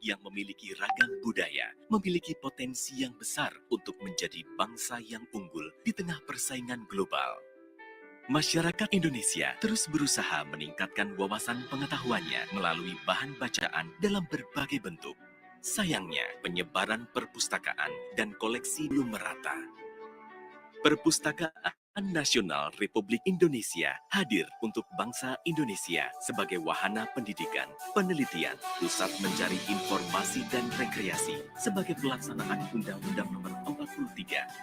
yang memiliki ragam budaya, memiliki potensi yang besar untuk menjadi bangsa yang unggul di tengah persaingan global. Masyarakat Indonesia terus berusaha meningkatkan wawasan pengetahuannya melalui bahan bacaan dalam berbagai bentuk. Sayangnya, penyebaran perpustakaan dan koleksi belum merata. Perpustakaan Nasional Republik Indonesia hadir untuk bangsa Indonesia sebagai wahana pendidikan, penelitian, pusat mencari informasi dan rekreasi sebagai pelaksanaan Undang-Undang Nomor 43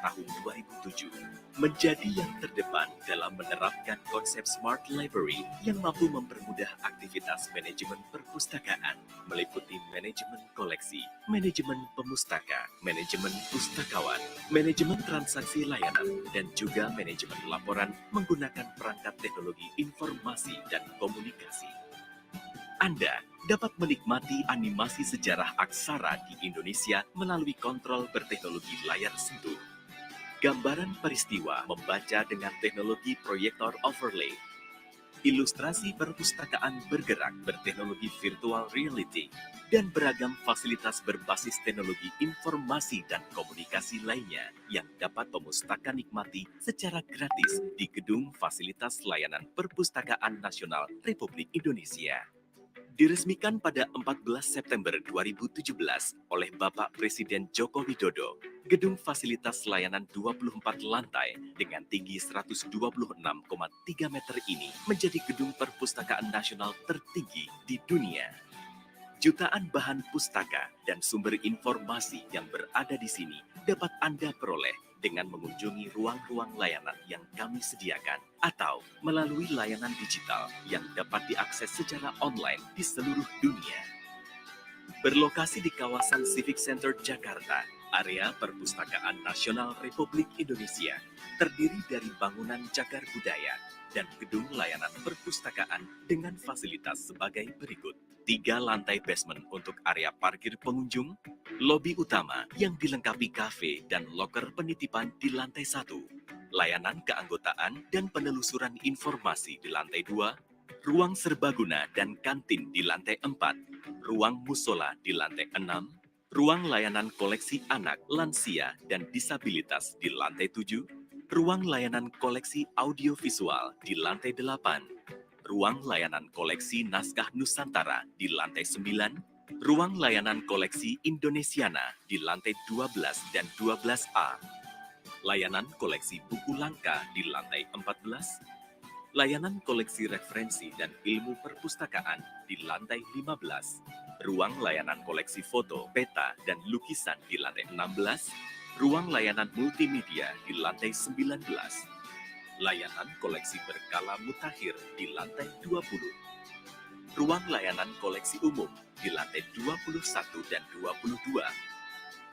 Tahun 2007. Menjadi yang terdepan dalam menerapkan konsep Smart Library yang mampu mempermudah aktivitas manajemen perpustakaan, meliputi manajemen koleksi, manajemen pemustaka, manajemen pustakawan, manajemen transaksi layanan, dan juga manajemen laporan menggunakan perangkat teknologi informasi dan komunikasi. Anda dapat menikmati animasi sejarah aksara di Indonesia melalui kontrol berteknologi layar sentuh. Gambaran peristiwa membaca dengan teknologi proyektor overlay. Ilustrasi perpustakaan bergerak berteknologi virtual reality, dan beragam fasilitas berbasis teknologi informasi dan komunikasi lainnya yang dapat pemustakaan nikmati secara gratis di Gedung Fasilitas Layanan Perpustakaan Nasional Republik Indonesia. Diresmikan pada 14 September 2017 oleh Bapak Presiden Joko Widodo, Gedung Fasilitas Layanan 24 lantai dengan tinggi 126,3 meter ini menjadi gedung perpustakaan nasional tertinggi di dunia. Jutaan bahan pustaka dan sumber informasi yang berada di sini dapat Anda peroleh dengan mengunjungi ruang-ruang layanan yang kami sediakan atau melalui layanan digital yang dapat diakses secara online di seluruh dunia. Berlokasi di kawasan Civic Center Jakarta, area Perpustakaan Nasional Republik Indonesia terdiri dari bangunan cagar budaya dan gedung layanan perpustakaan dengan fasilitas sebagai berikut. 3 lantai basement untuk area parkir pengunjung, lobi utama yang dilengkapi kafe dan loker penitipan di lantai 1, layanan keanggotaan dan penelusuran informasi di lantai 2, ruang serbaguna dan kantin di lantai 4, ruang musola di lantai 6, ruang layanan koleksi anak, lansia, dan disabilitas di lantai 7, ruang layanan koleksi audiovisual di lantai 8, ruang layanan koleksi naskah Nusantara di lantai 9, ruang layanan koleksi Indonesiana di lantai 12 dan 12A, layanan koleksi buku langka di lantai 14, layanan koleksi referensi dan ilmu perpustakaan di lantai 15, ruang layanan koleksi foto, peta, dan lukisan di lantai 16, ruang layanan multimedia di lantai 19, layanan koleksi berkala mutakhir di lantai 20, ruang layanan koleksi umum di lantai 21 dan 22,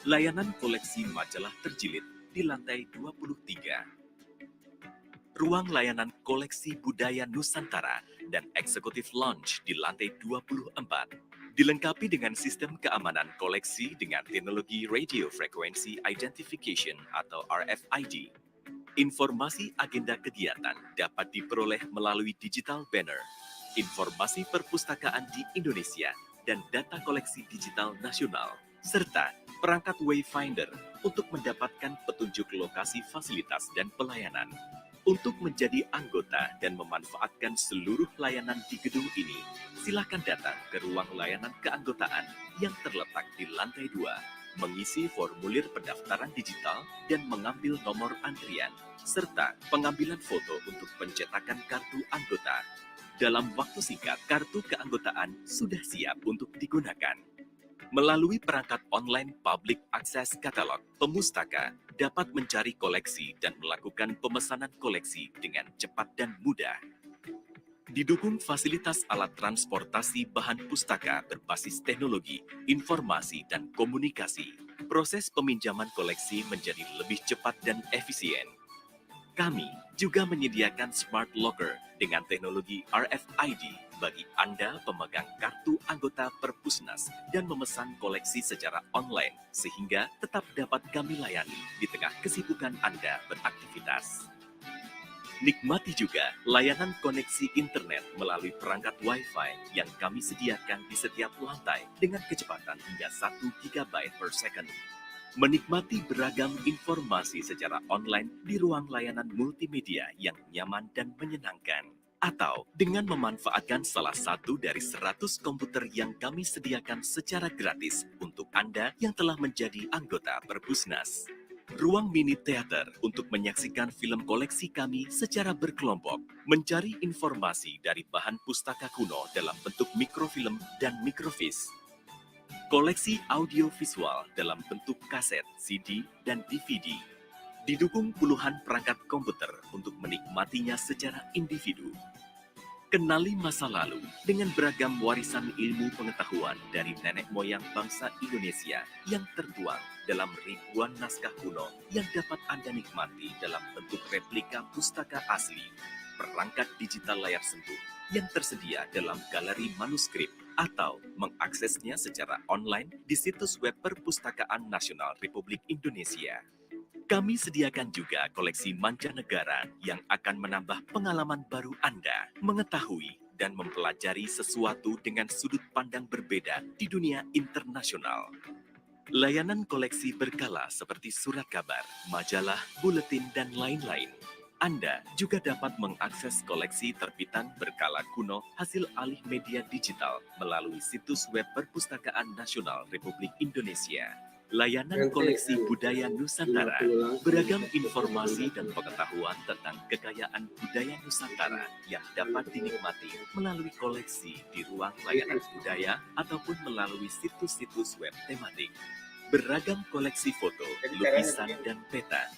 layanan koleksi majalah terjilid di lantai 23, ruang layanan koleksi budaya Nusantara dan eksekutif lounge di lantai 24, dilengkapi dengan sistem keamanan koleksi dengan teknologi Radio Frequency Identification atau RFID. Informasi agenda kegiatan dapat diperoleh melalui digital banner, informasi perpustakaan di Indonesia, dan data koleksi digital nasional, serta perangkat Wayfinder untuk mendapatkan petunjuk lokasi fasilitas dan pelayanan. Untuk menjadi anggota dan memanfaatkan seluruh layanan di gedung ini, silakan datang ke ruang layanan keanggotaan yang terletak di lantai 2, mengisi formulir pendaftaran digital dan mengambil nomor antrian, serta pengambilan foto untuk pencetakan kartu anggota. Dalam waktu singkat, kartu keanggotaan sudah siap untuk digunakan. Melalui perangkat online Public Access Catalog, pemustaka dapat mencari koleksi dan melakukan pemesanan koleksi dengan cepat dan mudah. Didukung fasilitas alat transportasi bahan pustaka berbasis teknologi, informasi, dan komunikasi, proses peminjaman koleksi menjadi lebih cepat dan efisien. Kami juga menyediakan Smart Locker dengan teknologi RFID bagi Anda pemegang kartu anggota Perpusnas dan memesan koleksi secara online sehingga tetap dapat kami layani di tengah kesibukan Anda beraktivitas. Nikmati juga layanan koneksi internet melalui perangkat Wi-Fi yang kami sediakan di setiap lantai dengan kecepatan hingga 1 GB per second. Menikmati beragam informasi secara online di ruang layanan multimedia yang nyaman dan menyenangkan. Atau dengan memanfaatkan salah satu dari 100 komputer yang kami sediakan secara gratis untuk Anda yang telah menjadi anggota Perpusnas. Ruang mini teater untuk menyaksikan film koleksi kami secara berkelompok, mencari informasi dari bahan pustaka kuno dalam bentuk mikrofilm dan mikrofis. Koleksi audiovisual dalam bentuk kaset, CD, dan DVD. Didukung puluhan perangkat komputer untuk menikmatinya secara individu. Kenali masa lalu dengan beragam warisan ilmu pengetahuan dari nenek moyang bangsa Indonesia yang tertuang dalam ribuan naskah kuno yang dapat Anda nikmati dalam bentuk replika pustaka asli, perangkat digital layar sentuh yang tersedia dalam galeri manuskrip atau mengaksesnya secara online di situs web Perpustakaan Nasional Republik Indonesia. Kami sediakan juga koleksi mancanegara yang akan menambah pengalaman baru Anda mengetahui dan mempelajari sesuatu dengan sudut pandang berbeda di dunia internasional. Layanan koleksi berkala seperti surat kabar, majalah, buletin, dan lain-lain. Anda juga dapat mengakses koleksi terbitan berkala kuno hasil alih media digital melalui situs web Perpustakaan Nasional Republik Indonesia. Layanan koleksi budaya Nusantara, beragam informasi dan pengetahuan tentang kekayaan budaya Nusantara yang dapat dinikmati melalui koleksi di ruang layanan budaya ataupun melalui situs-situs web tematik. Beragam koleksi foto, lukisan, dan peta.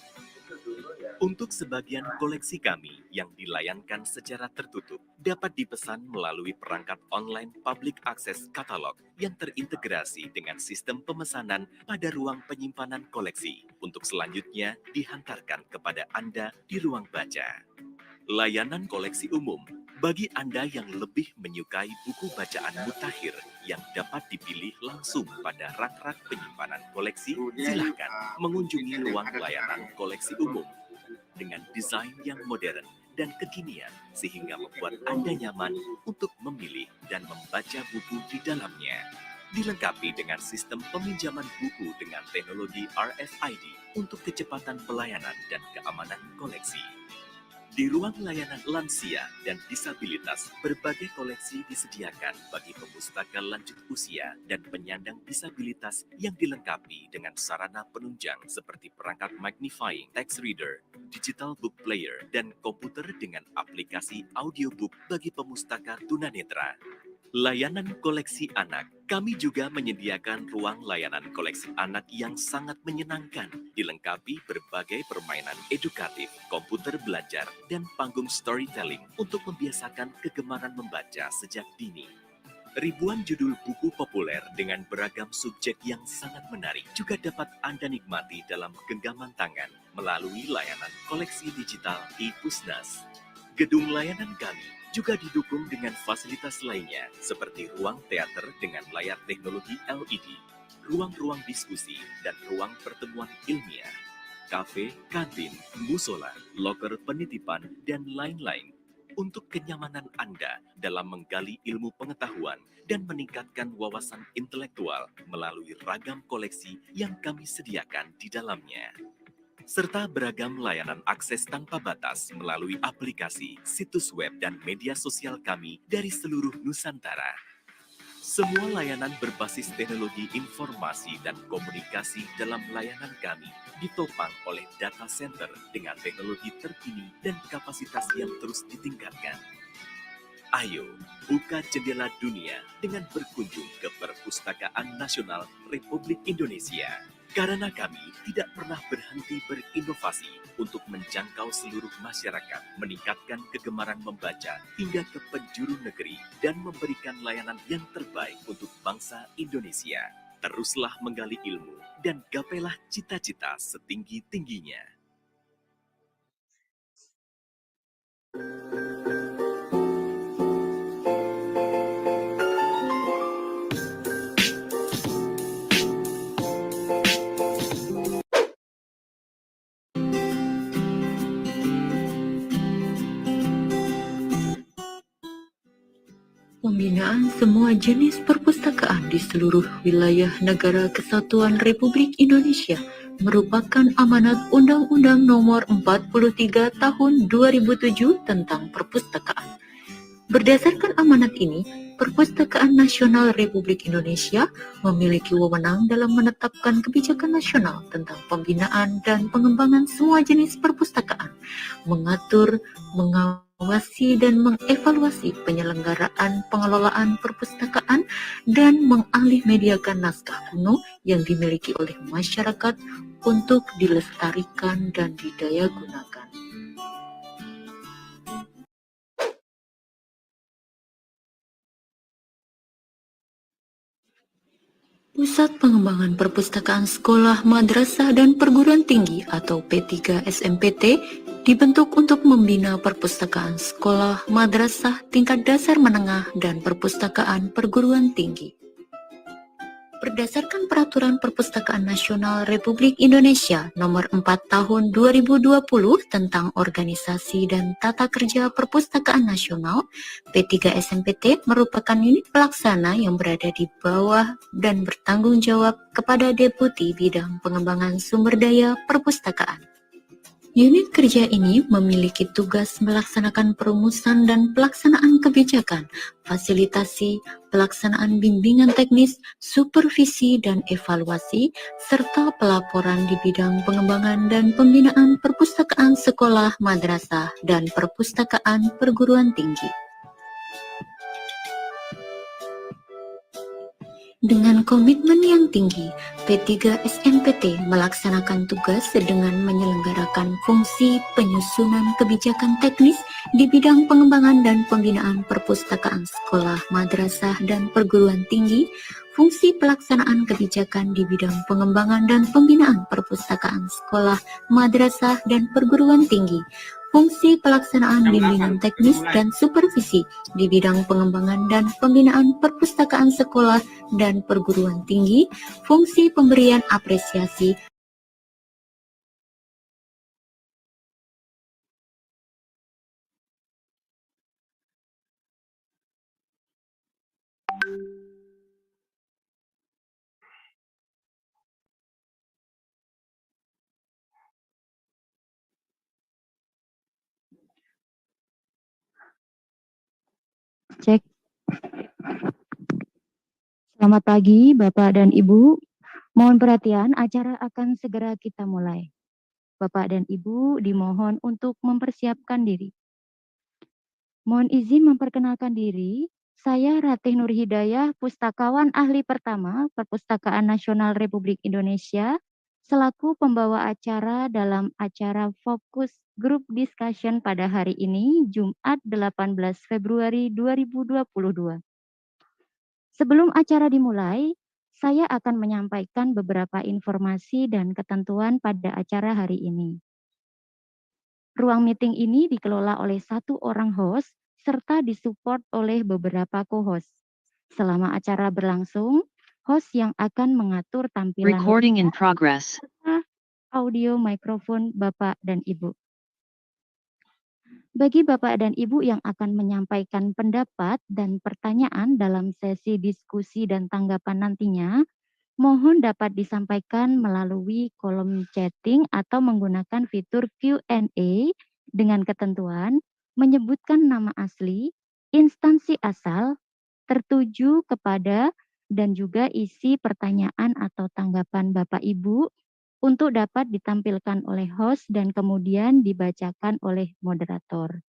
Untuk sebagian koleksi kami yang dilayankan secara tertutup, dapat dipesan melalui perangkat online public access katalog yang terintegrasi dengan sistem pemesanan pada ruang penyimpanan koleksi untuk selanjutnya dihantarkan kepada Anda di ruang baca. Layanan koleksi umum bagi Anda yang lebih menyukai buku bacaan mutakhir yang dapat dipilih langsung pada rak-rak penyimpanan koleksi, silakan mengunjungi ruang layanan koleksi umum dengan desain yang modern dan kekinian sehingga membuat Anda nyaman untuk memilih dan membaca buku di dalamnya. Dilengkapi dengan sistem peminjaman buku dengan teknologi RFID untuk kecepatan pelayanan dan keamanan koleksi. Di ruang layanan lansia dan disabilitas, berbagai koleksi disediakan bagi pemustaka lanjut usia dan penyandang disabilitas yang dilengkapi dengan sarana penunjang seperti perangkat magnifying text reader, digital book player, dan komputer dengan aplikasi audiobook bagi pemustaka tunanetra. Layanan koleksi anak. Kami juga menyediakan ruang layanan koleksi anak yang sangat menyenangkan, dilengkapi berbagai permainan edukatif, komputer belajar, dan panggung storytelling untuk membiasakan kegemaran membaca sejak dini. Ribuan judul buku populer dengan beragam subjek yang sangat menarik juga dapat Anda nikmati dalam genggaman tangan melalui layanan koleksi digital ePusnas. Gedung layanan kami juga didukung dengan fasilitas lainnya seperti ruang teater dengan layar teknologi LED, ruang-ruang diskusi dan ruang pertemuan ilmiah, kafe, kantin, musola, loker penitipan, dan lain-lain untuk kenyamanan Anda dalam menggali ilmu pengetahuan dan meningkatkan wawasan intelektual melalui ragam koleksi yang kami sediakan di dalamnya. Serta beragam layanan akses tanpa batas melalui aplikasi, situs web, dan media sosial kami dari seluruh Nusantara. Semua layanan berbasis teknologi informasi dan komunikasi dalam layanan kami ditopang oleh data center dengan teknologi terkini dan kapasitas yang terus ditingkatkan. Ayo, buka jendela dunia dengan berkunjung ke Perpustakaan Nasional Republik Indonesia. Karena kami tidak pernah berhenti berinovasi untuk menjangkau seluruh masyarakat, meningkatkan kegemaran membaca hingga ke penjuru negeri, dan memberikan layanan yang terbaik untuk bangsa Indonesia. Teruslah menggali ilmu dan gapailah cita-cita setinggi-tingginya. Pembinaan semua jenis perpustakaan di seluruh wilayah Negara Kesatuan Republik Indonesia merupakan amanat Undang-Undang Nomor 43 Tahun 2007 tentang Perpustakaan. Berdasarkan amanat ini, Perpustakaan Nasional Republik Indonesia memiliki wewenang dalam menetapkan kebijakan nasional tentang pembinaan dan pengembangan semua jenis perpustakaan, mengatur, mengawasi dan mengevaluasi penyelenggaraan pengelolaan perpustakaan, dan mengalih mediakan naskah kuno yang dimiliki oleh masyarakat untuk dilestarikan dan didayagunakan. Pusat Pengembangan Perpustakaan Sekolah, Madrasah, dan Perguruan Tinggi atau P3 SMPT dibentuk untuk membina perpustakaan sekolah, madrasah, tingkat dasar menengah, dan perpustakaan perguruan tinggi. Berdasarkan Peraturan Perpustakaan Nasional Republik Indonesia Nomor 4 Tahun 2020 tentang Organisasi dan Tata Kerja Perpustakaan Nasional, P3 SMPT merupakan unit pelaksana yang berada di bawah dan bertanggung jawab kepada Deputi Bidang Pengembangan Sumber Daya Perpustakaan. Unit kerja ini memiliki tugas melaksanakan perumusan dan pelaksanaan kebijakan, fasilitasi, pelaksanaan bimbingan teknis, supervisi dan evaluasi, serta pelaporan di bidang pengembangan dan pembinaan perpustakaan sekolah, madrasah, dan perpustakaan perguruan tinggi. Dengan komitmen yang tinggi, P3 SMPT melaksanakan tugas dengan menyelenggarakan fungsi penyusunan kebijakan teknis di bidang pengembangan dan pembinaan perpustakaan sekolah, madrasah, dan perguruan tinggi, fungsi pelaksanaan kebijakan di bidang pengembangan dan pembinaan perpustakaan sekolah, madrasah, dan perguruan tinggi, fungsi pelaksanaan bimbingan teknis dan supervisi di bidang pengembangan dan pembinaan perpustakaan sekolah dan perguruan tinggi, fungsi pemberian apresiasi Cek. Selamat pagi, Bapak dan Ibu. Mohon perhatian, acara akan segera kita mulai. Bapak dan Ibu dimohon untuk mempersiapkan diri. Mohon izin memperkenalkan diri. Saya Ratih Nur Hidayah, Pustakawan Ahli Pertama Perpustakaan Nasional Republik Indonesia, selaku pembawa acara dalam acara Fokus Group Discussion pada hari ini, Jumat 18 Februari 2022. Sebelum acara dimulai, saya akan menyampaikan beberapa informasi dan ketentuan pada acara hari ini. Ruang meeting ini dikelola oleh satu orang host serta disupport oleh beberapa co-host. Selama acara berlangsung, host yang akan mengatur tampilan Recording in progress. serta audio mikrofon Bapak dan Ibu. Bagi Bapak dan Ibu yang akan menyampaikan pendapat dan pertanyaan dalam sesi diskusi dan tanggapan nantinya, mohon dapat disampaikan melalui kolom chatting atau menggunakan fitur Q&A dengan ketentuan menyebutkan nama asli, instansi asal, tertuju kepada, dan juga isi pertanyaan atau tanggapan Bapak Ibu untuk dapat ditampilkan oleh host dan kemudian dibacakan oleh moderator.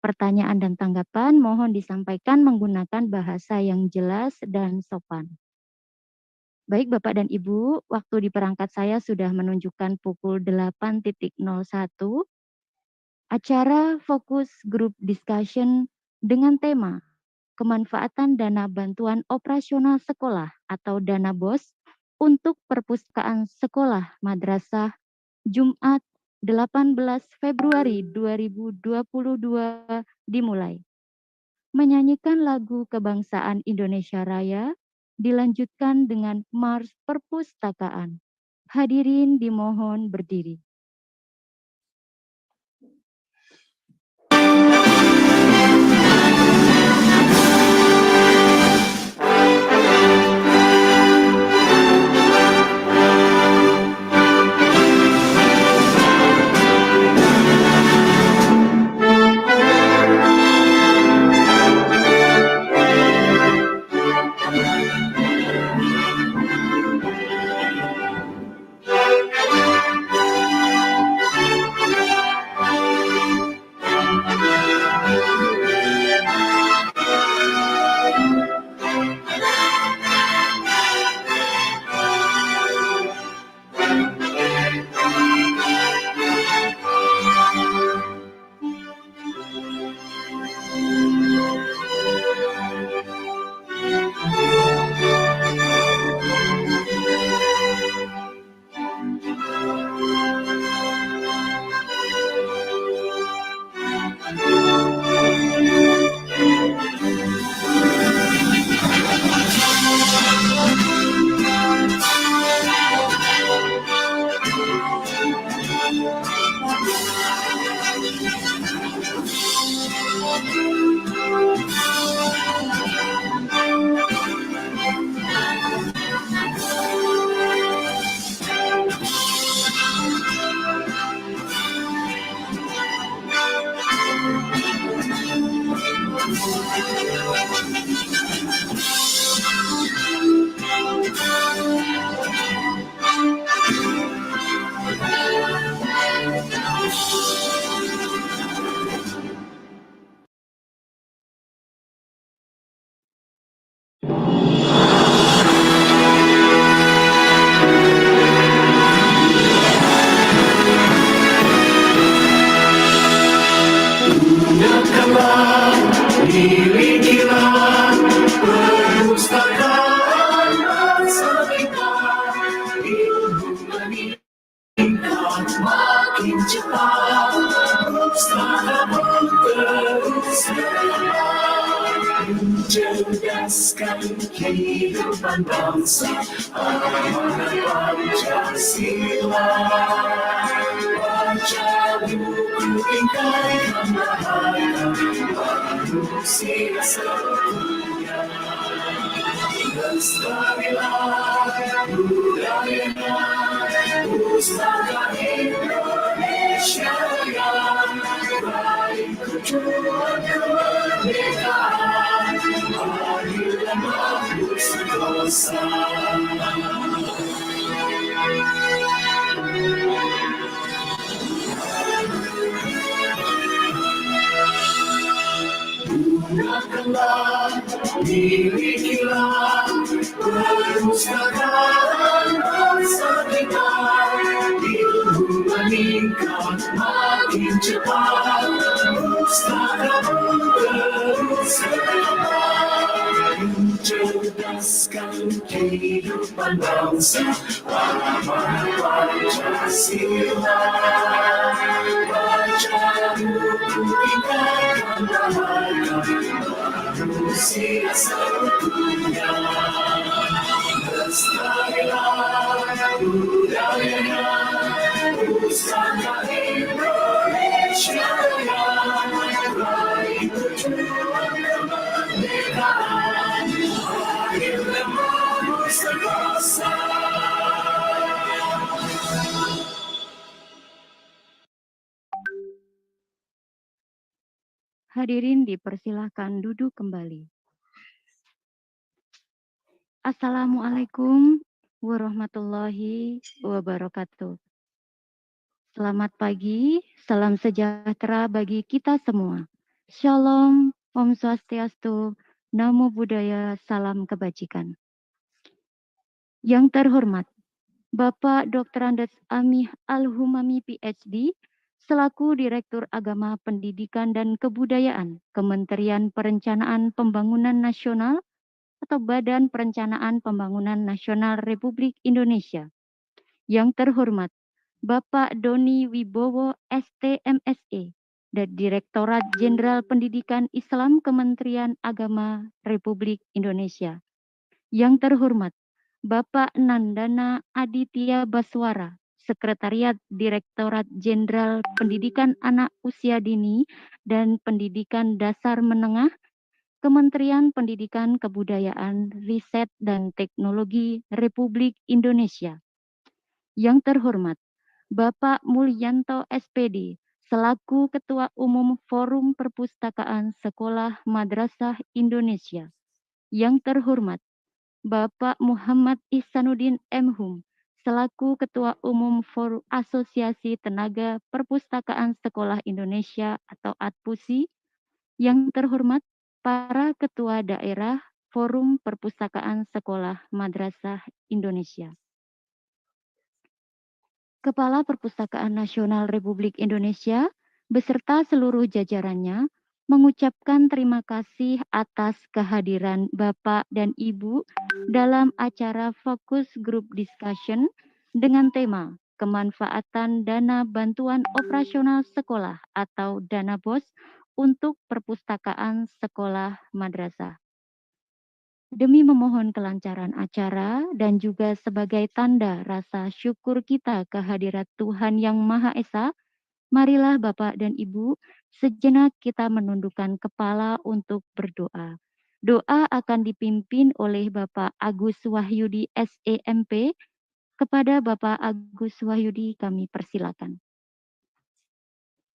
Pertanyaan dan tanggapan mohon disampaikan menggunakan bahasa yang jelas dan sopan. Baik Bapak dan Ibu, waktu di perangkat saya sudah menunjukkan pukul 8.01. Acara fokus group discussion dengan tema kemanfaatan dana bantuan operasional sekolah atau dana BOS untuk perpustakaan sekolah madrasah Jumat 18 Februari 2022 dimulai. Menyanyikan lagu kebangsaan Indonesia Raya dilanjutkan dengan Mars Perpustakaan. Hadirin dimohon berdiri. Milikilah perpustakaan bangsa kita, ilmu meningkat makin cepat, pustaka terus berkembang, mencerdaskan kehidupan bangsa, amanat Pancasila. Baca buku tingkatkan bahaya manusia seutuhnya. Lestarilah budayanya, pustaka Indonesia yang baik tujuan kemerdekaan, adil dan makmur sentosa. Gunakanlah, milikilah perpustakaan bangsa kita, ilmu meningkat makin cepat, pustaka terus berkembang, mencerdaskan kehidupan bangsa, amanat Pancasila. Baca buku tingkatkan bahaya manusia seutuhnya. Lestarilah budayanya, pustaka Indonesia yang baik tujuan kemerdekaan, adil dan makmur sentosa. Hadirin dipersilahkan duduk kembali. Assalamualaikum warahmatullahi wabarakatuh. Selamat pagi, salam sejahtera bagi kita semua. Shalom, Om Swastiastu, Namo Buddhaya, salam kebajikan. Yang terhormat, Bapak Dr. Andes Amih Al-Humami PhD, selaku Direktur Agama Pendidikan dan Kebudayaan Kementerian Perencanaan Pembangunan Nasional atau Badan Perencanaan Pembangunan Nasional Republik Indonesia. Yang terhormat, Bapak Doni Wibowo STMSE, dan Direktorat Jenderal Pendidikan Islam Kementerian Agama Republik Indonesia. Yang terhormat, Bapak Nandana Aditya Baswara, Sekretariat Direktorat Jenderal Pendidikan Anak Usia Dini dan Pendidikan Dasar Menengah, Kementerian Pendidikan Kebudayaan, Riset dan Teknologi Republik Indonesia. Yang terhormat, Bapak Mulyanto SPD, selaku Ketua Umum Forum Perpustakaan Sekolah Madrasah Indonesia. Yang terhormat, Bapak Muhammad Ihsanuddin M.Hum, selaku Ketua Umum Forum Asosiasi Tenaga Perpustakaan Sekolah Indonesia atau ATPUSI. Yang terhormat, para Ketua Daerah Forum Perpustakaan Sekolah Madrasah Indonesia. Kepala Perpustakaan Nasional Republik Indonesia beserta seluruh jajarannya mengucapkan terima kasih atas kehadiran Bapak dan Ibu dalam acara Focus Group Discussion dengan tema Kemanfaatan Dana Bantuan Operasional Sekolah atau Dana BOS untuk Perpustakaan Sekolah Madrasah. Demi memohon kelancaran acara dan juga sebagai tanda rasa syukur kita kehadirat Tuhan Yang Maha Esa, marilah Bapak dan Ibu, sejenak kita menundukkan kepala untuk berdoa. Doa akan dipimpin oleh Bapak Agus Wahyudi SEMP. Kepada Bapak Agus Wahyudi kami persilakan.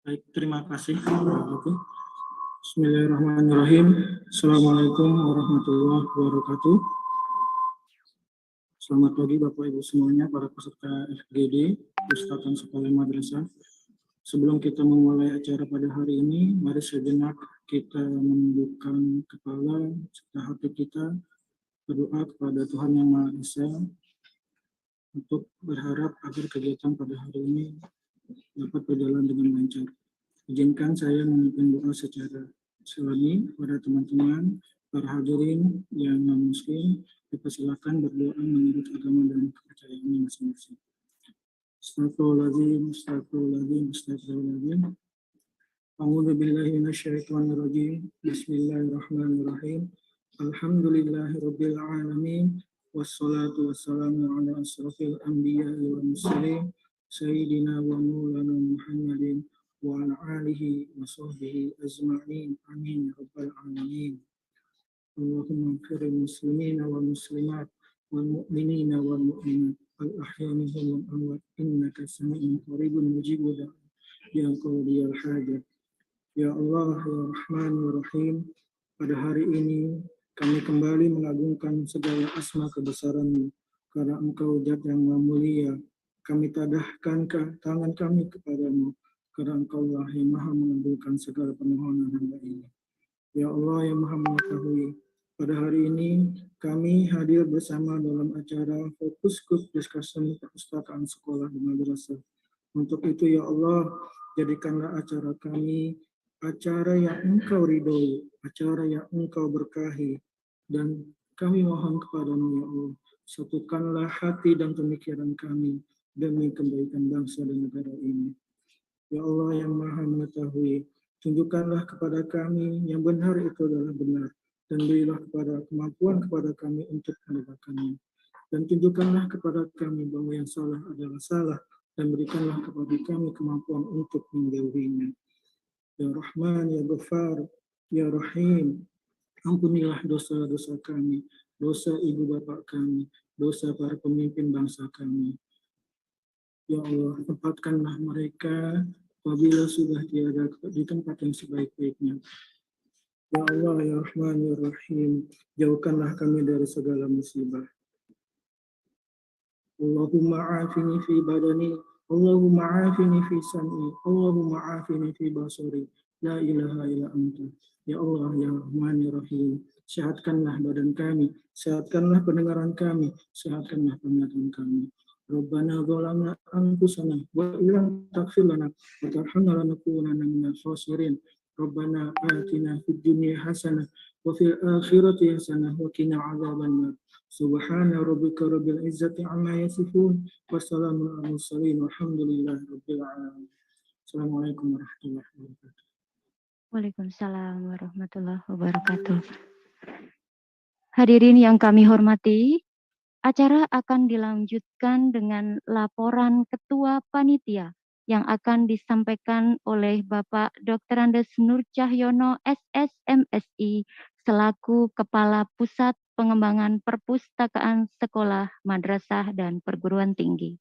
Baik, terima kasih Bapak Ibu. Bismillahirrahmanirrahim. Assalamualaikum warahmatullahi wabarakatuh. Selamat pagi Bapak Ibu semuanya, para peserta FGD, Pusatan Sekolah Madrasah. Sebelum kita memulai acara pada hari ini, mari sejenak kita menundukkan kepala serta hati kita, berdoa kepada Tuhan Yang Maha Esa untuk berharap agar kegiatan pada hari ini dapat berjalan dengan lancar. Izinkan saya memimpin doa secara selami pada teman-teman, para hadirin yang non-muslim, dipersilakan berdoa menurut agama dan kepercayaannya masing-masing. Astagfirullahaladzim, astagfirullahaladzim, astagfirullahaladzim. A'udzu billahi minasyaitonir rajim. Bismillahirrahmanirrahim. Alhamdulillahirabbil alamin. Wassalatu wassalamu ala asrofil anbiya'i wal mursalin sayyidina wa maulana Muhammadin wa ala alihi wa sahbihi ajma'in. Amin ya rabbal alamin. Allahumma ighfir lil muslimina wal muslimat wal mu'minina wal mu'minat al ahya'i minhum wal amwat innaka sami'un qaribun mujibud da'a ya qadiyal hajat. Ya Allah, ya Rahman, ya Rahim, pada hari ini kami kembali mengagungkan segala asma kebesaran-Mu, karena Engkau Zat yang mulia. Kami tadahkan tangan kami kepadamu, karena Engkau lah yang maha mengabulkan segala permohonan hamba ini. Ya Allah yang maha mengetahui, pada hari ini kami hadir bersama dalam acara Fokus Group Discussion Perpustakaan Sekolah di Madrasah. Untuk itu ya Allah, jadikanlah acara kami acara yang Engkau ridhoi, acara yang Engkau berkahi, dan kami mohon kepadamu ya Allah, satukanlah hati dan pemikiran kami demi kebaikan bangsa dan negara ini. Ya Allah yang maha mengetahui, tunjukkanlah kepada kami yang benar itu adalah benar, dan berilah kepada kemampuan kepada kami untuk menegakkannya. Dan tunjukkanlah kepada kami bahwa yang salah adalah salah, dan berikanlah kepada kami kemampuan untuk menjauhinya. Ya Rahman, Ya Ghaffar, Ya Rahim, ampunilah dosa-dosa kami, dosa ibu bapak kami, dosa para pemimpin bangsa kami. Ya Allah, tempatkanlah mereka apabila sudah tiada di tempat yang sebaik-baiknya. Ya Allah, Ya Rahman, Ya Rahim, jauhkanlah kami dari segala musibah. Allahumma afini fi badani, Allahumma afini fi sam'i, Allahumma afini fi basari, la ilaha illa anta. Ya Allah, Ya Rahman, Ya Rahim, sehatkanlah badan kami, sehatkanlah pendengaran kami, sehatkanlah penglihatan kami. Rabbana zalamna anfusana wa illam taghfir lana wa tarhamna lanakunanna minal khasirin. Rabbana atina fid dunya hasanah wa fil akhirati hasanah wa qina adzabannar. Subhana rabbika rabbil izzati amma yasifun wa salamun alal mursalin walhamdulillahi rabbil alamin. Assalamualaikum warahmatullahi wabarakatuh. Waalaikumsalam warahmatullahi wabarakatuh. Hadirin yang kami hormati, acara akan dilanjutkan dengan laporan Ketua Panitia yang akan disampaikan oleh Bapak Dr. Andes Nur Cahyono, SSMSI, selaku Kepala Pusat Pengembangan Perpustakaan Sekolah, Madrasah, dan Perguruan Tinggi.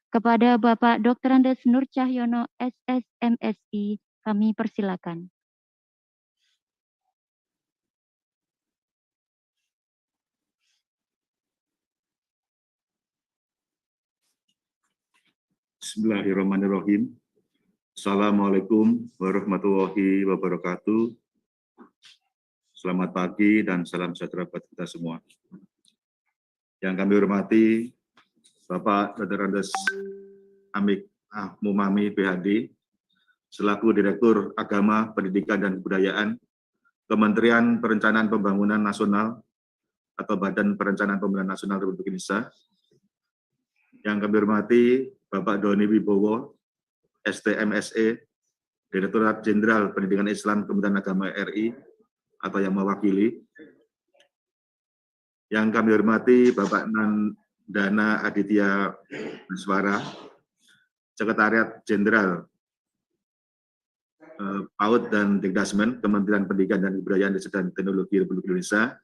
Kepada Bapak Dr. Andes Nur Cahyono, SSMSI, kami persilakan. Bismillahirrahmanirrahim. Assalamualaikum warahmatullahi wabarakatuh. Selamat pagi dan salam sejahtera buat kita semua. Yang kami hormati Bapak Dr. Andes Amik Mumami PhD, selaku Direktur Agama, Pendidikan, dan Kebudayaan, Kementerian Perencanaan Pembangunan Nasional atau Badan Perencanaan Pembangunan Nasional Republik Indonesia. Yang kami hormati Bapak Doni Wibowo, STMSE, Direktorat Jenderal Pendidikan Islam Kementerian Agama RI, atau yang mewakili. Yang kami hormati Bapak Nandana Aditya Suara, Sekretariat Jenderal PAUD dan Dikdasmen, Kementerian Pendidikan dan Kebudayaan dan Teknologi Republik Indonesia.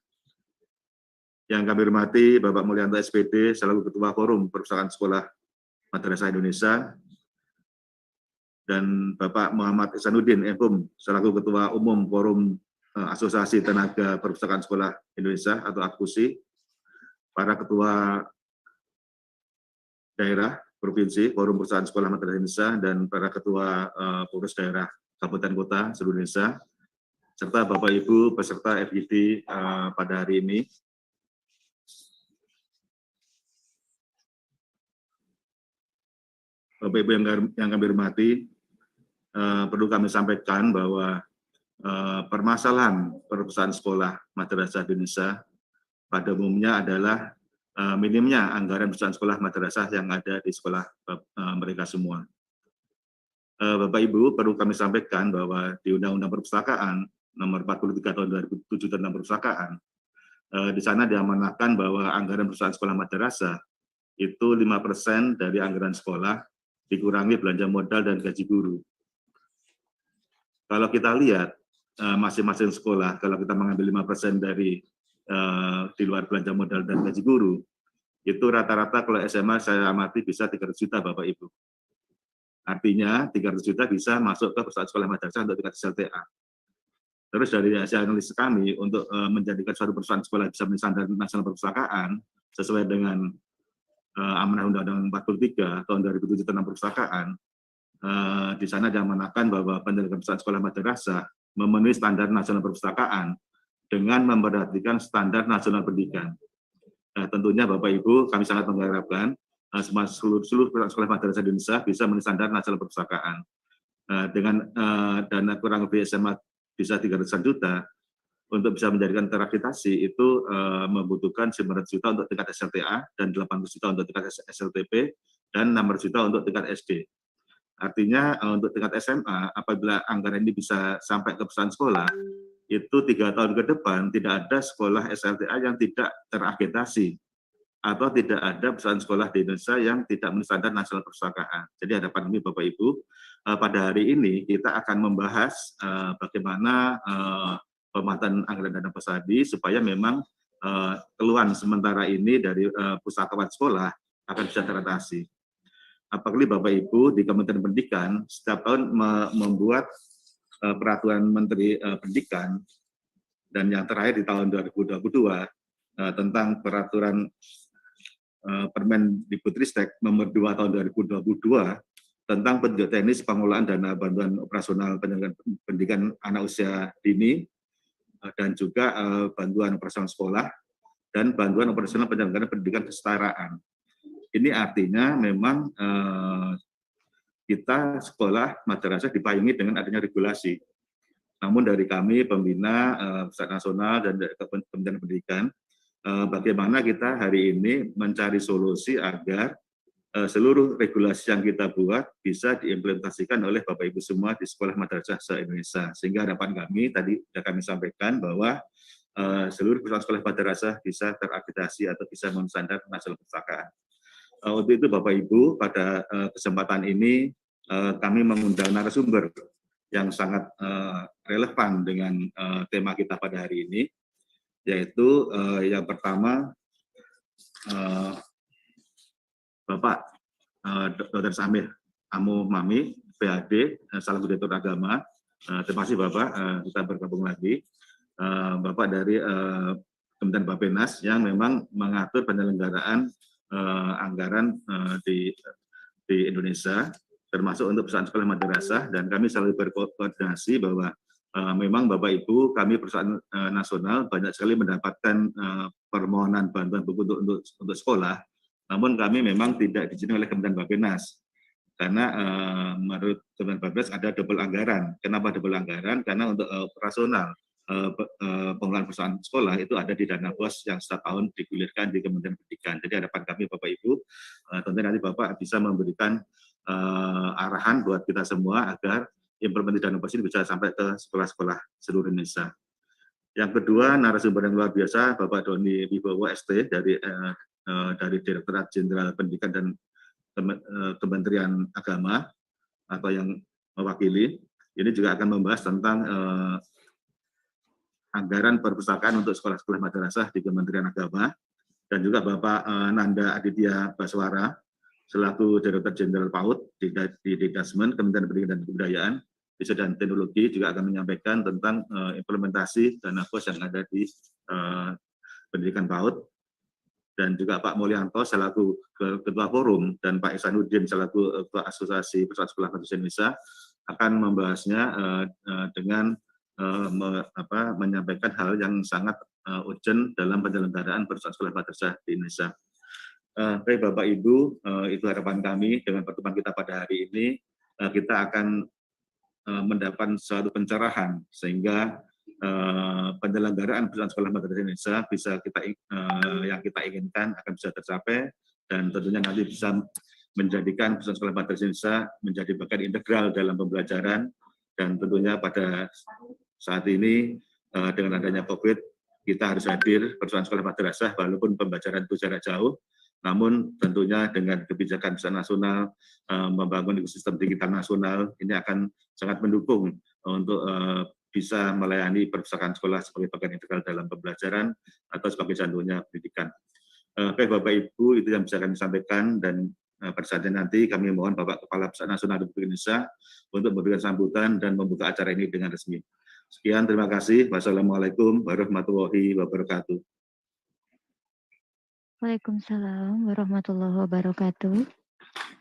Yang kami hormati Bapak Mulyanto SPD, selaku Ketua Forum Perpustakaan Sekolah Madrasah Indonesia. dan Bapak Muhammad Ihsanuddin MHum selaku Ketua Umum Forum Asosiasi Tenaga Perpustakaan Sekolah Indonesia atau APUSI, para Ketua Daerah Provinsi Forum Perusahaan Sekolah Madrasah Indonesia, dan para Ketua Pengurus Daerah Kabupaten Kota seluruh Indonesia, serta Bapak Ibu peserta FGD pada hari ini. Bapak Ibu yang kami hormati, perlu kami sampaikan bahwa permasalahan perpustakaan sekolah madrasah Indonesia pada umumnya adalah minimnya anggaran perpustakaan sekolah madrasah yang ada di sekolah mereka semua. Bapak Ibu, perlu kami sampaikan bahwa di Undang-Undang Perpustakaan Nomor 43 Tahun 2007 tentang Perpustakaan, di sana diamanatkan bahwa anggaran perpustakaan sekolah madrasah itu 5% dari anggaran sekolah dikurangi belanja modal dan gaji guru. Kalau kita lihat masing-masing sekolah, kalau kita mengambil 5% dari di luar belanja modal dan gaji guru, itu rata-rata kalau SMA saya amati bisa 300 juta Bapak Ibu. Artinya 300 juta bisa masuk ke perpustakaan sekolah madrasah untuk tingkat SLTA. Terus dari hasil analisis kami untuk menjadikan suatu perpustakaan sekolah bisa memenuhi standar nasional perpustakaan sesuai dengan amanah Undang-Undang 43 tahun 2007 tentang perpustakaan, di sana diamanahkan bahwa penyelenggaraan perpustakaan sekolah madrasah memenuhi standar nasional perpustakaan dengan memperhatikan standar nasional pendidikan. Tentunya Bapak Ibu, kami sangat mengharapkan seluruh sekolah madrasah Indonesia bisa memenuhi standar nasional perpustakaan. Dengan dana kurang lebih SMA bisa 300 juta, untuk bisa menjadikan terakreditasi itu membutuhkan 900 juta untuk tingkat SLTA dan 800 juta untuk tingkat SLTP dan 600 juta untuk tingkat SD. Artinya untuk tingkat SMA, apabila anggaran ini bisa sampai ke perusahaan sekolah, itu 3 tahun ke depan tidak ada sekolah SLTA yang tidak terakreditasi atau tidak ada perusahaan sekolah di Indonesia yang tidak memenuhi standar nasional perpustakaan. Jadi harapan kami Bapak Ibu, pada hari ini kita akan membahas bagaimana pemanfaatan anggaran dana Posadi supaya memang keluhan sementara ini dari pustakawan sekolah akan bisa teratasi. Apalagi Bapak Ibu di Kementerian Pendidikan setiap tahun membuat peraturan Menteri Pendidikan, dan yang terakhir di tahun 2022 tentang peraturan Permendikbudristek nomor 2 tahun 2022 tentang petunjuk teknis pengelolaan dana bantuan operasional penyelenggaraan pendidikan anak usia dini dan juga bantuan operasional sekolah dan bantuan operasional penyelenggaraan pendidikan kesetaraan. Ini artinya memang kita sekolah madrasah dipayungi dengan adanya regulasi. Namun dari kami pembina pusat nasional dan dari Kementerian Pendidikan, bagaimana kita hari ini mencari solusi agar seluruh regulasi yang kita buat bisa diimplementasikan oleh Bapak Ibu semua di sekolah madrasah se-Indonesia. Sehingga harapan kami tadi sudah kami sampaikan bahwa seluruh sekolah madrasah bisa terakreditasi atau bisa memenuhi standar nasional perpustakaan. Untuk itu Bapak Ibu, pada kesempatan ini kami mengundang narasumber yang sangat relevan dengan tema kita pada hari ini, yaitu yang pertama Bapak Dr. Samir Amo Mami, PhD, selaku Direktur Agama. Terima kasih Bapak, kita bergabung lagi. Bapak dari Kementerian Bappenas yang memang mengatur penyelenggaraan anggaran di Indonesia, termasuk untuk perusahaan sekolah madrasah, dan kami selalu berkoordinasi bahwa memang Bapak Ibu, kami perusahaan nasional banyak sekali mendapatkan permohonan bantuan buku untuk sekolah, namun kami memang tidak diizinkan oleh Kementerian Bappenas, karena menurut Kementerian Bappenas ada double anggaran. Kenapa double anggaran? Karena untuk operasional pengelolaan perusahaan sekolah itu ada di dana BOS yang setiap tahun digulirkan di Kementerian Pendidikan. Jadi harapan kami Bapak Ibu, tentunya nanti Bapak bisa memberikan arahan buat kita semua agar implementasi dana BOS ini bisa sampai ke sekolah-sekolah seluruh Indonesia. Yang kedua, narasumber yang luar biasa, Bapak Doni Wibowo ST dari Direktorat Jenderal Pendidikan dan Kementerian Agama atau yang mewakili. Ini juga akan membahas tentang anggaran perpustakaan untuk sekolah-sekolah madrasah di Kementerian Agama, dan juga Bapak Nanda Aditya Baswara selaku Direktur Jenderal PAUD di Dikdasmen Kementerian Pendidikan dan Kebudayaan, Riset dan Teknologi juga akan menyampaikan tentang implementasi dana BOS yang ada di pendidikan PAUD, dan juga Pak Mulyanto selaku Ketua Forum dan Pak Ihsanuddin selaku Ketua Asosiasi Persatuan Sekolah Madrasah Indonesia akan membahasnya dengan menyampaikan hal yang sangat urgent dalam penyelenggaraan Persatuan Sekolah Madrasah di Indonesia. Baik Bapak Ibu, itu harapan kami dengan pertemuan kita pada hari ini, kita akan mendapat suatu pencerahan sehingga penyelenggaraan Persatuan Sekolah Madrasah Indonesia bisa yang kita inginkan akan bisa tercapai, dan tentunya nanti bisa menjadikan Persatuan Sekolah Madrasah Indonesia menjadi bagian integral dalam pembelajaran. Dan tentunya pada saat ini dengan adanya COVID, kita harus hadir Persatuan Sekolah Madrasah walaupun pembelajaran itu jarak jauh, namun tentunya dengan kebijakan secara nasional membangun ekosistem digital nasional ini akan sangat mendukung untuk bisa melayani perpustakaan sekolah sebagai bagian integral dalam pembelajaran atau sebagai jantungnya pendidikan. Baik Bapak Ibu, itu yang bisa kami sampaikan, dan pada saatnya nanti kami mohon Bapak Kepala Pusat Nasional Republik Indonesia untuk memberikan sambutan dan membuka acara ini dengan resmi. Sekian, terima kasih. Wassalamualaikum warahmatullahi wabarakatuh. Waalaikumsalam warahmatullahi wabarakatuh.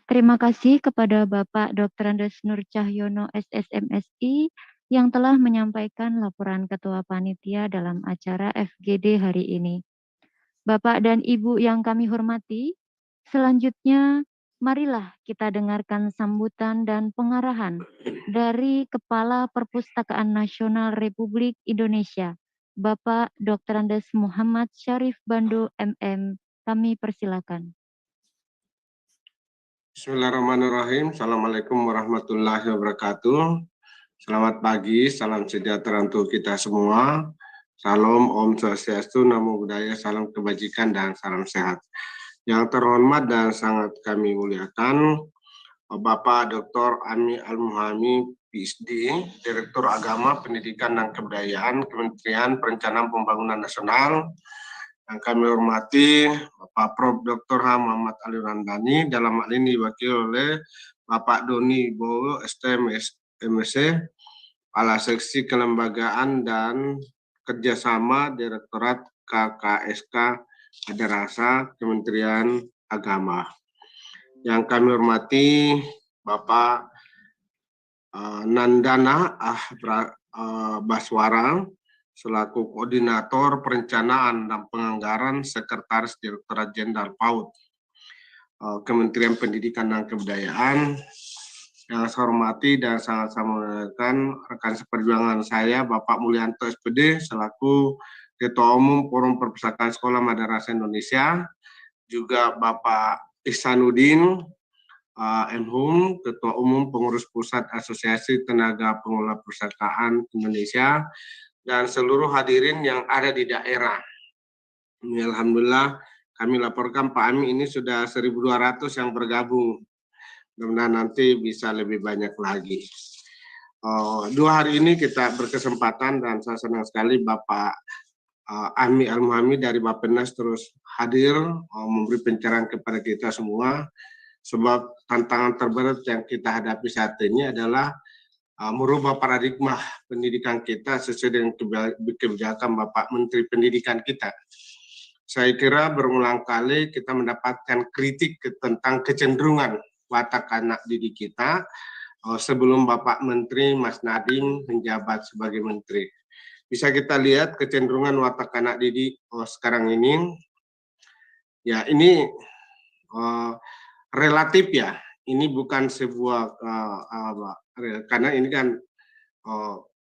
Terima kasih kepada Bapak Dr. Andes Nur Cahyono SSMSI yang telah menyampaikan laporan Ketua Panitia dalam acara FGD hari ini. Bapak dan Ibu yang kami hormati, selanjutnya marilah kita dengarkan sambutan dan pengarahan dari Kepala Perpustakaan Nasional Republik Indonesia, Bapak Dr. Andes Muhammad Syarif Bando MM. Kami persilakan. Bismillahirrahmanirrahim. Assalamualaikum warahmatullahi wabarakatuh. Selamat pagi, salam sejahtera untuk kita semua. Salam, Om Swastiastu, Namo Buddhaya, salam kebajikan dan salam sehat. Yang terhormat dan sangat kami muliakan, Bapak Dr. Ami Al-Muhami, PhD, Direktur Agama, Pendidikan dan Kebudayaan, Kementerian Perencanaan Pembangunan Nasional. Yang kami hormati Bapak Prof. Dr. H. Muhammad Ali Randani, dalam hal ini diwakili oleh Bapak Doni Bowo, STM-MSc, Kepala Seksi Kelembagaan dan Kerjasama Direktorat KKSK Madrasah Kementerian Agama. Yang kami hormati Bapak Nandana Baswara, selaku Koordinator Perencanaan dan Penganggaran Sekretaris Direktorat Jenderal PAUD Kementerian Pendidikan dan Kebudayaan. Yang saya hormati dan sangat saya muliakan rekan seperjuangan saya, Bapak Mulyanto SPD, selaku Ketua Umum Forum Perpustakaan Sekolah Madrasah Indonesia, juga Bapak Ihsanuddin M.Hum, Ketua Umum Pengurus Pusat Asosiasi Tenaga Pengelola Perpustakaan Indonesia, dan seluruh hadirin yang ada di daerah. Alhamdulillah, kami laporkan Pak Ami ini sudah 1.200 yang bergabung. Mudah-mudahan nanti bisa lebih banyak lagi. 2 hari ini kita berkesempatan dan saya senang sekali Bapak Ami Al-Muhami dari Bappenas terus hadir memberi pencerahan kepada kita semua, sebab tantangan terberat yang kita hadapi saat ini adalah merubah paradigma pendidikan kita sesuai dengan kebijakan Bapak Menteri Pendidikan kita. Saya kira berulang kali kita mendapatkan kritik tentang kecenderungan watak anak didik kita sebelum Bapak Menteri Mas Nadiem menjabat sebagai Menteri. Bisa kita lihat kecenderungan watak anak didik sekarang ini. Ya, ini relatif ya. Ini bukan sebuah karena ini kan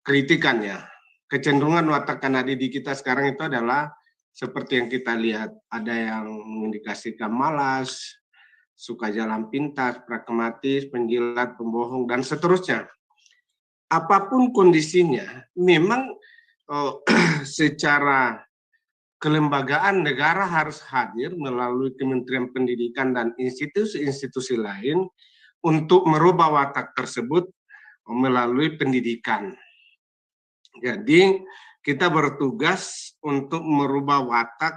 kritikan ya. Kecenderungan watak anak didik kita sekarang itu adalah seperti yang kita lihat, ada yang mengindikasikan malas, suka jalan pintas, pragmatis, penjilat, pembohong, dan seterusnya. Apapun kondisinya, memang secara kelembagaan negara harus hadir melalui Kementerian Pendidikan dan institusi-institusi lain untuk merubah watak tersebut melalui pendidikan. Jadi kita bertugas untuk merubah watak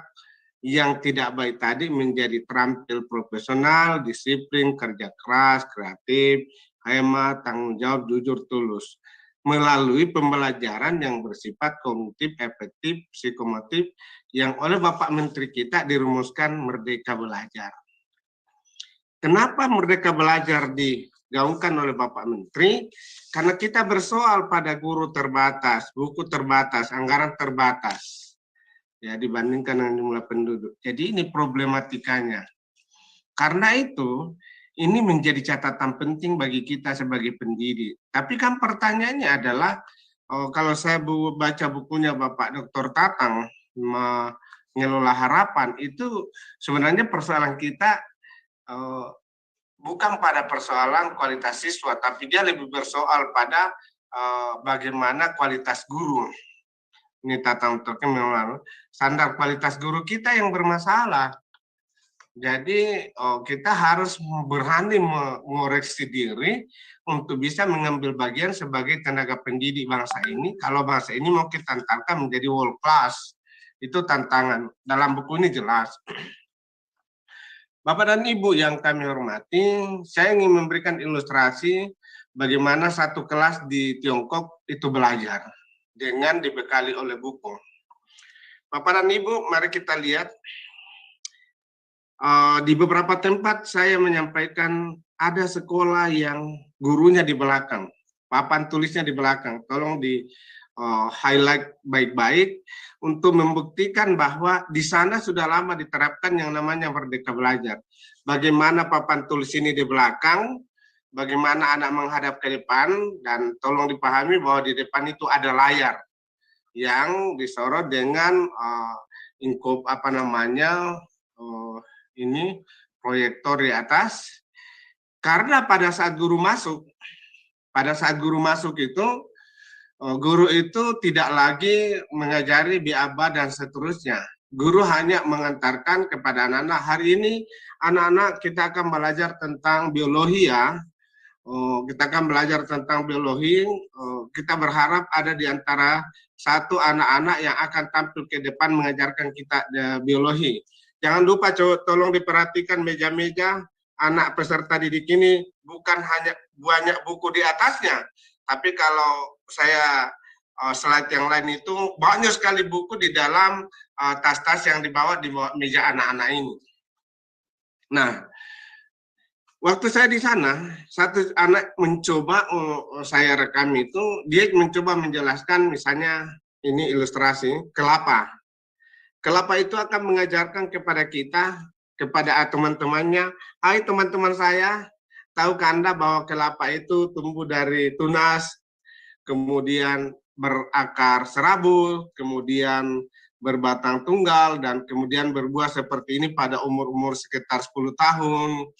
yang tidak baik tadi menjadi terampil profesional, disiplin, kerja keras, kreatif, hemat, tanggung jawab, jujur, tulus. Melalui pembelajaran yang bersifat kognitif, efektif, psikomotif yang oleh Bapak Menteri kita dirumuskan Merdeka Belajar. Kenapa Merdeka Belajar digaungkan oleh Bapak Menteri? Karena kita bersoal pada guru terbatas, buku terbatas, anggaran terbatas. Ya, dibandingkan dengan jumlah penduduk. Jadi ini problematikanya. Karena itu, ini menjadi catatan penting bagi kita sebagai pendidik. Tapi kan pertanyaannya adalah, kalau saya baca bukunya Bapak Dr. Tatang, Mengelola Harapan, itu sebenarnya persoalan kita bukan pada persoalan kualitas siswa, tapi dia lebih bersoal pada bagaimana kualitas guru. Ini Tatang memang standar kualitas guru kita yang bermasalah. Jadi kita harus berani mengoreksi diri untuk bisa mengambil bagian sebagai tenaga pendidik bangsa ini. Kalau bangsa ini mau kita tantangan menjadi world class, itu tantangan. Dalam buku ini jelas. Bapak dan Ibu yang kami hormati, saya ingin memberikan ilustrasi bagaimana satu kelas di Tiongkok itu belajar dengan dibekali oleh buku. Bapak dan Ibu, mari kita lihat. Di beberapa tempat saya menyampaikan ada sekolah yang gurunya di belakang, papan tulisnya di belakang. Tolong di highlight baik-baik untuk membuktikan bahwa di sana sudah lama diterapkan yang namanya Merdeka Belajar. Bagaimana papan tulis ini di belakang, bagaimana anak menghadap ke depan, dan tolong dipahami bahwa di depan itu ada layar yang disorot dengan ini proyektor di atas. Karena pada saat guru masuk itu guru itu tidak lagi mengajari biaba dan seterusnya. Guru hanya mengantarkan kepada anak-anak, hari ini anak-anak kita akan belajar tentang biologi ya. Kita akan belajar tentang biologi. Kita berharap ada di antara satu anak-anak yang akan tampil ke depan mengajarkan kita biologi. Jangan lupa tolong diperhatikan meja-meja anak peserta didik ini, bukan hanya banyak buku di atasnya, tapi kalau saya slide yang lain itu banyak sekali buku di dalam tas-tas yang dibawa di meja anak-anak ini. Nah, waktu saya di sana, satu anak mencoba saya rekam itu, dia mencoba menjelaskan misalnya ini ilustrasi kelapa. Kelapa itu akan mengajarkan kepada kita, kepada teman-temannya, hai teman-teman saya, tahukah Anda bahwa kelapa itu tumbuh dari tunas, kemudian berakar serabul, kemudian berbatang tunggal, dan kemudian berbuah seperti ini pada umur-umur sekitar 10 tahun,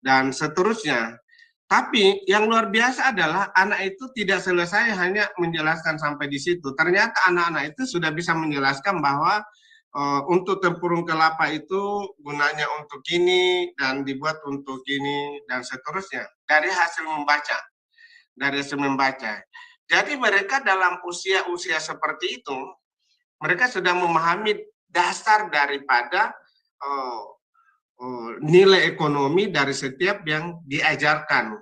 dan seterusnya. Tapi yang luar biasa adalah anak itu tidak selesai hanya menjelaskan sampai di situ. Ternyata anak-anak itu sudah bisa menjelaskan bahwa untuk tempurung kelapa itu gunanya untuk ini dan dibuat untuk ini dan seterusnya dari hasil membaca. Jadi mereka dalam usia seperti itu mereka sudah memahami dasar daripada nilai ekonomi dari setiap yang diajarkan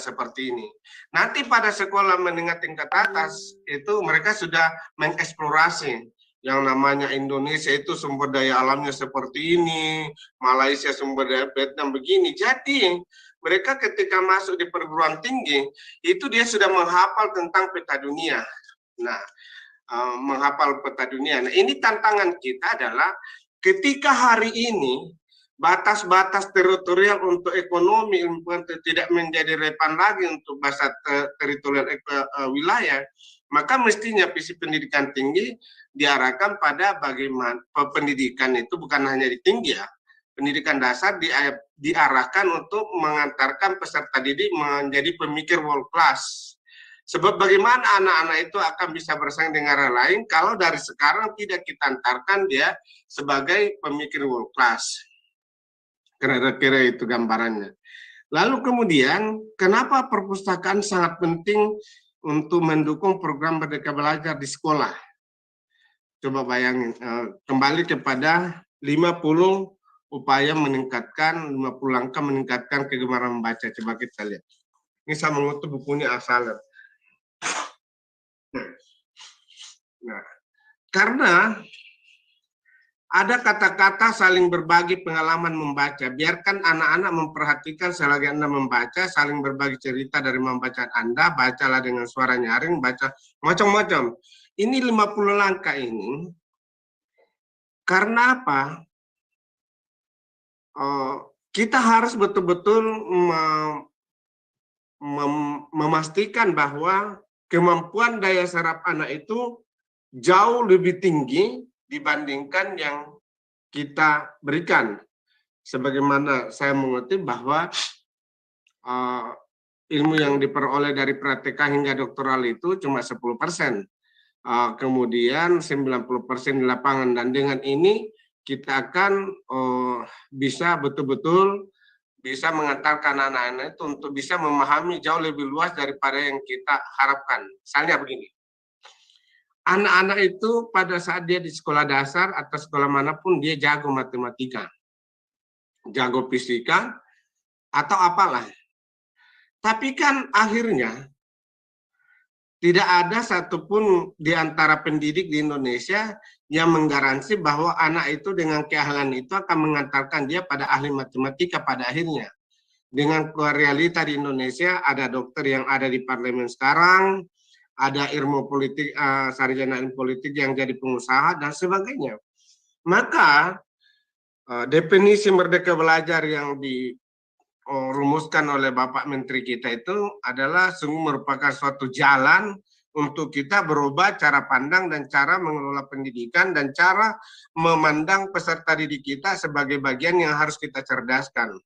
seperti ini. Nanti pada sekolah menengah tingkat atas itu mereka sudah mengeksplorasi yang namanya Indonesia itu sumber daya alamnya seperti ini, Malaysia sumber daya Vietnam begini. Jadi mereka ketika masuk di perguruan tinggi itu dia sudah menghafal tentang peta dunia. Nah, menghafal peta dunia. Nah, ini tantangan kita adalah ketika hari ini batas-batas teritorial untuk ekonomi tidak menjadi relevan lagi untuk bahasa teritorial wilayah, maka mestinya visi pendidikan tinggi diarahkan pada bagaimana pendidikan itu bukan hanya di tinggi ya, pendidikan dasar diarahkan untuk mengantarkan peserta didik menjadi pemikir world class. Sebab bagaimana anak-anak itu akan bisa bersaing dengan orang lain kalau dari sekarang tidak kita antarkan dia sebagai pemikir world class. Kira-kira itu gambarannya. Lalu kemudian, kenapa perpustakaan sangat penting untuk mendukung program Merdeka Belajar di sekolah? Coba bayangin, kembali kepada 50 upaya meningkatkan, 50 langkah meningkatkan kegemaran membaca. Coba kita lihat. Ini saya mengutuk bukunya Asaler. Nah, karena ada kata-kata saling berbagi pengalaman membaca. Biarkan anak-anak memperhatikan selagi Anda membaca, saling berbagi cerita dari membacaan Anda, bacalah dengan suara nyaring, baca macam-macam. Ini 50 langkah ini, karena apa? Kita harus betul-betul memastikan bahwa kemampuan daya serap anak itu jauh lebih tinggi dibandingkan yang kita berikan. Sebagaimana saya mengutip bahwa ilmu yang diperoleh dari pratika hingga doktoral itu cuma 10%. Kemudian 90% di lapangan, dan dengan ini kita akan bisa betul-betul bisa mengantarkan anak-anak itu untuk bisa memahami jauh lebih luas daripada yang kita harapkan. Misalnya begini, anak-anak itu pada saat dia di sekolah dasar atau sekolah manapun dia jago matematika, jago fisika, atau apalah. Tapi kan akhirnya tidak ada satupun di antara pendidik di Indonesia yang menggaransi bahwa anak itu dengan keahlian itu akan mengantarkan dia pada ahli matematika pada akhirnya. Dengan realita di Indonesia, ada dokter yang ada di parlemen sekarang, ada ilmu politik, sarjana ilmu politik yang jadi pengusaha, dan sebagainya. Maka definisi merdeka belajar yang dirumuskan oleh Bapak Menteri kita itu adalah sungguh merupakan suatu jalan untuk kita berubah cara pandang dan cara mengelola pendidikan dan cara memandang peserta didik kita sebagai bagian yang harus kita cerdaskan.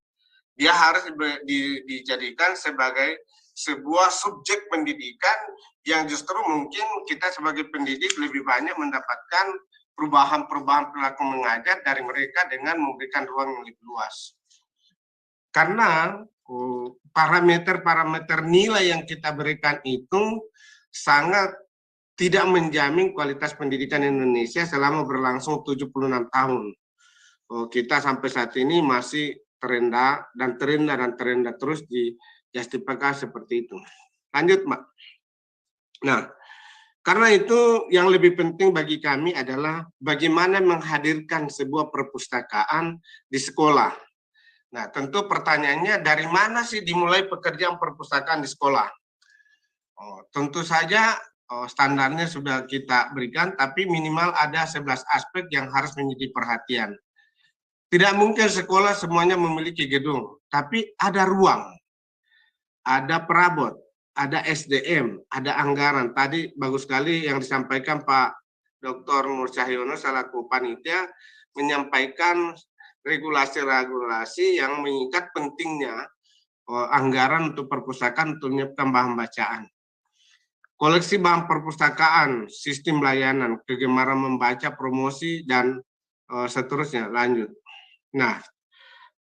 Dia harus dijadikan sebagai sebuah subjek pendidikan yang justru mungkin kita sebagai pendidik lebih banyak mendapatkan perubahan-perubahan perilaku mengajar dari mereka dengan memberikan ruang yang lebih luas. Karena parameter-parameter nilai yang kita berikan itu sangat tidak menjamin kualitas pendidikan Indonesia selama berlangsung 76 tahun. Kita sampai saat ini masih terendah dan terendah terus dijustifikasi seperti itu. Lanjut, Mbak. Nah, karena itu yang lebih penting bagi kami adalah bagaimana menghadirkan sebuah perpustakaan di sekolah. Nah, tentu pertanyaannya dari mana sih dimulai pekerjaan perpustakaan di sekolah? Tentu saja standarnya sudah kita berikan, tapi minimal ada 11 aspek yang harus menjadi perhatian. Tidak mungkin sekolah semuanya memiliki gedung, tapi ada ruang, ada perabot, ada SDM, ada anggaran. Tadi bagus sekali yang disampaikan Pak Dr. Nur Cahyono selaku panitia menyampaikan regulasi-regulasi yang mengikat pentingnya anggaran untuk perpustakaan untuk menyiapkan bahan bacaan. Koleksi bahan perpustakaan, sistem layanan, kegemaran membaca, promosi, dan seterusnya. Lanjut. Nah,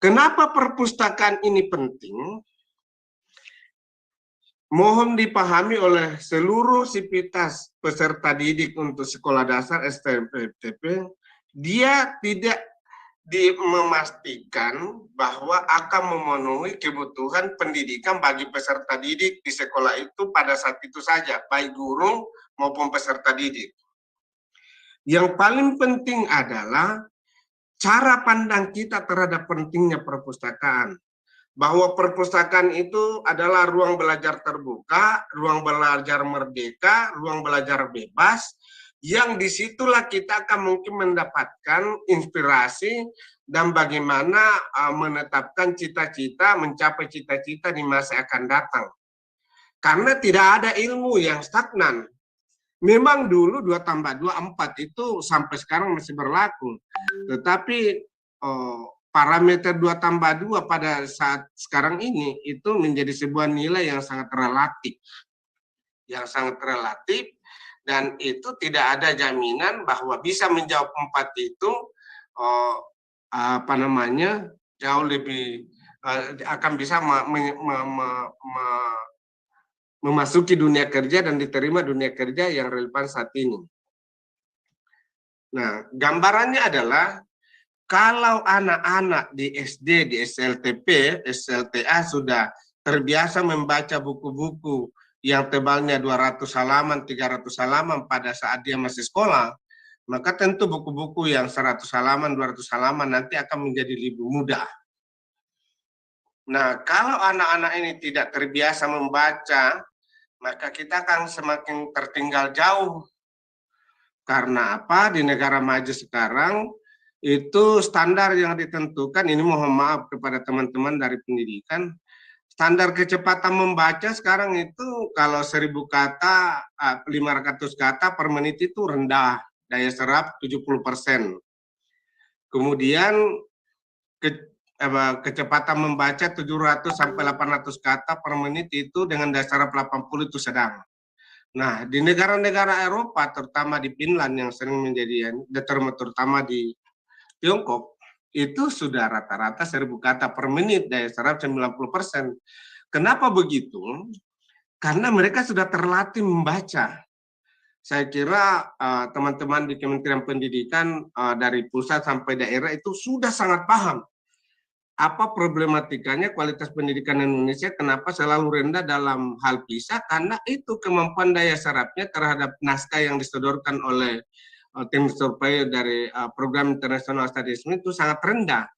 kenapa perpustakaan ini penting? Mohon dipahami oleh seluruh sivitas peserta didik untuk sekolah dasar STM/FTP, dia tidak memastikan bahwa akan memenuhi kebutuhan pendidikan bagi peserta didik di sekolah itu pada saat itu saja, baik guru maupun peserta didik. Yang paling penting adalah cara pandang kita terhadap pentingnya perpustakaan. Bahwa perpustakaan itu adalah ruang belajar terbuka, ruang belajar merdeka, ruang belajar bebas, yang disitulah kita akan mungkin mendapatkan inspirasi dan bagaimana menetapkan cita-cita, mencapai cita-cita di masa akan datang. Karena tidak ada ilmu yang stagnan. Memang dulu 2+2 4 itu sampai sekarang masih berlaku. Tetapi parameter 2+2 pada saat sekarang ini itu menjadi sebuah nilai yang sangat relatif. Yang sangat relatif. Dan itu tidak ada jaminan bahwa bisa menjawab 4 itu jauh lebih akan bisa memasuki dunia kerja dan diterima dunia kerja yang relevan saat ini. Nah, gambarannya adalah Kalau anak-anak di SD, di SLTP, SLTA sudah terbiasa membaca buku-buku yang tebalnya 200 halaman, 300 halaman pada saat dia masih sekolah, maka tentu buku-buku yang 100 halaman, 200 halaman nanti akan menjadi lebih mudah. Nah, kalau anak-anak ini tidak terbiasa membaca, maka kita akan semakin tertinggal jauh. Karena apa? Di negara maju sekarang, itu standar yang ditentukan, ini mohon maaf kepada teman-teman dari pendidikan, standar kecepatan membaca sekarang itu kalau 1000 kata, 500 kata per menit itu rendah, daya serap 70%. Kemudian kecepatan membaca 700 sampai 800 kata per menit itu dengan daya serap 80 itu sedang. Nah, di negara-negara Eropa, terutama di Finland yang sering menjadi, terutama di Tiongkok, itu sudah rata-rata 1000 kata per menit, daya serap 90%. Kenapa begitu? Karena mereka sudah terlatih membaca. Saya kira teman-teman di Kementerian Pendidikan dari pusat sampai daerah itu sudah sangat paham apa problematikanya kualitas pendidikan Indonesia, kenapa selalu rendah dalam hal PISA, karena itu kemampuan daya serapnya terhadap naskah yang disodorkan oleh tim survei dari program internasional statistik itu sangat rendah.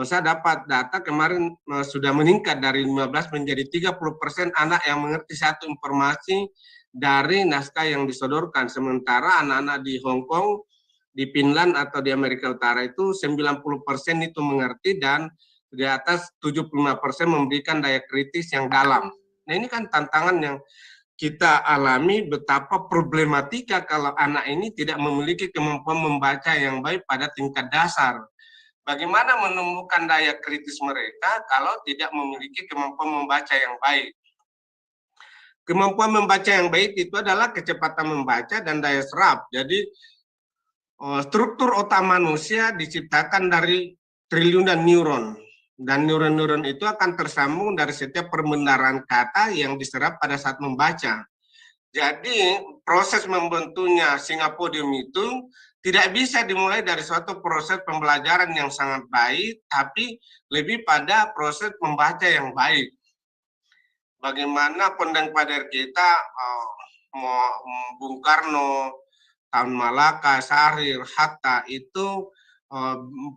Saya dapat data kemarin sudah meningkat dari 15 menjadi 30% anak yang mengerti satu informasi dari naskah yang disodorkan. Sementara anak-anak di Hong Kong, di Finland atau di Amerika Utara itu 90% itu mengerti dan di atas 75% memberikan daya kritis yang dalam. Nah, ini kan tantangan yang kita alami, betapa problematika kalau anak ini tidak memiliki kemampuan membaca yang baik pada tingkat dasar. Bagaimana menemukan daya kritis mereka kalau tidak memiliki kemampuan membaca yang baik? Kemampuan membaca yang baik itu adalah kecepatan membaca dan daya serap. Jadi struktur otak manusia diciptakan dari triliunan neuron. Dan neuron-neuron itu akan tersambung dari setiap perbendaharaan kata yang diserap pada saat membaca. Jadi proses membentuknya singapodium itu tidak bisa dimulai dari suatu proses pembelajaran yang sangat baik, tapi lebih pada proses membaca yang baik. Bagaimana Pondang Pader kita, Bung Karno, Tan Malaka, Syahrir, Hatta itu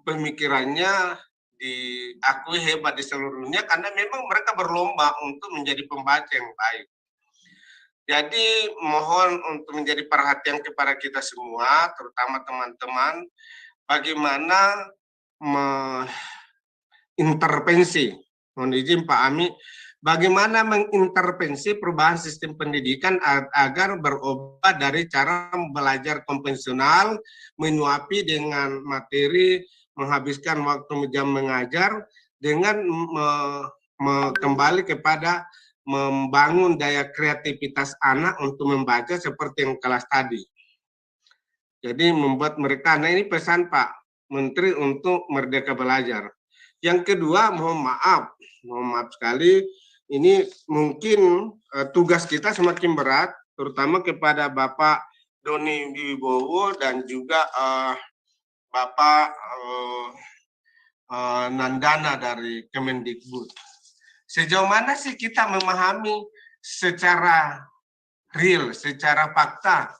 pemikirannya diakui hebat di seluruh dunia karena memang mereka berlomba untuk menjadi pembaca yang baik. Jadi mohon untuk menjadi perhatian kepada kita semua, terutama teman-teman, bagaimana mengintervensi, mohon izin Pak Ami, bagaimana mengintervensi perubahan sistem pendidikan agar berubah dari cara belajar konvensional, menyuapi dengan materi, menghabiskan waktu jam mengajar, dengan kembali kepada membangun daya kreativitas anak untuk membaca seperti yang kelas tadi. Jadi membuat mereka, nah ini pesan Pak Menteri untuk Merdeka Belajar. Yang kedua, mohon maaf sekali, ini mungkin tugas kita semakin berat, terutama kepada Bapak Doni Wibowo dan juga Bapak Nandana dari Kemendikbud. Sejauh mana sih kita memahami secara real, secara fakta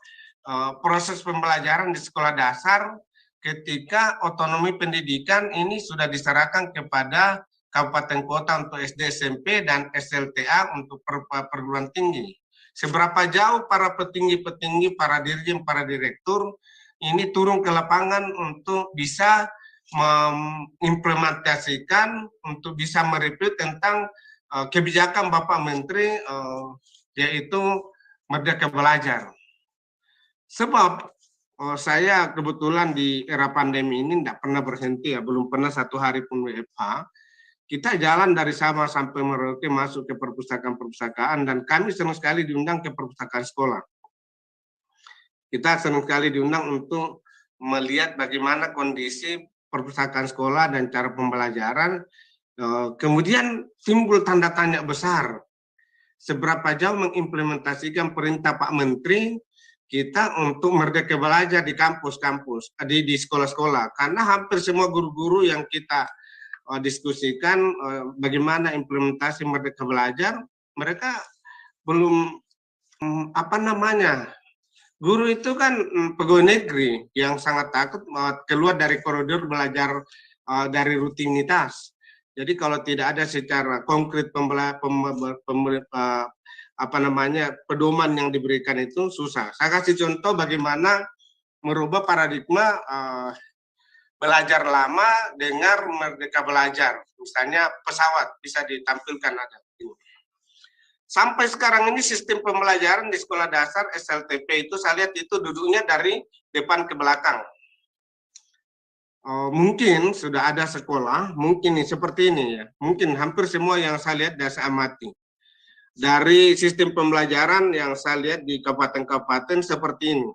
proses pembelajaran di sekolah dasar ketika otonomi pendidikan ini sudah diserahkan kepada kabupaten kota untuk SD, SMP, dan SLTA untuk perguruan tinggi. Seberapa jauh para petinggi-petinggi, para dirjen, para direktur ini turun ke lapangan untuk bisa mengimplementasikan, untuk bisa mereview tentang kebijakan Bapak Menteri, yaitu Merdeka Belajar. Sebab saya kebetulan di era pandemi ini tidak pernah berhenti, ya, belum pernah satu hari pun WFH. Kita jalan dari Sabang sampai Merauke masuk ke perpustakaan-perpustakaan, dan kami senang sekali diundang ke perpustakaan sekolah. Kita senang sekali diundang untuk melihat bagaimana kondisi perpustakaan sekolah dan cara pembelajaran. Kemudian timbul tanda tanya besar, seberapa jauh mengimplementasikan perintah Pak Menteri kita untuk merdeka belajar di kampus-kampus, di sekolah-sekolah. Karena hampir semua guru-guru yang kita diskusikan bagaimana implementasi merdeka belajar, mereka belum guru itu kan pegawai negeri yang sangat takut keluar dari koridor belajar dari rutinitas. Jadi kalau tidak ada secara konkret pedoman yang diberikan itu susah. Saya kasih contoh bagaimana merubah paradigma belajar lama dengan merdeka belajar. Misalnya pesawat bisa ditampilkan ada. Sampai sekarang ini sistem pembelajaran di sekolah dasar SLTP itu saya lihat itu duduknya dari depan ke belakang. Mungkin sudah ada sekolah, mungkin seperti ini ya. Mungkin hampir semua yang saya lihat dan saya amati. Dari sistem pembelajaran yang saya lihat di kabupaten-kabupaten seperti ini.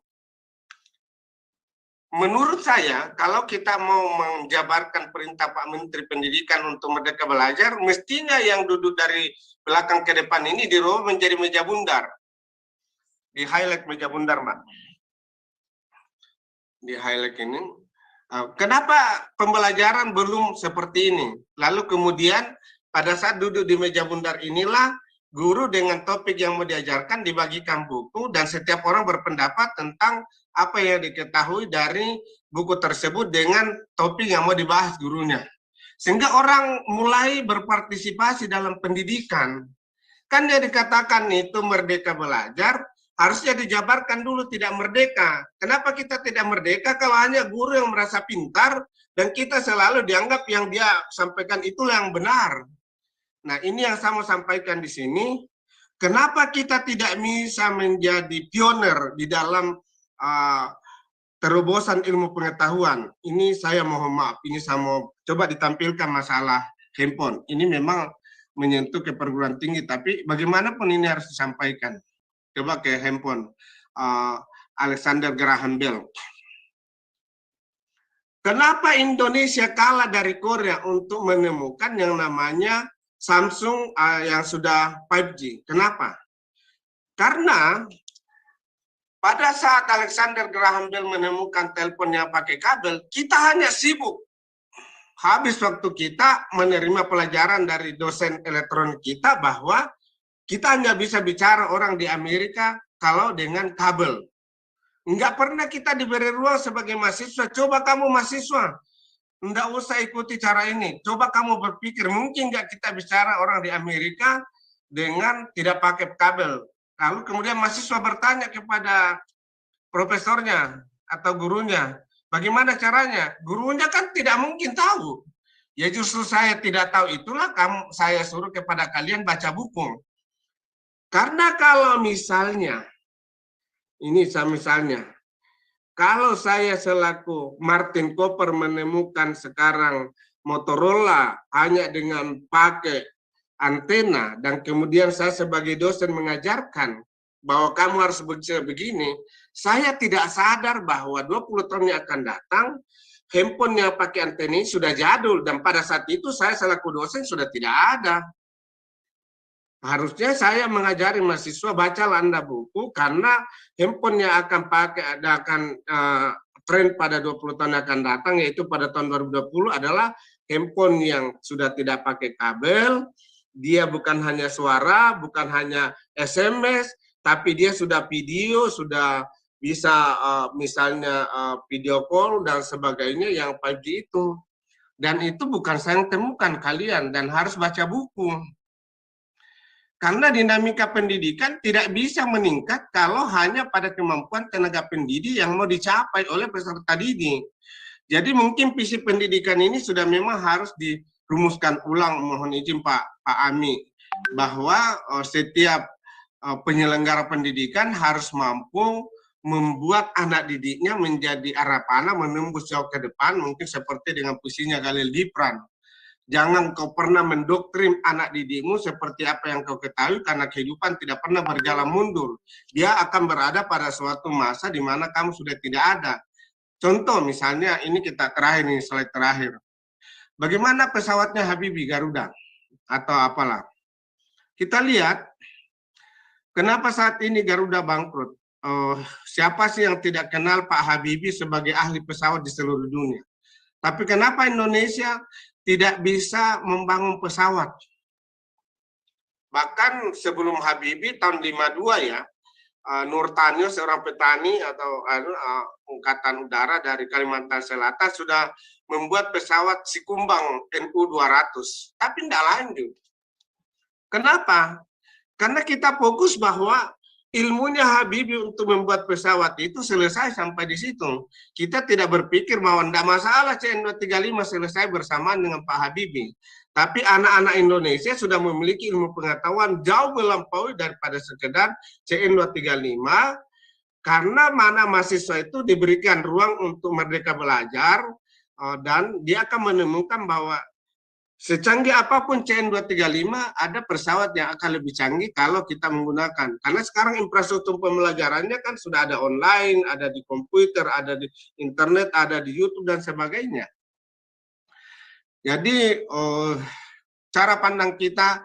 Menurut saya, kalau kita mau menjabarkan perintah Pak Menteri Pendidikan untuk merdeka belajar, mestinya yang duduk dari belakang ke depan ini dirubah menjadi meja bundar. Di highlight meja bundar, Mbak. Di highlight ini. Kenapa pembelajaran belum seperti ini? Lalu kemudian pada saat duduk di meja bundar inilah, guru dengan topik yang mau diajarkan dibagikan buku dan setiap orang berpendapat tentang apa yang diketahui dari buku tersebut dengan topik yang mau dibahas gurunya. Sehingga orang mulai berpartisipasi dalam pendidikan. Kan yang dikatakan itu merdeka belajar, harusnya dijabarkan dulu tidak merdeka. Kenapa kita tidak merdeka kalau hanya guru yang merasa pintar dan kita selalu dianggap yang dia sampaikan itu yang benar. Nah, ini yang saya mau sampaikan di sini. Kenapa kita tidak bisa menjadi pioner di dalam terobosan ilmu pengetahuan? Ini saya mohon maaf, ini saya mau coba ditampilkan masalah handphone. Ini memang menyentuh ke perguruan tinggi, tapi bagaimanapun ini harus disampaikan. Coba ke handphone Alexander Graham Bell. Kenapa Indonesia kalah dari Korea untuk menemukan yang namanya Samsung yang sudah 5G? Kenapa? Karena pada saat Alexander Graham Bell menemukan telepon yang pakai kabel, kita hanya sibuk. Habis waktu kita menerima pelajaran dari dosen elektronik kita bahwa kita hanya bisa bicara orang di Amerika kalau dengan kabel. Enggak pernah kita diberi ruang sebagai mahasiswa. Coba kamu mahasiswa, enggak usah ikuti cara ini. Coba kamu berpikir, mungkin enggak kita bicara orang di Amerika dengan tidak pakai kabel. Lalu kemudian mahasiswa bertanya kepada profesornya atau gurunya, bagaimana caranya? Gurunya kan tidak mungkin tahu. Ya justru saya tidak tahu itulah saya suruh kepada kalian baca buku. Karena kalau misalnya, kalau saya selaku Martin Cooper menemukan sekarang Motorola hanya dengan pakai antena dan kemudian saya sebagai dosen mengajarkan bahwa kamu harus begini, saya tidak sadar bahwa 20 tahun yang akan datang handphone yang pakai antena ini sudah jadul dan pada saat itu saya selaku dosen sudah tidak ada. Harusnya saya mengajari mahasiswa bacalah Anda buku karena handphone yang akan tren pada 20 tahun yang akan datang yaitu pada tahun 2020 adalah handphone yang sudah tidak pakai kabel. Dia bukan hanya suara, bukan hanya SMS, tapi dia sudah video, sudah bisa misalnya video call dan sebagainya yang 5G itu. Dan itu bukan saya yang temukan kalian dan harus baca buku. Karena dinamika pendidikan tidak bisa meningkat kalau hanya pada kemampuan tenaga pendidik yang mau dicapai oleh peserta didik. Jadi mungkin visi pendidikan ini sudah memang harus dirumuskan ulang, mohon izin Pak Ami, bahwa setiap penyelenggara pendidikan harus mampu membuat anak didiknya menjadi arah panah menembus jauh ke depan, mungkin seperti dengan puisinya Khalil Gibran. Jangan kau pernah mendoktrin anak didikmu seperti apa yang kau ketahui karena kehidupan tidak pernah berjalan mundur. Dia akan berada pada suatu masa di mana kamu sudah tidak ada. Contoh misalnya ini kita terakhir nih, slide terakhir. Bagaimana pesawatnya Habibie Garuda atau apalah. Kita lihat kenapa saat ini Garuda bangkrut. siapa sih yang tidak kenal Pak Habibie sebagai ahli pesawat di seluruh dunia? Tapi kenapa Indonesia tidak bisa membangun pesawat? Bahkan sebelum Habibie tahun 52 ya, Nur Tanyo seorang petani atau angkatan udara dari Kalimantan Selatan sudah membuat pesawat Sikumbang NU-200, tapi tidak lanjut. Kenapa? Karena kita fokus bahwa ilmunya Habibie untuk membuat pesawat itu selesai sampai di situ. Kita tidak berpikir bahwa tidak masalah CN235 selesai bersamaan dengan Pak Habibie. Tapi anak-anak Indonesia sudah memiliki ilmu pengetahuan jauh melampaui daripada sekedar CN235, karena mana mahasiswa itu diberikan ruang untuk merdeka belajar, dan dia akan menemukan bahwa secanggih apapun CN235, ada pesawat yang akan lebih canggih kalau kita menggunakan. Karena sekarang infrastruktur pembelajarannya kan sudah ada online, ada di komputer, ada di internet, ada di YouTube, dan sebagainya. Jadi cara pandang kita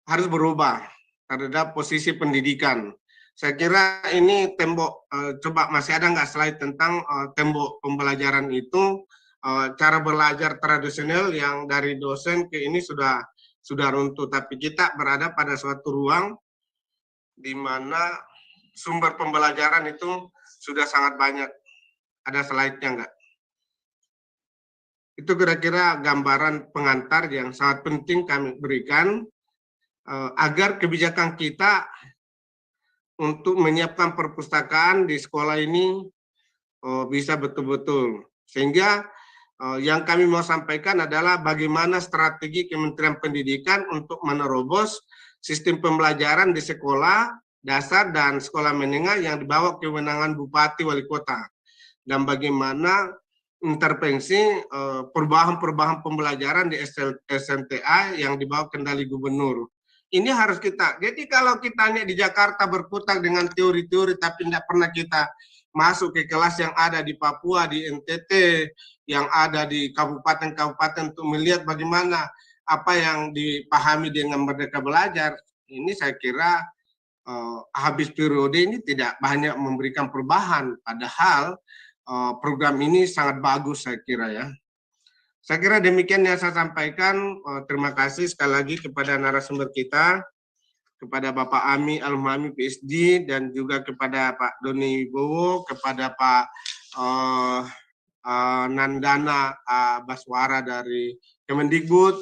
harus berubah terhadap posisi pendidikan. Saya kira ini tembok, coba masih ada nggak slide tentang tembok pembelajaran itu, cara belajar tradisional yang dari dosen ke ini sudah runtuh, tapi kita berada pada suatu ruang di mana sumber pembelajaran itu sudah sangat banyak. Ada slide-nya nggak? Itu kira-kira gambaran pengantar yang sangat penting kami berikan agar kebijakan kita untuk menyiapkan perpustakaan di sekolah ini bisa betul-betul. Sehingga yang kami mau sampaikan adalah bagaimana strategi Kementerian Pendidikan untuk menerobos sistem pembelajaran di sekolah dasar dan sekolah menengah yang dibawa kewenangan Bupati Wali Kota. Dan bagaimana intervensi perubahan-perubahan pembelajaran di SMTA yang dibawa kendali gubernur. Ini harus kita, jadi kalau kita hanya di Jakarta berkutat dengan teori-teori tapi tidak pernah kita masuk ke kelas yang ada di Papua, di NTT, yang ada di kabupaten-kabupaten untuk melihat bagaimana apa yang dipahami dengan merdeka belajar, ini saya kira habis periode ini tidak banyak memberikan perubahan, padahal program ini sangat bagus saya kira ya. Saya kira demikian yang saya sampaikan. Terima kasih sekali lagi kepada narasumber kita, kepada Bapak Ami Al-Muhami PhD, dan juga kepada Pak Doni Wibowo, kepada Pak Nandana Baswara dari Kemendikbud,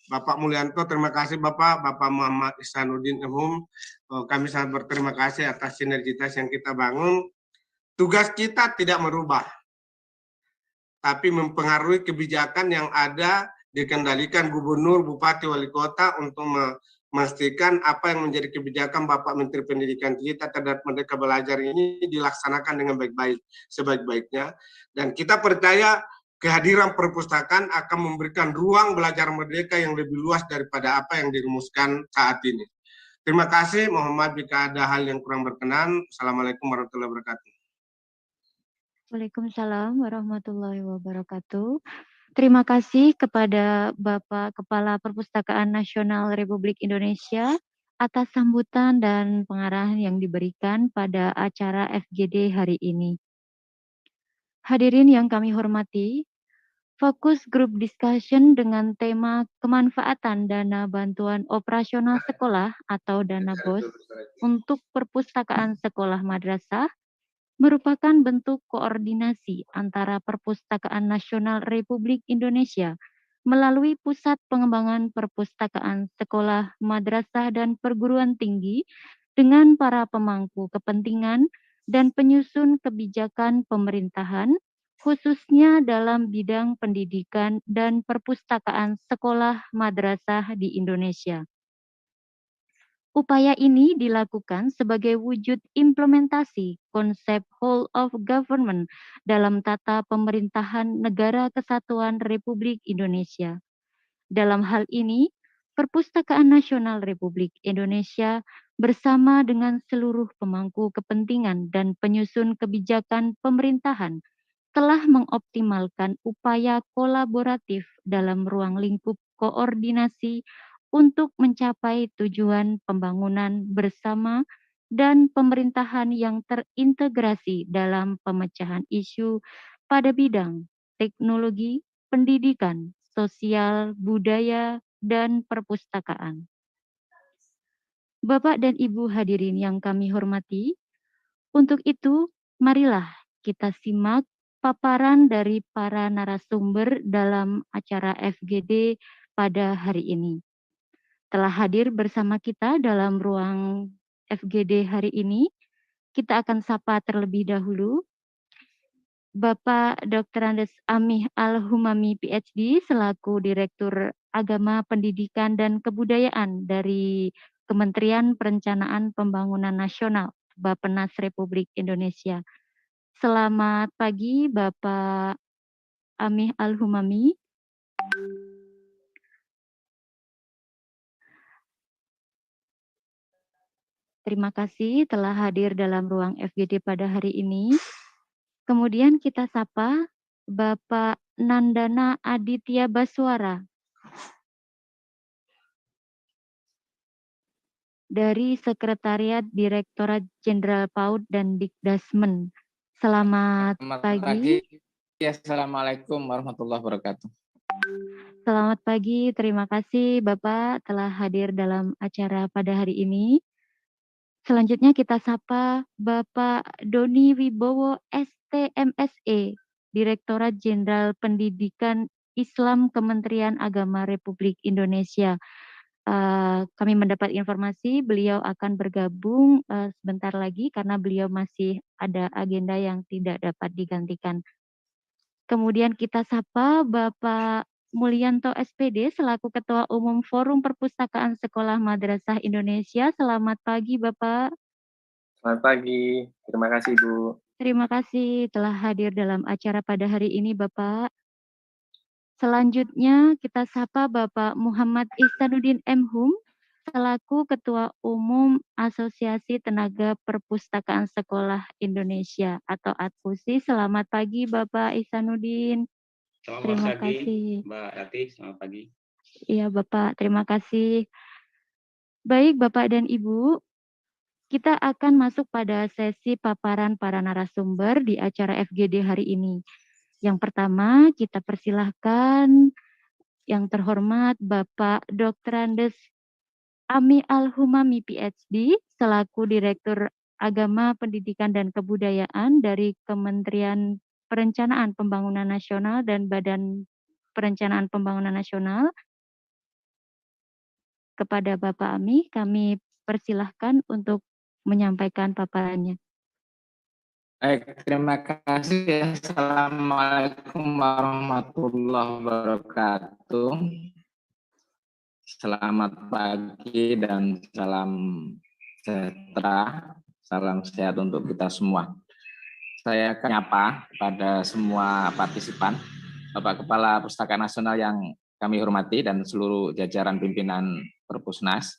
Bapak Mulyanto, terima kasih Bapak Muhammad Ihsanuddin Ehum. Kami sangat berterima kasih atas sinergitas yang kita bangun. Tugas kita tidak merubah, tapi mempengaruhi kebijakan yang ada dikendalikan gubernur, bupati, wali kota untuk memastikan apa yang menjadi kebijakan Bapak Menteri Pendidikan kita terhadap merdeka belajar ini dilaksanakan dengan baik-baik, sebaik-baiknya. Dan kita percaya kehadiran perpustakaan akan memberikan ruang belajar merdeka yang lebih luas daripada apa yang dirumuskan saat ini. Terima kasih, mohon maaf jika ada hal yang kurang berkenan. Assalamualaikum warahmatullahi wabarakatuh. Waalaikumsalam warahmatullahi wabarakatuh. Terima kasih kepada Bapak Kepala Perpustakaan Nasional Republik Indonesia atas sambutan dan pengarahan yang diberikan pada acara FGD hari ini. Hadirin yang kami hormati, fokus group discussion dengan tema kemanfaatan dana bantuan operasional sekolah atau dana BOS untuk perpustakaan sekolah madrasah merupakan bentuk koordinasi antara Perpustakaan Nasional Republik Indonesia melalui Pusat Pengembangan Perpustakaan Sekolah, Madrasah, dan Perguruan Tinggi dengan para pemangku kepentingan dan penyusun kebijakan pemerintahan, khususnya dalam bidang pendidikan dan perpustakaan sekolah madrasah di Indonesia. Upaya ini dilakukan sebagai wujud implementasi konsep whole of government dalam tata pemerintahan Negara Kesatuan Republik Indonesia. Dalam hal ini, Perpustakaan Nasional Republik Indonesia bersama dengan seluruh pemangku kepentingan dan penyusun kebijakan pemerintahan telah mengoptimalkan upaya kolaboratif dalam ruang lingkup koordinasi untuk mencapai tujuan pembangunan bersama dan pemerintahan yang terintegrasi dalam pemecahan isu pada bidang teknologi, pendidikan, sosial, budaya, dan perpustakaan. Bapak dan Ibu hadirin yang kami hormati, untuk itu marilah kita simak paparan dari para narasumber dalam acara FGD pada hari ini. Telah hadir bersama kita dalam ruang FGD hari ini, kita akan sapa terlebih dahulu Bapak Dr. Andes Amih Al-Humami PhD selaku Direktur Agama, Pendidikan, dan Kebudayaan dari Kementerian Perencanaan Pembangunan Nasional Bappenas Republik Indonesia. Selamat pagi Bapak Amih Al-Humami. Terima kasih telah hadir dalam ruang FGD pada hari ini. Kemudian kita sapa Bapak Nandana Aditya Baswara dari Sekretariat Direktorat Jenderal PAUD dan Dikdasmen. Selamat pagi. Assalamualaikum warahmatullahi wabarakatuh. Selamat pagi, terima kasih Bapak telah hadir dalam acara pada hari ini. Selanjutnya kita sapa Bapak Doni Wibowo STMSE, Direktorat Jenderal Pendidikan Islam Kementerian Agama Republik Indonesia. Kami mendapat informasi beliau akan bergabung sebentar lagi karena beliau masih ada agenda yang tidak dapat digantikan. Kemudian kita sapa Bapak Mulyanto SPD selaku Ketua Umum Forum Perpustakaan Sekolah Madrasah Indonesia. Selamat pagi Bapak. Selamat pagi, terima kasih Bu. Terima kasih telah hadir dalam acara pada hari ini Bapak. Selanjutnya kita sapa Bapak Muhammad Ihsanuddin M. Hum selaku Ketua Umum Asosiasi Tenaga Perpustakaan Sekolah Indonesia atau ATPUSI. Selamat pagi Bapak Ihsanuddin. Terima kasih. Mbak Rati, selamat pagi. Iya Bapak, terima kasih. Baik Bapak dan Ibu, kita akan masuk pada sesi paparan para narasumber di acara FGD hari ini. Yang pertama, kita persilahkan yang terhormat Bapak Dr. Andes Amih Al-Humami PhD selaku Direktur Agama, Pendidikan, dan Kebudayaan dari Kementerian Perencanaan Pembangunan Nasional dan Badan Perencanaan Pembangunan Nasional. Kepada Bapak Amih, kami persilahkan untuk menyampaikan paparannya. Baik, terima kasih. Assalamualaikum warahmatullahi wabarakatuh. Selamat pagi dan salam sejahtera, salam sehat untuk kita semua. Saya akan menyapa pada semua partisipan, Bapak Kepala Pustaka Nasional yang kami hormati dan seluruh jajaran pimpinan Perpusnas,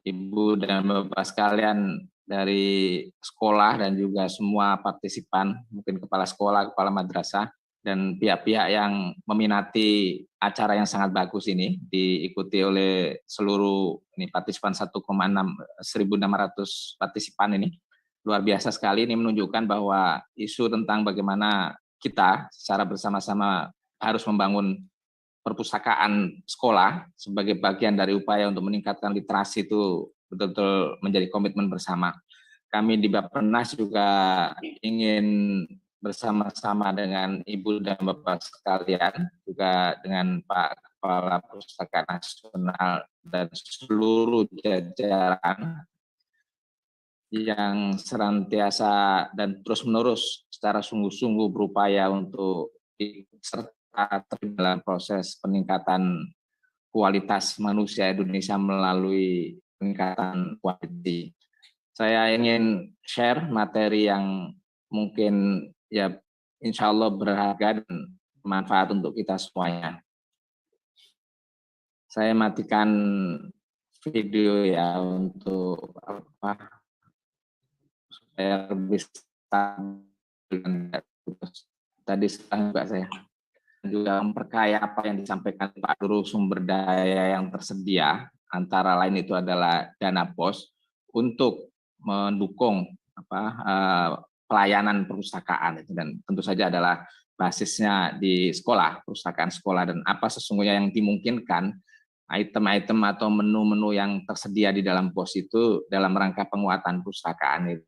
Ibu dan Bapak sekalian dari sekolah dan juga semua partisipan, mungkin kepala sekolah, kepala madrasah, dan pihak-pihak yang meminati acara yang sangat bagus ini, diikuti oleh seluruh ini partisipan 1,6 1.600 partisipan ini. Luar biasa sekali, ini menunjukkan bahwa isu tentang bagaimana kita secara bersama-sama harus membangun perpustakaan sekolah sebagai bagian dari upaya untuk meningkatkan literasi itu betul-betul menjadi komitmen bersama. Kami di Bappenas juga ingin bersama-sama dengan Ibu dan Bapak sekalian, juga dengan Pak Kepala Pustaka Nasional dan seluruh jajaran yang senantiasa dan terus-menerus secara sungguh-sungguh berupaya untuk serta dalam proses peningkatan kualitas manusia Indonesia melalui peningkatan kualiti. Saya ingin share materi yang mungkin ya insya Allah berharga dan bermanfaat untuk kita semuanya. Saya matikan video ya untuk apa supaya lebih tadi juga saya juga memperkaya apa yang disampaikan Pak Guru, sumber daya yang tersedia antara lain itu adalah dana POS untuk mendukung pelayanan perpustakaan itu, dan tentu saja adalah basisnya di sekolah, perpustakaan sekolah, dan apa sesungguhnya yang dimungkinkan item-item atau menu-menu yang tersedia di dalam pos itu dalam rangka penguatan perpustakaan itu.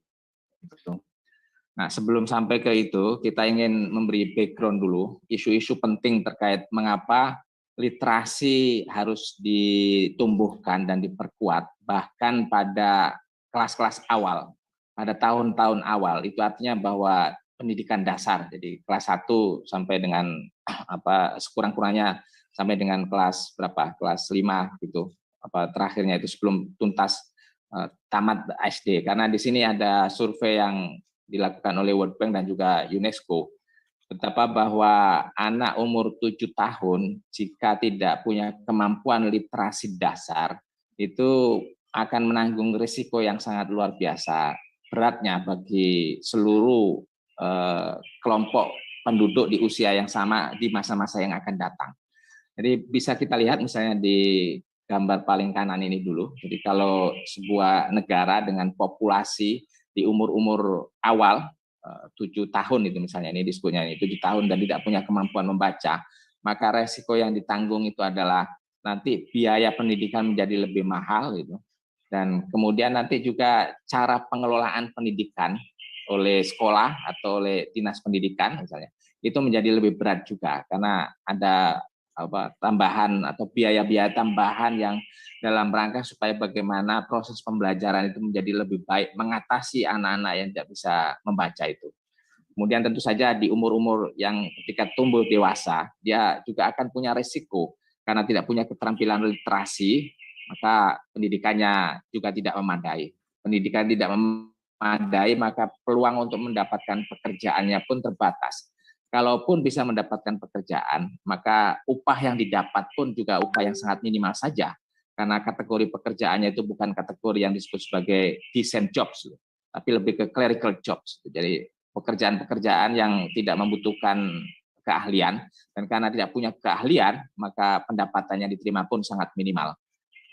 Nah, sebelum sampai ke itu, kita ingin memberi background dulu, isu-isu penting terkait mengapa literasi harus ditumbuhkan dan diperkuat, bahkan pada kelas-kelas awal, pada tahun-tahun awal. Itu artinya bahwa pendidikan dasar, jadi kelas 1 sampai dengan sekurang-kurangnya sampai dengan kelas berapa? Kelas 5 gitu. Terakhirnya itu sebelum tuntas tamat SD. Karena di sini ada survei yang dilakukan oleh World Bank dan juga UNESCO, betapa bahwa anak umur 7 tahun jika tidak punya kemampuan literasi dasar itu akan menanggung risiko yang sangat luar biasa beratnya bagi seluruh kelompok penduduk di usia yang sama di masa-masa yang akan datang. Jadi bisa kita lihat misalnya di gambar paling kanan ini dulu. Jadi kalau sebuah negara dengan populasi di umur-umur awal 7 tahun itu misalnya, ini disebutnya 7 tahun dan tidak punya kemampuan membaca, maka resiko yang ditanggung itu adalah nanti biaya pendidikan menjadi lebih mahal gitu. Dan kemudian nanti juga cara pengelolaan pendidikan oleh sekolah atau oleh dinas pendidikan misalnya itu menjadi lebih berat juga karena ada tambahan atau biaya-biaya tambahan yang dalam rangka supaya bagaimana proses pembelajaran itu menjadi lebih baik, mengatasi anak-anak yang tidak bisa membaca itu. Kemudian tentu saja di umur-umur yang ketika tumbuh dewasa, dia juga akan punya risiko karena tidak punya keterampilan literasi, maka pendidikannya juga tidak memadai. Pendidikan tidak memadai, maka peluang untuk mendapatkan pekerjaannya pun terbatas. Kalaupun bisa mendapatkan pekerjaan, maka upah yang didapat pun juga upah yang sangat minimal saja. Karena kategori pekerjaannya itu bukan kategori yang disebut sebagai decent jobs, tapi lebih ke clerical jobs. Jadi pekerjaan-pekerjaan yang tidak membutuhkan keahlian, dan karena tidak punya keahlian, maka pendapatannya diterima pun sangat minimal.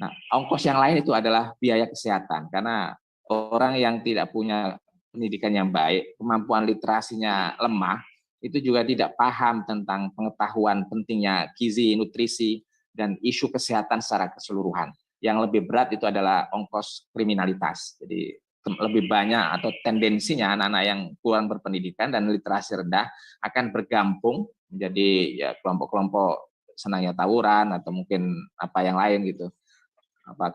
Nah, ongkos yang lain itu adalah biaya kesehatan, karena orang yang tidak punya pendidikan yang baik, kemampuan literasinya lemah, itu juga tidak paham tentang pengetahuan pentingnya gizi, nutrisi, dan isu kesehatan secara keseluruhan. Yang lebih berat itu adalah ongkos kriminalitas. Jadi lebih banyak atau tendensinya anak-anak yang kurang berpendidikan dan literasi rendah akan bergabung menjadi ya kelompok-kelompok senangnya tawuran atau mungkin apa yang lain gitu.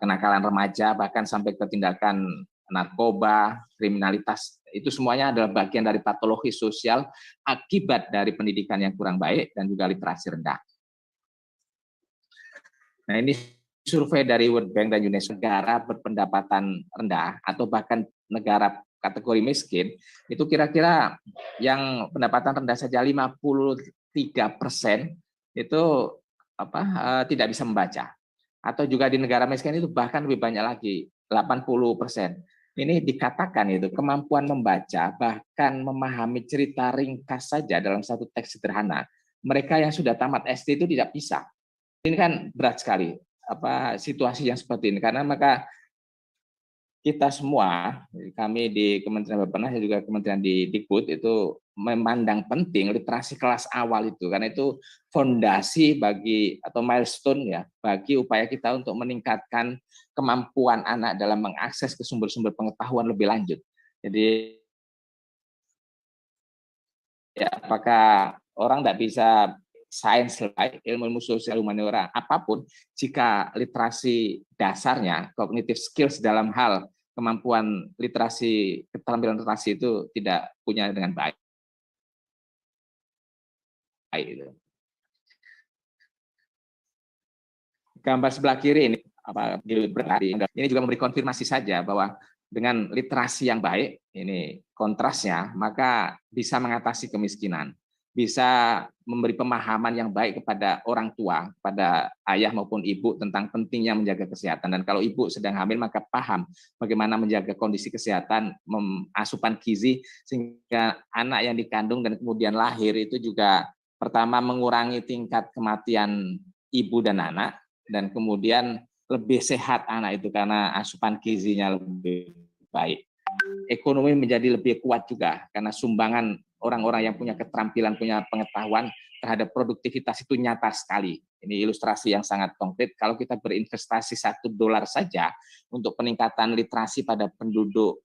Kenakalan remaja bahkan sampai ke tindakan narkoba, kriminalitas, itu semuanya adalah bagian dari patologi sosial akibat dari pendidikan yang kurang baik dan juga literasi rendah. Nah, ini survei dari World Bank dan UNESCO, negara berpendapatan rendah atau bahkan negara kategori miskin, itu kira-kira yang pendapatan rendah saja 53% itu tidak bisa membaca. Atau juga di negara miskin itu bahkan lebih banyak lagi, 80%. Ini dikatakan itu kemampuan membaca bahkan memahami cerita ringkas saja dalam satu teks sederhana. Mereka yang sudah tamat SD itu tidak bisa. Ini kan berat sekali situasi yang seperti ini, karena maka kita semua, kami di Kementerian Bappenas dan juga Kementerian di Dikbud itu memandang penting literasi kelas awal itu, karena itu fondasi bagi atau milestone ya bagi upaya kita untuk meningkatkan kemampuan anak dalam mengakses ke sumber-sumber pengetahuan lebih lanjut. Jadi ya, apakah orang tidak bisa sains, ilmu sosial, humaniora, apapun, jika literasi dasarnya, cognitive skills dalam hal kemampuan literasi, keterampilan literasi itu tidak punya dengan baik. Gambar sebelah kiri ini, ini juga memberi konfirmasi saja bahwa dengan literasi yang baik, ini kontrasnya, maka bisa mengatasi kemiskinan. Bisa memberi pemahaman yang baik kepada orang tua, pada ayah maupun ibu tentang pentingnya menjaga kesehatan. Dan kalau ibu sedang hamil, maka paham bagaimana menjaga kondisi kesehatan, asupan gizi, sehingga anak yang dikandung dan kemudian lahir itu juga pertama mengurangi tingkat kematian ibu dan anak, dan kemudian lebih sehat anak itu karena asupan gizinya lebih baik. ekonomi menjadi lebih kuat juga karena sumbangan orang-orang yang punya keterampilan, punya pengetahuan terhadap produktivitas itu nyata sekali. Ini ilustrasi yang sangat konkret. Kalau kita berinvestasi $1 saja untuk peningkatan literasi pada penduduk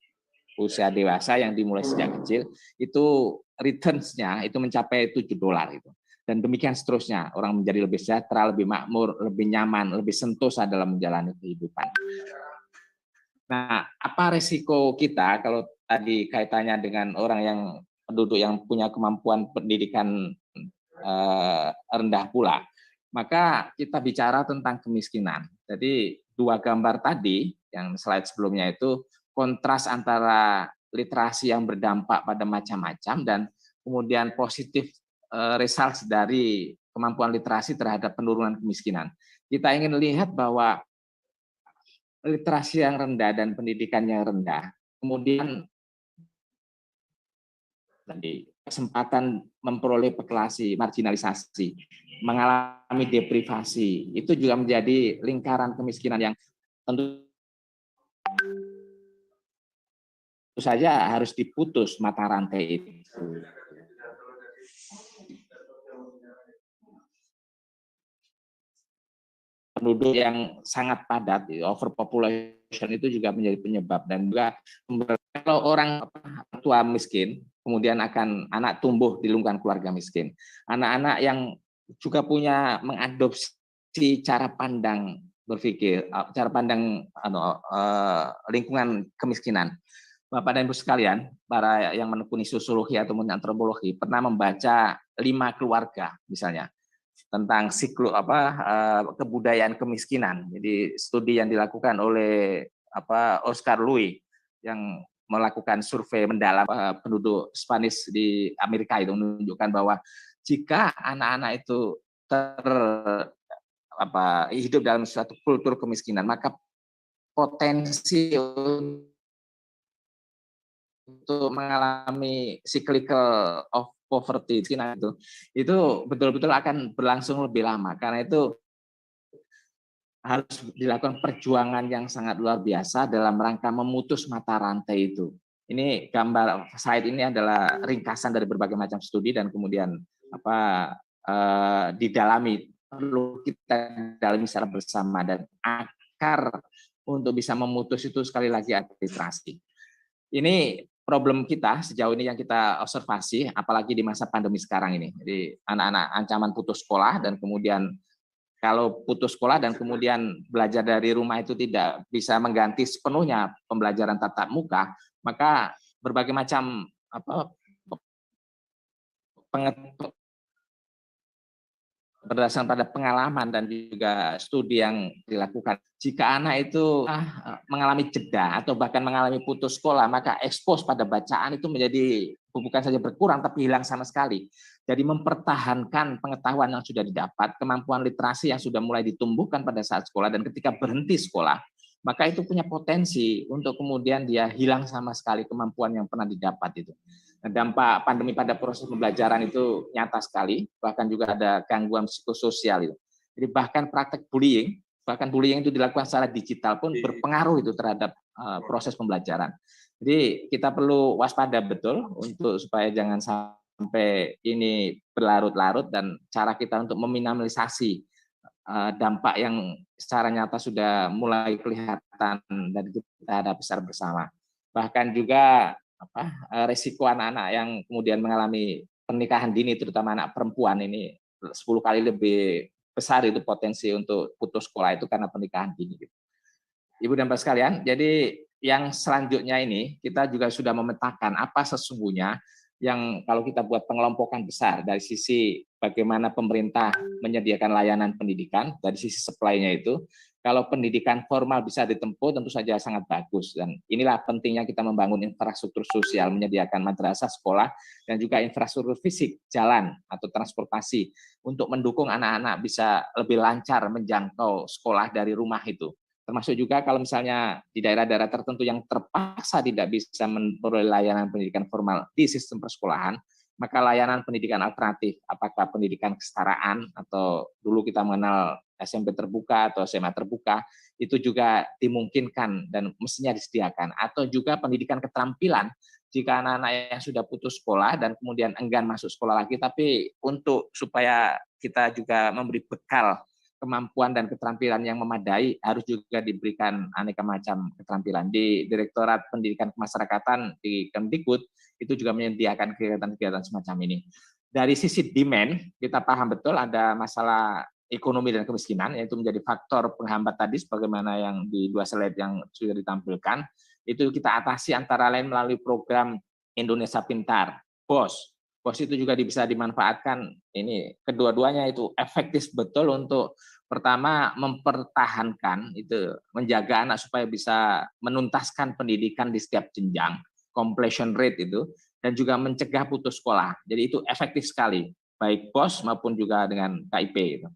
usia dewasa yang dimulai sejak kecil, itu returns-nya itu mencapai $7 itu. Dan demikian seterusnya, orang menjadi lebih sejahtera, lebih makmur, lebih nyaman, lebih sentosa dalam menjalani kehidupan. Nah, apa resiko kita kalau tadi kaitannya dengan orang yang penduduk yang punya kemampuan pendidikan rendah pula? Maka kita bicara tentang kemiskinan. Jadi 2 gambar tadi yang slide sebelumnya itu kontras antara literasi yang berdampak pada macam-macam dan kemudian positif results dari kemampuan literasi terhadap penurunan kemiskinan. Kita ingin lihat bahwa literasi yang rendah dan pendidikan yang rendah, kemudian tadi kesempatan memperoleh populasi marginalisasi, mengalami deprivasi, itu juga menjadi lingkaran kemiskinan yang tentu saja harus diputus mata rantai itu. Penduduk yang sangat padat, overpopulation itu juga menjadi penyebab dan juga kalau orang tua miskin, kemudian akan anak tumbuh di lingkungan keluarga miskin. Anak-anak yang juga punya mengadopsi cara pandang berpikir, cara pandang lingkungan kemiskinan. Bapak dan Ibu sekalian, para yang menekuni sosiologi atau antropologi pernah membaca 5 keluarga misalnya tentang siklus kebudayaan kemiskinan. Jadi studi yang dilakukan oleh Oscar Louis yang melakukan survei mendalam penduduk Spanish di Amerika itu menunjukkan bahwa jika anak-anak itu hidup dalam suatu kultur kemiskinan, maka potensi untuk mengalami cyclical of poverty itu betul-betul akan berlangsung lebih lama. Karena itu harus dilakukan perjuangan yang sangat luar biasa dalam rangka memutus mata rantai itu. Ini gambar slide ini adalah ringkasan dari berbagai macam studi dan kemudian didalami, perlu kita dalami secara bersama dan akar untuk bisa memutus itu sekali lagi literasi. Ini problem kita sejauh ini yang kita observasi, apalagi di masa pandemi sekarang ini. Jadi anak-anak ancaman putus sekolah dan kemudian kalau putus sekolah dan kemudian belajar dari rumah itu tidak bisa mengganti sepenuhnya pembelajaran tatap muka, maka berbagai macam berdasarkan pada pengalaman dan juga studi yang dilakukan, jika anak itu mengalami jeda atau bahkan mengalami putus sekolah, maka ekspos pada bacaan itu menjadi bukan saja berkurang tapi hilang sama sekali. Jadi mempertahankan pengetahuan yang sudah didapat, kemampuan literasi yang sudah mulai ditumbuhkan pada saat sekolah, dan ketika berhenti sekolah, maka itu punya potensi untuk kemudian dia hilang sama sekali kemampuan yang pernah didapat itu. Dampak pandemi pada proses pembelajaran itu nyata sekali, bahkan juga ada gangguan psikososial itu. Jadi bahkan praktek bullying, bahkan bullying itu dilakukan secara digital pun berpengaruh itu terhadap proses pembelajaran. Jadi kita perlu waspada betul untuk supaya jangan sampai ini berlarut-larut, dan cara kita untuk meminimalisasi dampak yang secara nyata sudah mulai kelihatan dan kita hadapi secara bersama. Bahkan juga resiko anak-anak yang kemudian mengalami pernikahan dini, terutama anak perempuan, ini 10 kali lebih besar itu potensi untuk putus sekolah itu karena pernikahan dini. Ibu dan Bapak sekalian, jadi yang selanjutnya ini kita juga sudah memetakan apa sesungguhnya yang kalau kita buat pengelompokan besar dari sisi bagaimana pemerintah menyediakan layanan pendidikan, dari sisi supply-nya itu, kalau pendidikan formal bisa ditempuh tentu saja sangat bagus, dan inilah pentingnya kita membangun infrastruktur sosial, menyediakan madrasah, sekolah, dan juga infrastruktur fisik, jalan atau transportasi untuk mendukung anak-anak bisa lebih lancar menjangkau sekolah dari rumah itu. Termasuk juga kalau misalnya di daerah-daerah tertentu yang terpaksa tidak bisa memperoleh layanan pendidikan formal di sistem persekolahan, maka layanan pendidikan alternatif, apakah pendidikan kesetaraan atau dulu kita mengenal SMP terbuka atau SMA terbuka, itu juga dimungkinkan dan mestinya disediakan. Atau juga pendidikan keterampilan, jika anak-anak yang sudah putus sekolah dan kemudian enggan masuk sekolah lagi, tapi untuk supaya kita juga memberi bekal kemampuan dan keterampilan yang memadai, harus juga diberikan aneka macam keterampilan. Di Direktorat Pendidikan Kemasyarakatan di Kemdikbud itu juga menyediakan kegiatan-kegiatan semacam ini. Dari sisi demand, kita paham betul ada masalah ekonomi dan kemiskinan, yaitu menjadi faktor penghambat tadi, sebagaimana yang di 2 slide yang sudah ditampilkan. Itu kita atasi antara lain melalui program Indonesia Pintar, BOS. BOS itu juga bisa dimanfaatkan, ini kedua-duanya itu efektif betul untuk pertama mempertahankan, itu menjaga anak supaya bisa menuntaskan pendidikan di setiap jenjang, completion rate itu, dan juga mencegah putus sekolah. Jadi itu efektif sekali, baik BOS maupun juga dengan KIP itu.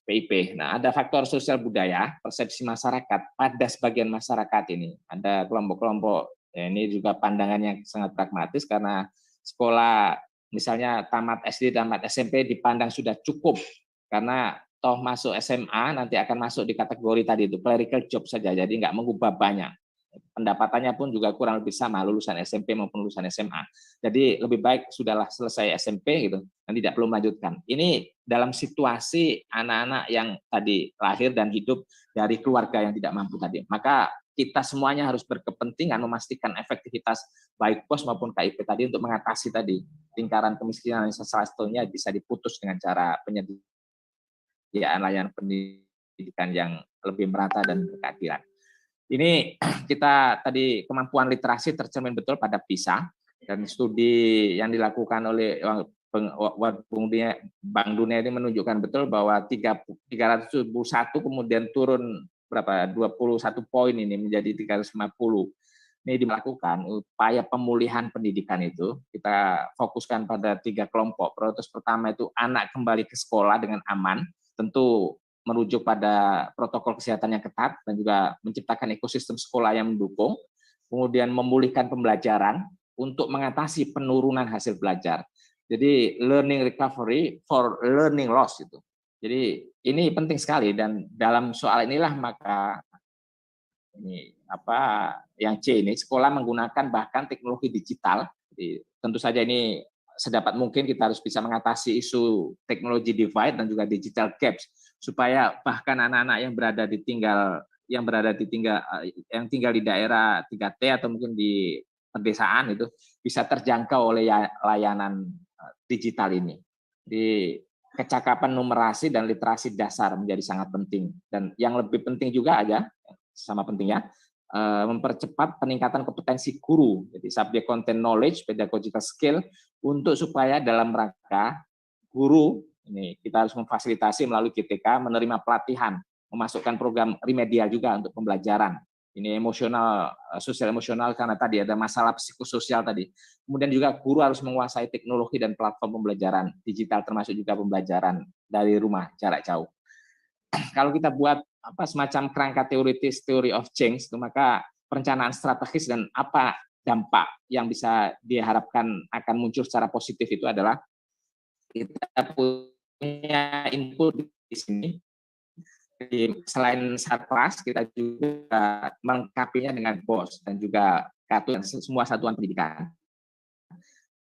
PIP. Nah, ada faktor sosial budaya, persepsi masyarakat pada sebagian masyarakat ini. Ada kelompok-kelompok, ya ini juga pandangan yang sangat pragmatis karena sekolah misalnya tamat SD, tamat SMP dipandang sudah cukup karena toh masuk SMA nanti akan masuk di kategori tadi itu clerical job saja, jadi nggak mengubah banyak. Pendapatannya pun juga kurang lebih sama lulusan SMP maupun lulusan SMA. Jadi lebih baik sudahlah selesai SMP gitu dan tidak perlu melanjutkan. Ini dalam situasi anak-anak yang tadi lahir dan hidup dari keluarga yang tidak mampu tadi. Maka kita semuanya harus berkepentingan memastikan efektivitas baik BOS maupun KIP tadi untuk mengatasi tadi lingkaran kemiskinan yang salah satunya bisa diputus dengan cara penyediaan layanan pendidikan yang lebih merata dan berkeadilan. Ini kita tadi kemampuan literasi tercermin betul pada PISA dan studi yang dilakukan oleh Bank Dunia ini menunjukkan betul bahwa 371 kemudian turun berapa 21 poin ini menjadi 350. Ini dilakukan upaya pemulihan pendidikan itu kita fokuskan pada 3 kelompok. Prioritas pertama itu anak kembali ke sekolah dengan aman, tentu merujuk pada protokol kesehatan yang ketat dan juga menciptakan ekosistem sekolah yang mendukung, kemudian memulihkan pembelajaran untuk mengatasi penurunan hasil belajar. Jadi learning recovery for learning loss itu. Jadi ini penting sekali dan dalam soal inilah maka ini yang C ini sekolah menggunakan bahkan teknologi digital. Jadi, tentu saja ini sedapat mungkin kita harus bisa mengatasi isu teknologi divide dan juga digital gaps supaya bahkan anak-anak yang tinggal di daerah 3T atau mungkin di pedesaan itu bisa terjangkau oleh layanan digital ini. Di kecakapan numerasi dan literasi dasar menjadi sangat penting dan yang lebih penting juga sama pentingnya mempercepat peningkatan kompetensi guru, jadi subject content knowledge, pedagogical skill untuk supaya dalam rangka guru ini kita harus memfasilitasi melalui GTK menerima pelatihan, memasukkan program remedial juga untuk pembelajaran. Ini emosional, sosial emosional karena tadi ada masalah psikososial tadi. Kemudian juga guru harus menguasai teknologi dan platform pembelajaran digital termasuk juga pembelajaran dari rumah jarak jauh. Kalau kita buat semacam kerangka teoritis theory of change, maka perencanaan strategis dan apa dampak yang bisa diharapkan akan muncul secara positif itu adalah kita punya input di sini. Selain Satras, kita juga melengkapinya dengan BOS dan juga KATU dan semua satuan pendidikan.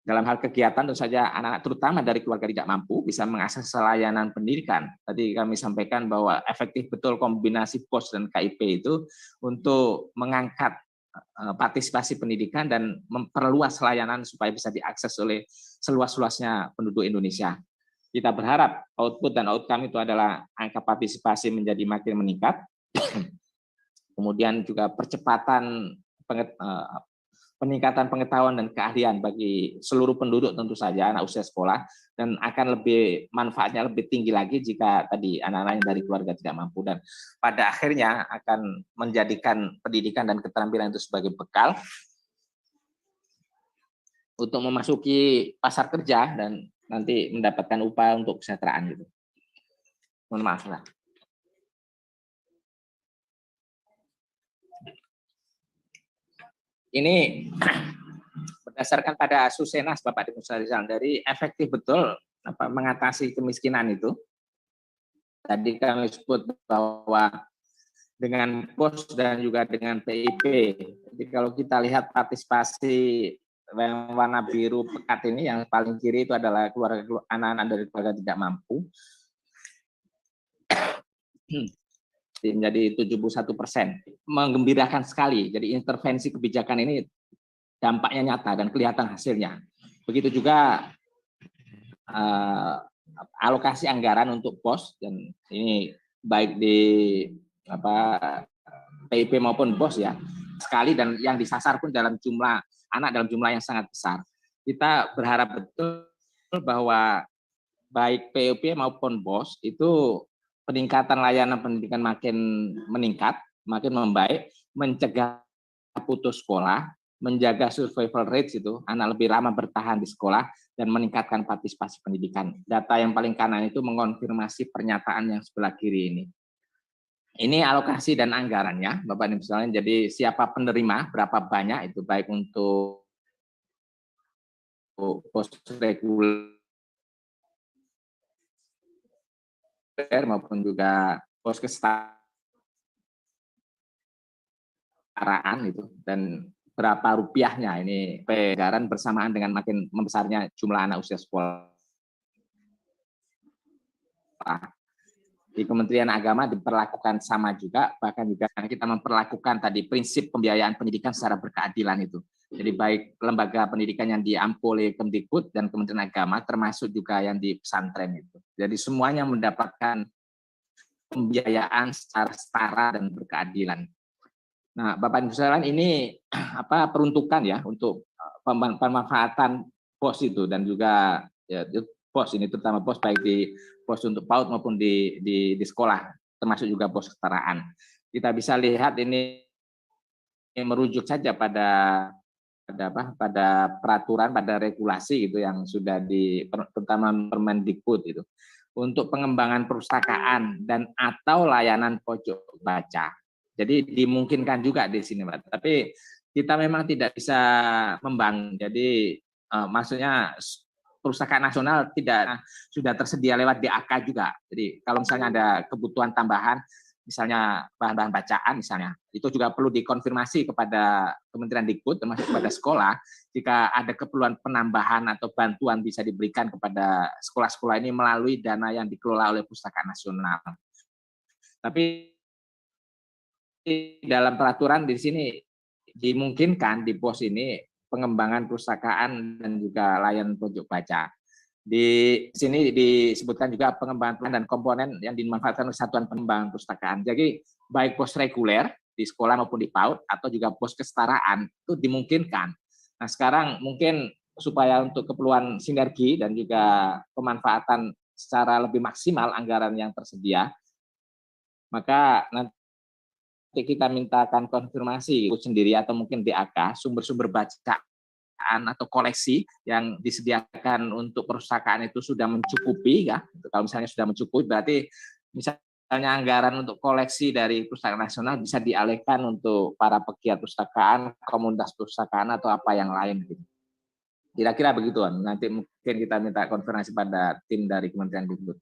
Dalam hal kegiatan tentu saja anak-anak terutama dari keluarga tidak mampu bisa mengakses layanan pendidikan. Tadi kami sampaikan bahwa efektif betul kombinasi BOS dan KIP itu untuk mengangkat partisipasi pendidikan dan memperluas layanan supaya bisa diakses oleh seluas-luasnya penduduk Indonesia. Kita berharap output dan outcome itu adalah angka partisipasi menjadi makin meningkat, kemudian juga percepatan peningkatan pengetahuan dan keahlian bagi seluruh penduduk tentu saja anak usia sekolah, dan akan lebih manfaatnya lebih tinggi lagi jika tadi anak-anak yang dari keluarga tidak mampu, dan pada akhirnya akan menjadikan pendidikan dan keterampilan itu sebagai bekal untuk memasuki pasar kerja dan nanti mendapatkan upaya untuk kesejahteraan gitu. Mohon maaf lah. Ini berdasarkan pada Susenas Bapak Ibu sekalian, dari efektif betul mengatasi kemiskinan itu tadi kami sebut bahwa dengan POS dan juga dengan PIP. Jadi kalau kita lihat partisipasi yang warna biru pekat ini, yang paling kiri itu adalah anak-anak dari keluarga tidak mampu. Menjadi 71%. Menggembirakan sekali. Jadi intervensi kebijakan ini dampaknya nyata dan kelihatan hasilnya. Begitu juga alokasi anggaran untuk POS, dan ini baik di PIP maupun BOS ya, sekali, dan yang disasar pun dalam jumlah anak dalam jumlah yang sangat besar. Kita berharap betul bahwa baik PIP maupun BOS itu peningkatan layanan pendidikan makin meningkat, makin membaik, mencegah putus sekolah, menjaga survival rates itu, anak lebih lama bertahan di sekolah, dan meningkatkan partisipasi pendidikan. Data yang paling kanan itu mengonfirmasi pernyataan yang sebelah kiri ini. Ini alokasi dan anggarannya, Bapak Ibu sekalian. Jadi siapa penerima, berapa banyak itu, baik untuk pos reguler maupun juga pos kesetaraan itu, dan berapa rupiahnya ini anggaran bersamaan dengan makin membesarnya jumlah anak usia sekolah. Di Kementerian Agama diperlakukan sama juga, bahkan juga kita memperlakukan tadi prinsip pembiayaan pendidikan secara berkeadilan itu. Jadi baik lembaga pendidikan yang diampu oleh Kemdikbud dan Kementerian Agama, termasuk juga yang di pesantren itu. Jadi semuanya mendapatkan pembiayaan secara setara dan berkeadilan. Nah, Bapak Ibu sekalian, ini peruntukan ya untuk pemanfaatan POS itu, dan juga ya, POS ini terutama POS baik di POS untuk PAUD maupun di sekolah, termasuk juga POS kesetaraan. Kita bisa lihat ini merujuk saja pada peraturan, pada regulasi itu yang sudah terutama Permendikbud itu, untuk pengembangan perpustakaan dan atau layanan pojok baca. Jadi dimungkinkan juga di sini, Pak. Tapi kita memang tidak bisa membangun. Jadi maksudnya perpustakaan nasional sudah tersedia lewat BAK juga. Jadi kalau misalnya ada kebutuhan tambahan, misalnya bahan-bahan bacaan misalnya, itu juga perlu dikonfirmasi kepada Kementerian Dikbud, termasuk kepada sekolah, jika ada keperluan penambahan atau bantuan bisa diberikan kepada sekolah-sekolah ini melalui dana yang dikelola oleh Perpustakaan Nasional. Tapi dalam peraturan di sini dimungkinkan di POS ini pengembangan perpustakaan dan juga layanan pojok baca. Di sini disebutkan juga pengembangan dan komponen yang dimanfaatkan oleh satuan pengembangan perpustakaan. Jadi baik POS reguler di sekolah maupun di PAUD atau juga POS kesetaraan itu dimungkinkan. Nah, sekarang mungkin supaya untuk keperluan sinergi dan juga pemanfaatan secara lebih maksimal anggaran yang tersedia, maka nanti kita mintakan konfirmasi sendiri atau mungkin DAK sumber-sumber bacaan atau koleksi yang disediakan untuk perpustakaan itu sudah mencukupi ya. Kalau misalnya sudah mencukupi, berarti misalnya anggaran untuk koleksi dari Perpustakaan Nasional bisa dialihkan untuk para pegiat perpustakaan, komunitas perpustakaan atau apa yang lain gitu. Kira-kira begitu, nanti mungkin kita minta konfirmasi pada tim dari Kementerian Dikbud.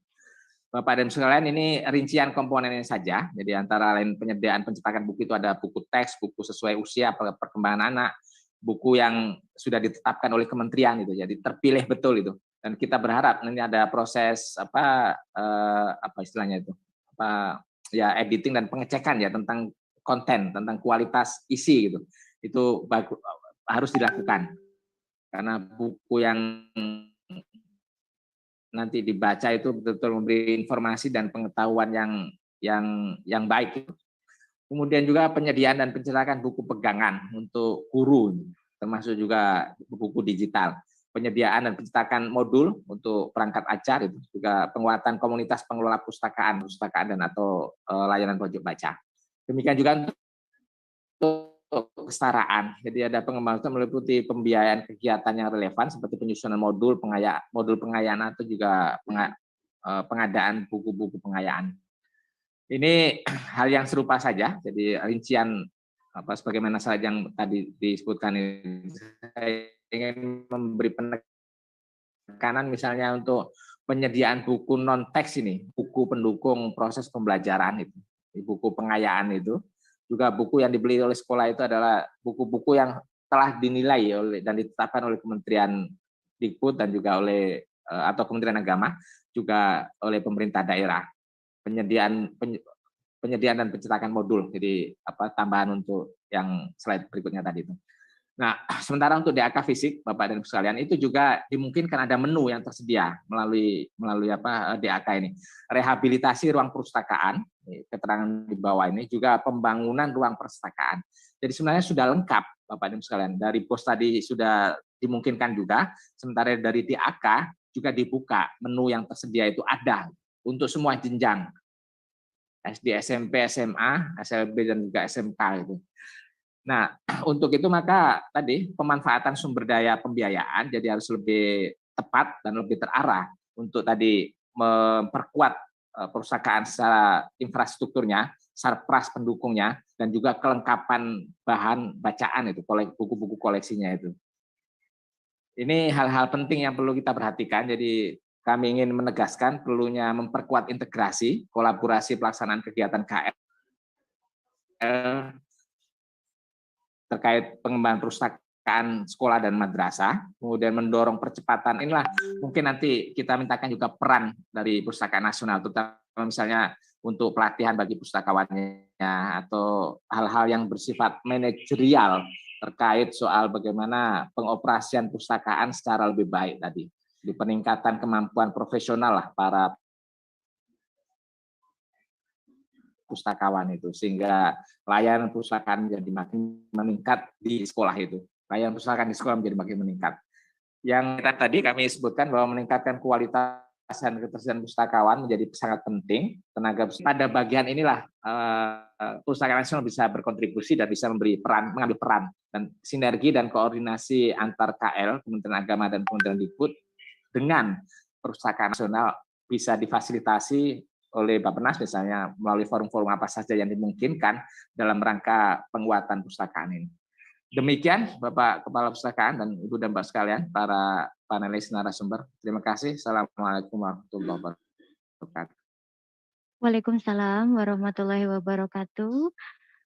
Bapak dan sekalian, ini rincian komponennya saja. Jadi antara lain penyediaan pencetakan buku itu ada buku teks, buku sesuai usia, perkembangan anak, buku yang sudah ditetapkan oleh kementerian itu. Jadi terpilih betul itu. Dan kita berharap nanti ada proses apa istilahnya itu, ya editing dan pengecekan ya tentang konten, tentang kualitas isi gitu. Itu harus dilakukan. Karena buku yang nanti dibaca itu betul-betul memberi informasi dan pengetahuan yang baik. Kemudian juga penyediaan dan pencetakan buku pegangan untuk guru, termasuk juga buku digital. Penyediaan dan pencetakan modul untuk perangkat ajar, itu juga penguatan komunitas pengelola perpustakaan dan atau layanan pojok baca. Demikian juga untuk kesetaraan. Jadi ada pengembangan meliputi pembiayaan kegiatan yang relevan seperti penyusunan modul pengayaan atau juga pengadaan buku-buku pengayaan. Ini hal yang serupa saja. Jadi rincian sebagaimana slide yang tadi disebutkan ini, saya ingin memberi penekanan misalnya untuk penyediaan buku non-teks ini, buku pendukung proses pembelajaran itu, buku pengayaan itu, juga buku yang dibeli oleh sekolah itu adalah buku-buku yang telah dinilai dan ditetapkan oleh Kementerian Dikbud dan juga oleh atau Kementerian Agama, juga oleh pemerintah daerah. Penyediaan dan pencetakan modul, jadi tambahan untuk yang slide berikutnya tadi itu. Nah, sementara untuk DAK fisik, Bapak dan Ibu sekalian, itu juga dimungkinkan ada menu yang tersedia melalui DAK ini. Rehabilitasi ruang perpustakaan, keterangan di bawah ini, juga pembangunan ruang perpustakaan. Jadi sebenarnya sudah lengkap, Bapak dan Ibu sekalian. Dari POS tadi sudah dimungkinkan juga, sementara dari DAK juga dibuka menu yang tersedia itu ada untuk semua jenjang. SD, SMP, SMA, SLB, dan juga SMK itu. Nah, untuk itu maka tadi pemanfaatan sumber daya pembiayaan jadi harus lebih tepat dan lebih terarah untuk tadi memperkuat perpustakaan secara infrastrukturnya, sarpras pendukungnya, dan juga kelengkapan bahan bacaan itu, buku-buku koleksinya itu. Ini hal-hal penting yang perlu kita perhatikan, jadi kami ingin menegaskan perlunya memperkuat integrasi, kolaborasi pelaksanaan kegiatan KL terkait pengembangan perpustakaan sekolah dan madrasah, kemudian mendorong percepatan. Inilah mungkin nanti kita mintakan juga peran dari Perpustakaan Nasional, terutama misalnya untuk pelatihan bagi pustakawannya atau hal-hal yang bersifat manajerial terkait soal bagaimana pengoperasian perpustakaan secara lebih baik tadi, di peningkatan kemampuan profesional lah para pustakawan itu, sehingga layanan perpustakaan menjadi makin meningkat di sekolah itu. Layanan perpustakaan di sekolah menjadi makin meningkat. Yang tadi kami sebutkan bahwa meningkatkan kualitas dan ketersediaan pustakawan menjadi sangat penting. Tenaga pada bagian inilah Perpustakaan Nasional bisa berkontribusi dan bisa mengambil peran dan sinergi dan koordinasi antar KL, Kementerian Agama dan Kementerian Dikbud dengan Perpustakaan Nasional bisa difasilitasi oleh Bappenas misalnya melalui forum-forum apa saja yang dimungkinkan dalam rangka penguatan perpustakaan ini. Demikian Bapak Kepala Perpustakaan dan Ibu dan Mbak sekalian, para panelis narasumber. Terima kasih. Assalamualaikum warahmatullahi wabarakatuh. Waalaikumsalam warahmatullahi wabarakatuh.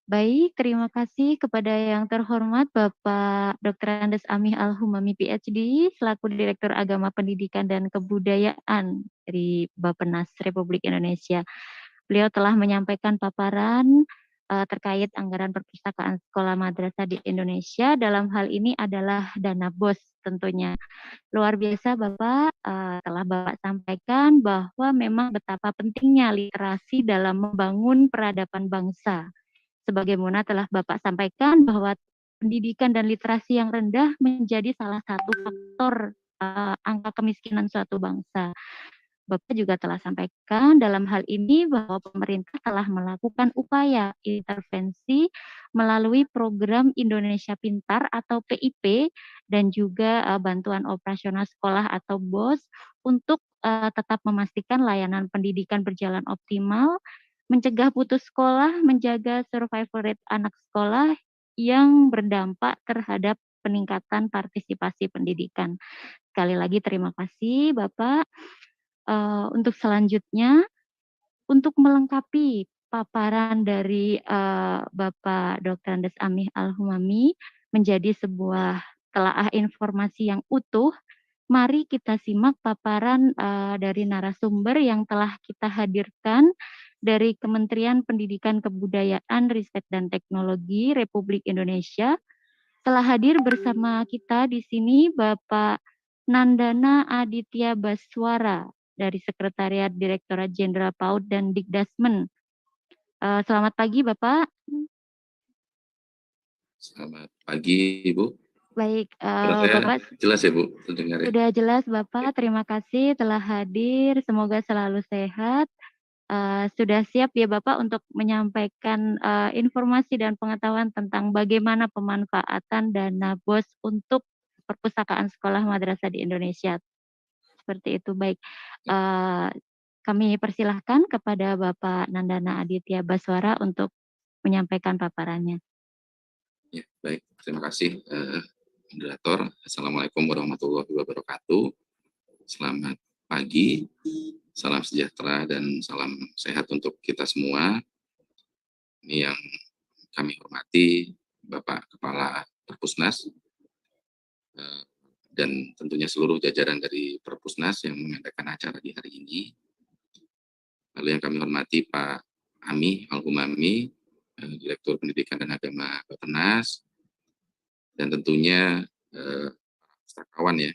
Baik, terima kasih kepada yang terhormat Bapak Dr. Andes Amih Al-Humami PhD selaku Direktur Agama Pendidikan dan Kebudayaan dari Bappenas Republik Indonesia. Beliau telah menyampaikan paparan terkait anggaran perpustakaan sekolah madrasah di Indonesia. Dalam hal ini adalah dana BOS tentunya. Luar biasa Bapak, telah Bapak sampaikan bahwa memang betapa pentingnya literasi dalam membangun peradaban bangsa. Sebagaimana telah Bapak sampaikan bahwa pendidikan dan literasi yang rendah menjadi salah satu faktor angka kemiskinan suatu bangsa. Bapak juga telah sampaikan dalam hal ini bahwa pemerintah telah melakukan upaya intervensi melalui program Indonesia Pintar atau PIP dan juga bantuan operasional sekolah atau BOS untuk tetap memastikan layanan pendidikan berjalan optimal, mencegah putus sekolah, menjaga survival rate anak sekolah yang berdampak terhadap peningkatan partisipasi pendidikan. Sekali lagi terima kasih Bapak. Untuk selanjutnya, untuk melengkapi paparan dari Bapak Dr. Andes Amih Al-Humami menjadi sebuah telaah informasi yang utuh, mari kita simak paparan dari narasumber yang telah kita hadirkan dari Kementerian Pendidikan Kebudayaan, Riset dan Teknologi Republik Indonesia. Telah hadir bersama kita di sini Bapak Nandana Aditya Baswara dari Sekretariat Direktorat Jenderal PAUD dan Dikdasmen. Selamat pagi Bapak. Selamat pagi Ibu. Baik, Bapak jelas ya Bu, terdengar ya? Sudah jelas Bapak, terima kasih telah hadir, semoga selalu sehat. Sudah siap ya Bapak untuk menyampaikan informasi dan pengetahuan tentang bagaimana pemanfaatan dana BOS untuk perpustakaan sekolah madrasah di Indonesia. Seperti itu, baik. Kami persilahkan kepada Bapak Nandana Aditya Baswara untuk menyampaikan paparannya. Ya, baik, terima kasih moderator. Assalamualaikum warahmatullahi wabarakatuh. Selamat pagi, salam sejahtera dan salam sehat untuk kita semua. Ini yang kami hormati Bapak Kepala Perpusnas dan tentunya seluruh jajaran dari Perpusnas yang mengadakan acara di hari ini. Lalu yang kami hormati Pak Ami Al-Humami, Direktur Pendidikan dan Agama Bappenas, dan tentunya pustakawan ya.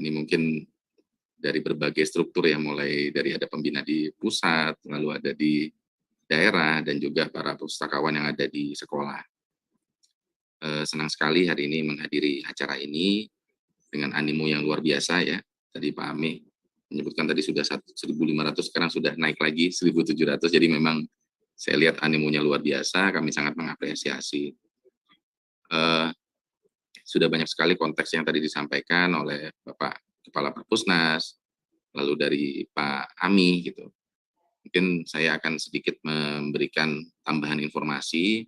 Ini mungkin dari berbagai struktur ya, mulai dari ada pembina di pusat, lalu ada di daerah, dan juga para pustakawan yang ada di sekolah. Senang sekali hari ini menghadiri acara ini dengan animo yang luar biasa ya. Tadi Pak Ami menyebutkan tadi sudah 1.500, sekarang sudah naik lagi 1.700, jadi memang saya lihat animonya luar biasa, kami sangat mengapresiasi. Sudah banyak sekali konteks yang tadi disampaikan oleh Bapak Kepala Perpusnas, lalu dari Pak Ami gitu. Mungkin saya akan sedikit memberikan tambahan informasi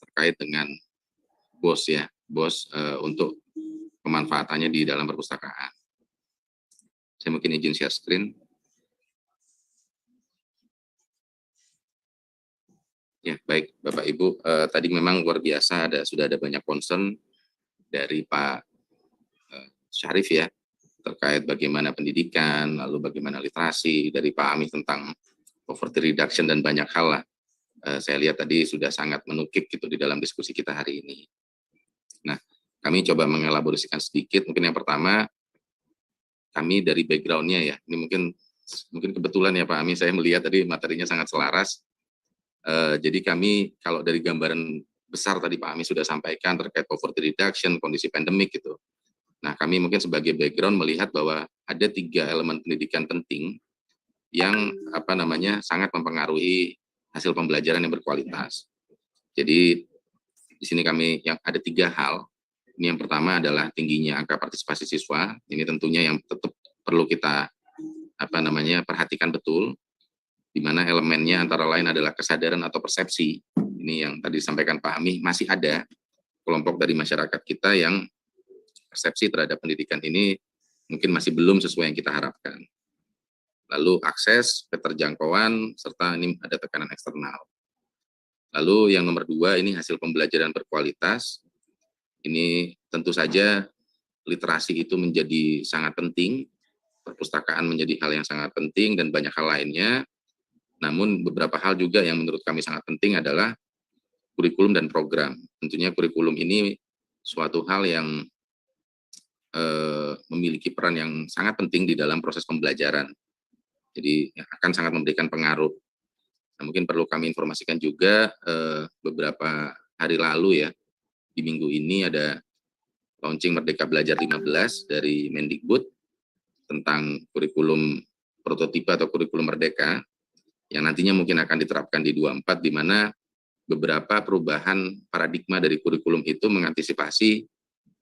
terkait dengan BOS ya, BOS untuk pemanfaatannya di dalam perpustakaan. Saya mungkin izin share screen. Ya, baik Bapak Ibu, tadi memang luar biasa, sudah ada banyak concern dari Pak Syarif ya, terkait bagaimana pendidikan, lalu bagaimana literasi, dari Pak Ami tentang poverty reduction dan banyak hal lah. Saya lihat tadi sudah sangat menukik gitu di dalam diskusi kita hari ini. Nah, kami coba mengelaborasikan sedikit. Mungkin yang pertama, kami dari background-nya ya, ini mungkin kebetulan ya Pak Ami, saya melihat tadi materinya sangat selaras. Jadi kami kalau dari gambaran besar tadi Pak Ami sudah sampaikan terkait poverty reduction, kondisi pandemik gitu. Nah, kami mungkin sebagai background melihat bahwa ada 3 elemen pendidikan penting yang sangat mempengaruhi hasil pembelajaran yang berkualitas. Jadi di sini kami yang ada 3 hal. Ini yang pertama adalah tingginya angka partisipasi siswa. Ini tentunya yang tetap perlu kita perhatikan betul, di mana elemennya antara lain adalah kesadaran atau persepsi. Ini yang tadi disampaikan Pak Ami, masih ada kelompok dari masyarakat kita yang persepsi terhadap pendidikan ini mungkin masih belum sesuai yang kita harapkan. Lalu akses, keterjangkauan, serta ini ada tekanan eksternal. Lalu yang nomor 2, ini hasil pembelajaran berkualitas. Ini tentu saja literasi itu menjadi sangat penting, perpustakaan menjadi hal yang sangat penting, dan banyak hal lainnya. Namun beberapa hal juga yang menurut kami sangat penting adalah kurikulum dan program. Tentunya kurikulum ini suatu hal yang memiliki peran yang sangat penting di dalam proses pembelajaran. Jadi akan sangat memberikan pengaruh. Nah, mungkin perlu kami informasikan juga beberapa hari lalu ya, di minggu ini ada launching Merdeka Belajar 15 dari Mendikbud tentang kurikulum prototipe atau kurikulum merdeka yang nantinya mungkin akan diterapkan di 24, di mana beberapa perubahan paradigma dari kurikulum itu mengantisipasi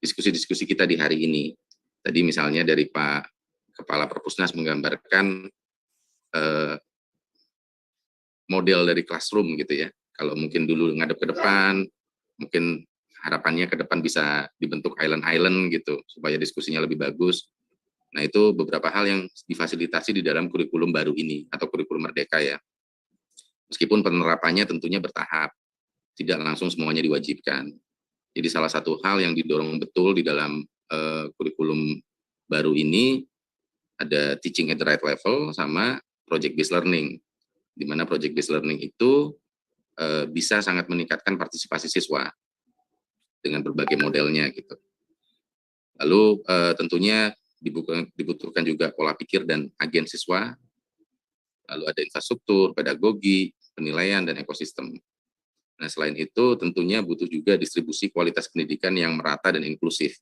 diskusi-diskusi kita di hari ini. Tadi misalnya dari Pak Kepala Perpusnas menggambarkan model dari classroom gitu ya. Kalau mungkin dulu ngadep ke depan, mungkin harapannya ke depan bisa dibentuk island-island gitu, supaya diskusinya lebih bagus. Nah, itu beberapa hal yang difasilitasi di dalam kurikulum baru ini, atau kurikulum merdeka ya. Meskipun penerapannya tentunya bertahap, tidak langsung semuanya diwajibkan. Jadi salah satu hal yang didorong betul di dalam kurikulum baru ini, ada teaching at the right level sama project based learning, di mana project based learning itu bisa sangat meningkatkan partisipasi siswa dengan berbagai modelnya gitu. Lalu tentunya dibutuhkan juga pola pikir dan agen siswa, lalu ada infrastruktur, pedagogi, penilaian, dan ekosistem. Nah, selain itu tentunya butuh juga distribusi kualitas pendidikan yang merata dan inklusif,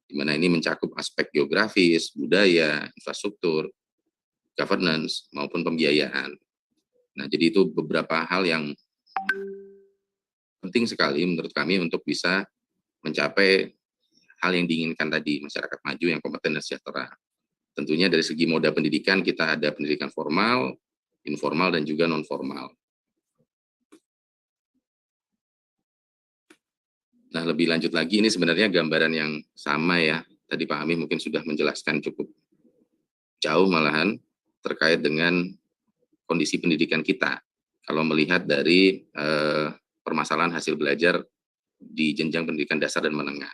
di mana ini mencakup aspek geografis, budaya, infrastruktur, governance, maupun pembiayaan. Nah, jadi itu beberapa hal yang penting sekali menurut kami untuk bisa mencapai hal yang diinginkan tadi, masyarakat maju yang kompeten dan sejahtera. Tentunya dari segi moda pendidikan, kita ada pendidikan formal, informal, dan juga non-formal. Nah, lebih lanjut lagi, ini sebenarnya gambaran yang sama ya. Tadi Pak Ami mungkin sudah menjelaskan cukup jauh malahan terkait dengan kondisi pendidikan kita. Kalau melihat dari permasalahan hasil belajar di jenjang pendidikan dasar dan menengah.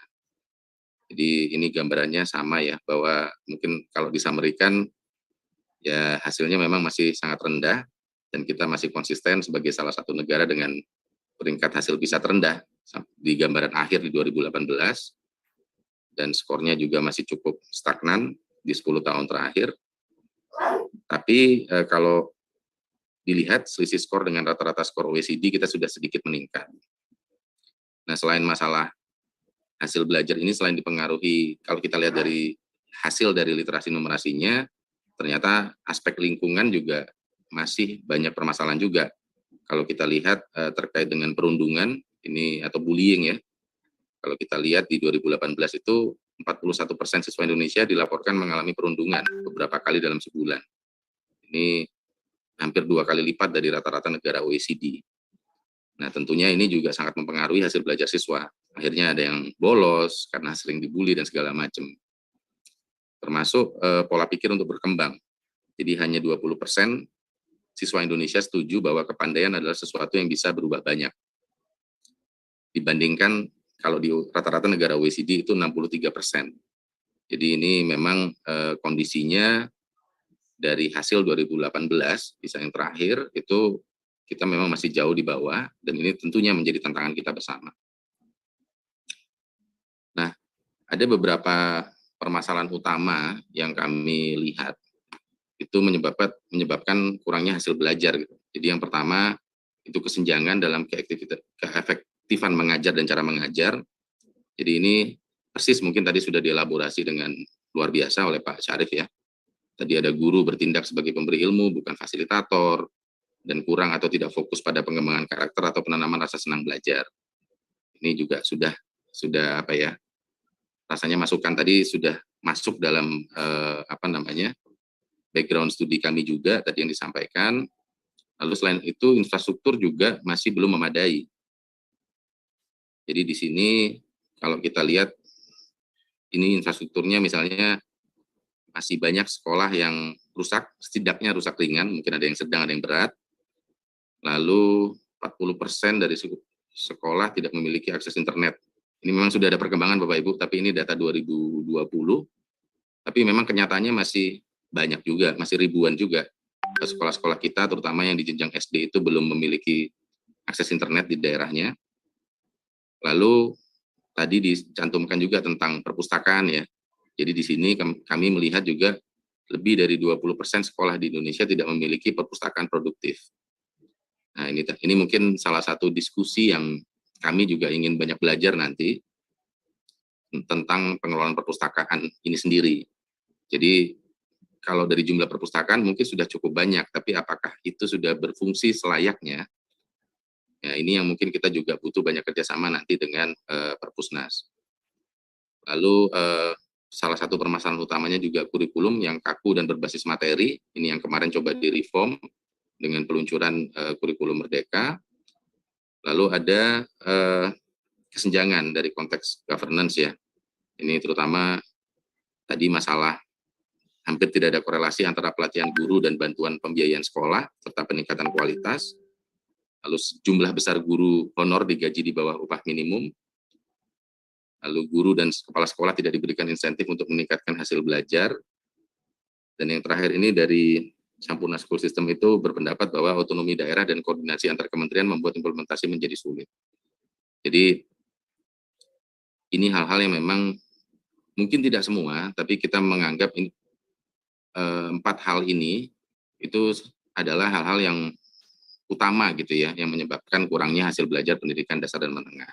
Jadi ini gambarannya sama ya, bahwa mungkin kalau disamerikan ya hasilnya memang masih sangat rendah dan kita masih konsisten sebagai salah satu negara dengan peringkat hasil PISA terendah di gambaran akhir di 2018 dan skornya juga masih cukup stagnan di 10 tahun terakhir. Tapi kalau dilihat selisih skor dengan rata-rata skor OECD kita sudah sedikit meningkat. Nah, selain masalah hasil belajar ini, selain dipengaruhi, kalau kita lihat dari hasil dari literasi numerasinya, ternyata aspek lingkungan juga masih banyak permasalahan juga. Kalau kita lihat terkait dengan perundungan ini atau bullying ya, kalau kita lihat di 2018 itu 41% siswa Indonesia dilaporkan mengalami perundungan beberapa kali dalam sebulan. Ini hampir 2 kali lipat dari rata-rata negara OECD. Nah, tentunya ini juga sangat mempengaruhi hasil belajar siswa. Akhirnya ada yang bolos karena sering dibully dan segala macam. Termasuk pola pikir untuk berkembang. Jadi hanya 20% siswa Indonesia setuju bahwa kepandaian adalah sesuatu yang bisa berubah banyak. Dibandingkan kalau di rata-rata negara OECD itu 63%. Jadi ini memang kondisinya dari hasil 2018, bisa yang terakhir, itu kita memang masih jauh di bawah, dan ini tentunya menjadi tantangan kita bersama. Nah, ada beberapa permasalahan utama yang kami lihat, itu menyebabkan kurangnya hasil belajar. Gitu. Jadi yang pertama, itu kesenjangan dalam keefektifan mengajar dan cara mengajar. Jadi ini persis mungkin tadi sudah dielaborasi dengan luar biasa oleh Pak Syarif ya. Tadi ada guru bertindak sebagai pemberi ilmu, bukan fasilitator, dan kurang atau tidak fokus pada pengembangan karakter atau penanaman rasa senang belajar. Ini juga sudah apa ya, rasanya masukan tadi sudah masuk dalam background studi kami juga tadi yang disampaikan. Lalu selain itu infrastruktur juga masih belum memadai. Jadi di sini kalau kita lihat ini infrastrukturnya misalnya masih banyak sekolah yang rusak, setidaknya rusak ringan, mungkin ada yang sedang, ada yang berat. Lalu 40% dari sekolah tidak memiliki akses internet. Ini memang sudah ada perkembangan Bapak Ibu, tapi ini data 2020. Tapi memang kenyataannya masih banyak juga, masih ribuan juga. Sekolah-sekolah kita, terutama yang di jenjang SD itu belum memiliki akses internet di daerahnya. Lalu tadi dicantumkan juga tentang perpustakaan ya. Jadi di sini kami melihat juga lebih dari 20% sekolah di Indonesia tidak memiliki perpustakaan produktif. Nah ini mungkin salah satu diskusi yang kami juga ingin banyak belajar nanti tentang pengelolaan perpustakaan ini sendiri. Jadi kalau dari jumlah perpustakaan mungkin sudah cukup banyak, tapi apakah itu sudah berfungsi selayaknya? Ya, ini yang mungkin kita juga butuh banyak kerjasama nanti dengan Perpusnas. Lalu salah satu permasalahan utamanya juga kurikulum yang kaku dan berbasis materi. Ini yang kemarin coba direform dengan peluncuran kurikulum Merdeka. Lalu ada kesenjangan dari konteks governance ya. Ini terutama tadi masalah hampir tidak ada korelasi antara pelatihan guru dan bantuan pembiayaan sekolah serta peningkatan kualitas. Lalu jumlah besar guru honor digaji di bawah upah minimum. Lalu guru dan kepala sekolah tidak diberikan insentif untuk meningkatkan hasil belajar. Dan yang terakhir ini dari Sampurna School System itu berpendapat bahwa otonomi daerah dan koordinasi antar kementerian membuat implementasi menjadi sulit. Jadi ini hal-hal yang memang mungkin tidak semua, tapi kita menganggap ini, 4 hal ini itu adalah hal-hal yang utama gitu ya, yang menyebabkan kurangnya hasil belajar pendidikan dasar dan menengah.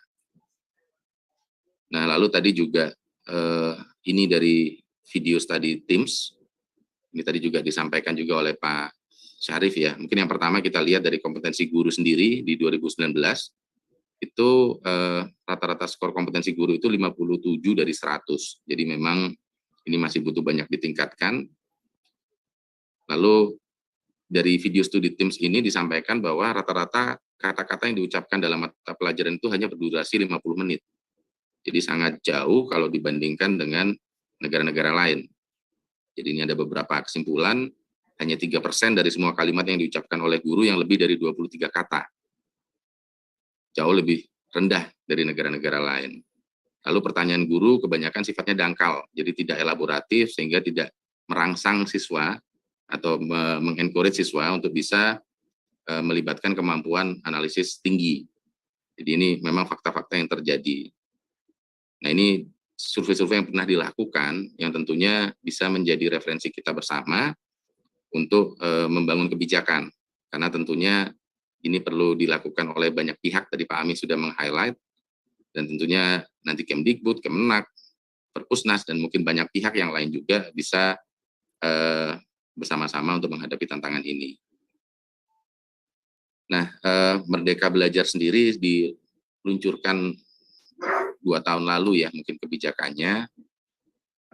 Nah, lalu tadi juga ini dari video study Teams, ini tadi juga disampaikan juga oleh Pak Syarif ya. Mungkin yang pertama kita lihat dari kompetensi guru sendiri di 2019, itu rata-rata skor kompetensi guru itu 57 dari 100. Jadi memang ini masih butuh banyak ditingkatkan. Lalu dari video studi Teams ini disampaikan bahwa rata-rata kata-kata yang diucapkan dalam mata pelajaran itu hanya berdurasi 50 menit. Jadi sangat jauh kalau dibandingkan dengan negara-negara lain. Jadi ini ada beberapa kesimpulan, hanya 3% dari semua kalimat yang diucapkan oleh guru yang lebih dari 23 kata. Jauh lebih rendah dari negara-negara lain. Lalu pertanyaan guru kebanyakan sifatnya dangkal, jadi tidak elaboratif sehingga tidak merangsang siswa atau mengencourage siswa untuk bisa melibatkan kemampuan analisis tinggi. Jadi ini memang fakta-fakta yang terjadi. Nah, ini survei-survei yang pernah dilakukan yang tentunya bisa menjadi referensi kita bersama untuk membangun kebijakan. Karena tentunya ini perlu dilakukan oleh banyak pihak, tadi Pak Ami sudah meng-highlight, dan tentunya nanti Kemdikbud, Kemenak, Perpusnas, dan mungkin banyak pihak yang lain juga bisa bersama-sama untuk menghadapi tantangan ini. Nah, Merdeka Belajar sendiri diluncurkan 2 tahun lalu ya, mungkin kebijakannya.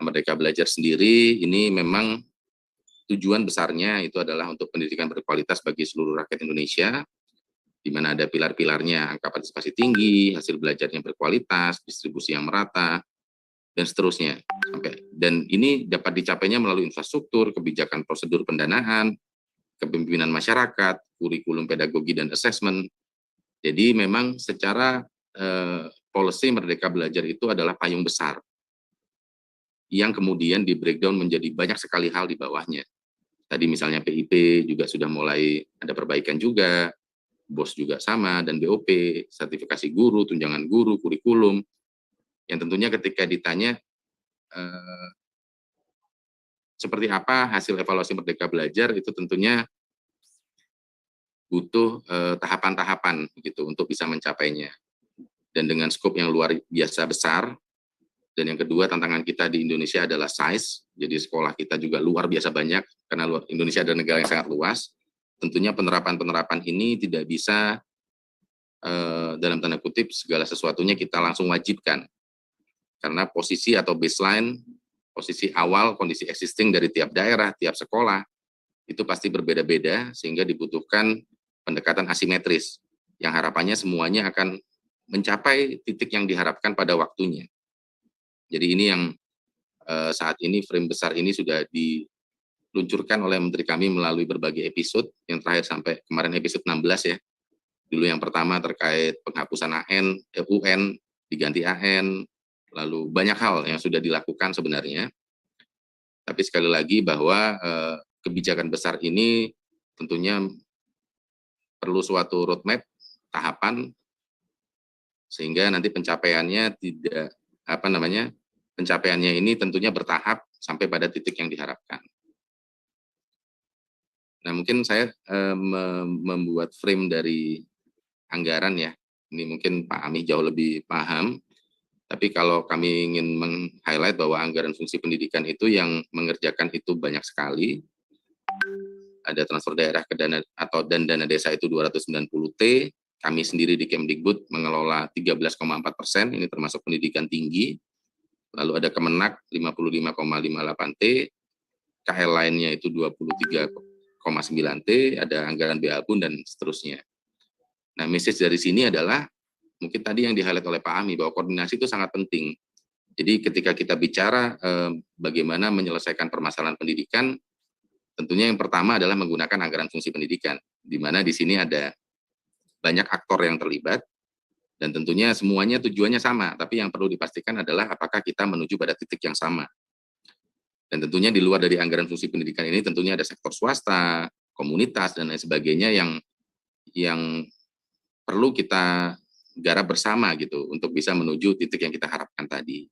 Merdeka Belajar sendiri ini memang tujuan besarnya itu adalah untuk pendidikan berkualitas bagi seluruh rakyat Indonesia, di mana ada pilar-pilarnya, angka partisipasi tinggi, hasil belajar yang berkualitas, distribusi yang merata, dan seterusnya. Dan ini dapat dicapainya melalui infrastruktur, kebijakan prosedur pendanaan, kepemimpinan masyarakat, kurikulum pedagogi dan assessment. Jadi memang secara policy Merdeka Belajar itu adalah payung besar yang kemudian di breakdown menjadi banyak sekali hal di bawahnya. Tadi misalnya PIP juga sudah mulai ada perbaikan juga, BOS juga sama, dan BOP, sertifikasi guru, tunjangan guru, kurikulum, yang tentunya ketika ditanya seperti apa hasil evaluasi Merdeka Belajar, itu tentunya butuh tahapan-tahapan gitu untuk bisa mencapainya. Dan dengan skop yang luar biasa besar, dan yang kedua tantangan kita di Indonesia adalah size, jadi sekolah kita juga luar biasa banyak, karena Indonesia adalah negara yang sangat luas, tentunya penerapan-penerapan ini tidak bisa dalam tanda kutip segala sesuatunya kita langsung wajibkan. Karena posisi atau baseline, posisi awal, kondisi existing dari tiap daerah, tiap sekolah, itu pasti berbeda-beda sehingga dibutuhkan pendekatan asimetris, yang harapannya semuanya akan mencapai titik yang diharapkan pada waktunya. Jadi ini yang saat ini frame besar ini sudah diluncurkan oleh Menteri kami melalui berbagai episode, yang terakhir sampai kemarin episode 16 ya. Dulu yang pertama terkait penghapusan UN, diganti AN, lalu banyak hal yang sudah dilakukan sebenarnya. Tapi sekali lagi bahwa kebijakan besar ini tentunya perlu suatu roadmap, tahapan, sehingga nanti pencapaiannya tidak, pencapaiannya ini tentunya bertahap sampai pada titik yang diharapkan. Nah, mungkin saya membuat frame dari anggaran ya, ini mungkin Pak Ami jauh lebih paham, tapi kalau kami ingin meng-highlight bahwa anggaran fungsi pendidikan itu yang mengerjakan itu banyak sekali. Ada transfer daerah ke dana dan dana desa itu 290T, kami sendiri di Kemdikbud mengelola 13,4%, ini termasuk pendidikan tinggi. Lalu ada Kemenak 55,58T, KL lainnya itu 23,9T, ada anggaran BABUN dan seterusnya. Nah, message dari sini adalah mungkin tadi yang di-highlight oleh Pak Ami bahwa koordinasi itu sangat penting. Jadi ketika kita bicara bagaimana menyelesaikan permasalahan pendidikan, tentunya yang pertama adalah menggunakan anggaran fungsi pendidikan, di mana di sini ada banyak aktor yang terlibat, dan tentunya semuanya tujuannya sama, tapi yang perlu dipastikan adalah apakah kita menuju pada titik yang sama. Dan tentunya di luar dari anggaran fungsi pendidikan ini tentunya ada sektor swasta, komunitas, dan lain sebagainya yang perlu kita garap bersama gitu untuk bisa menuju titik yang kita harapkan tadi.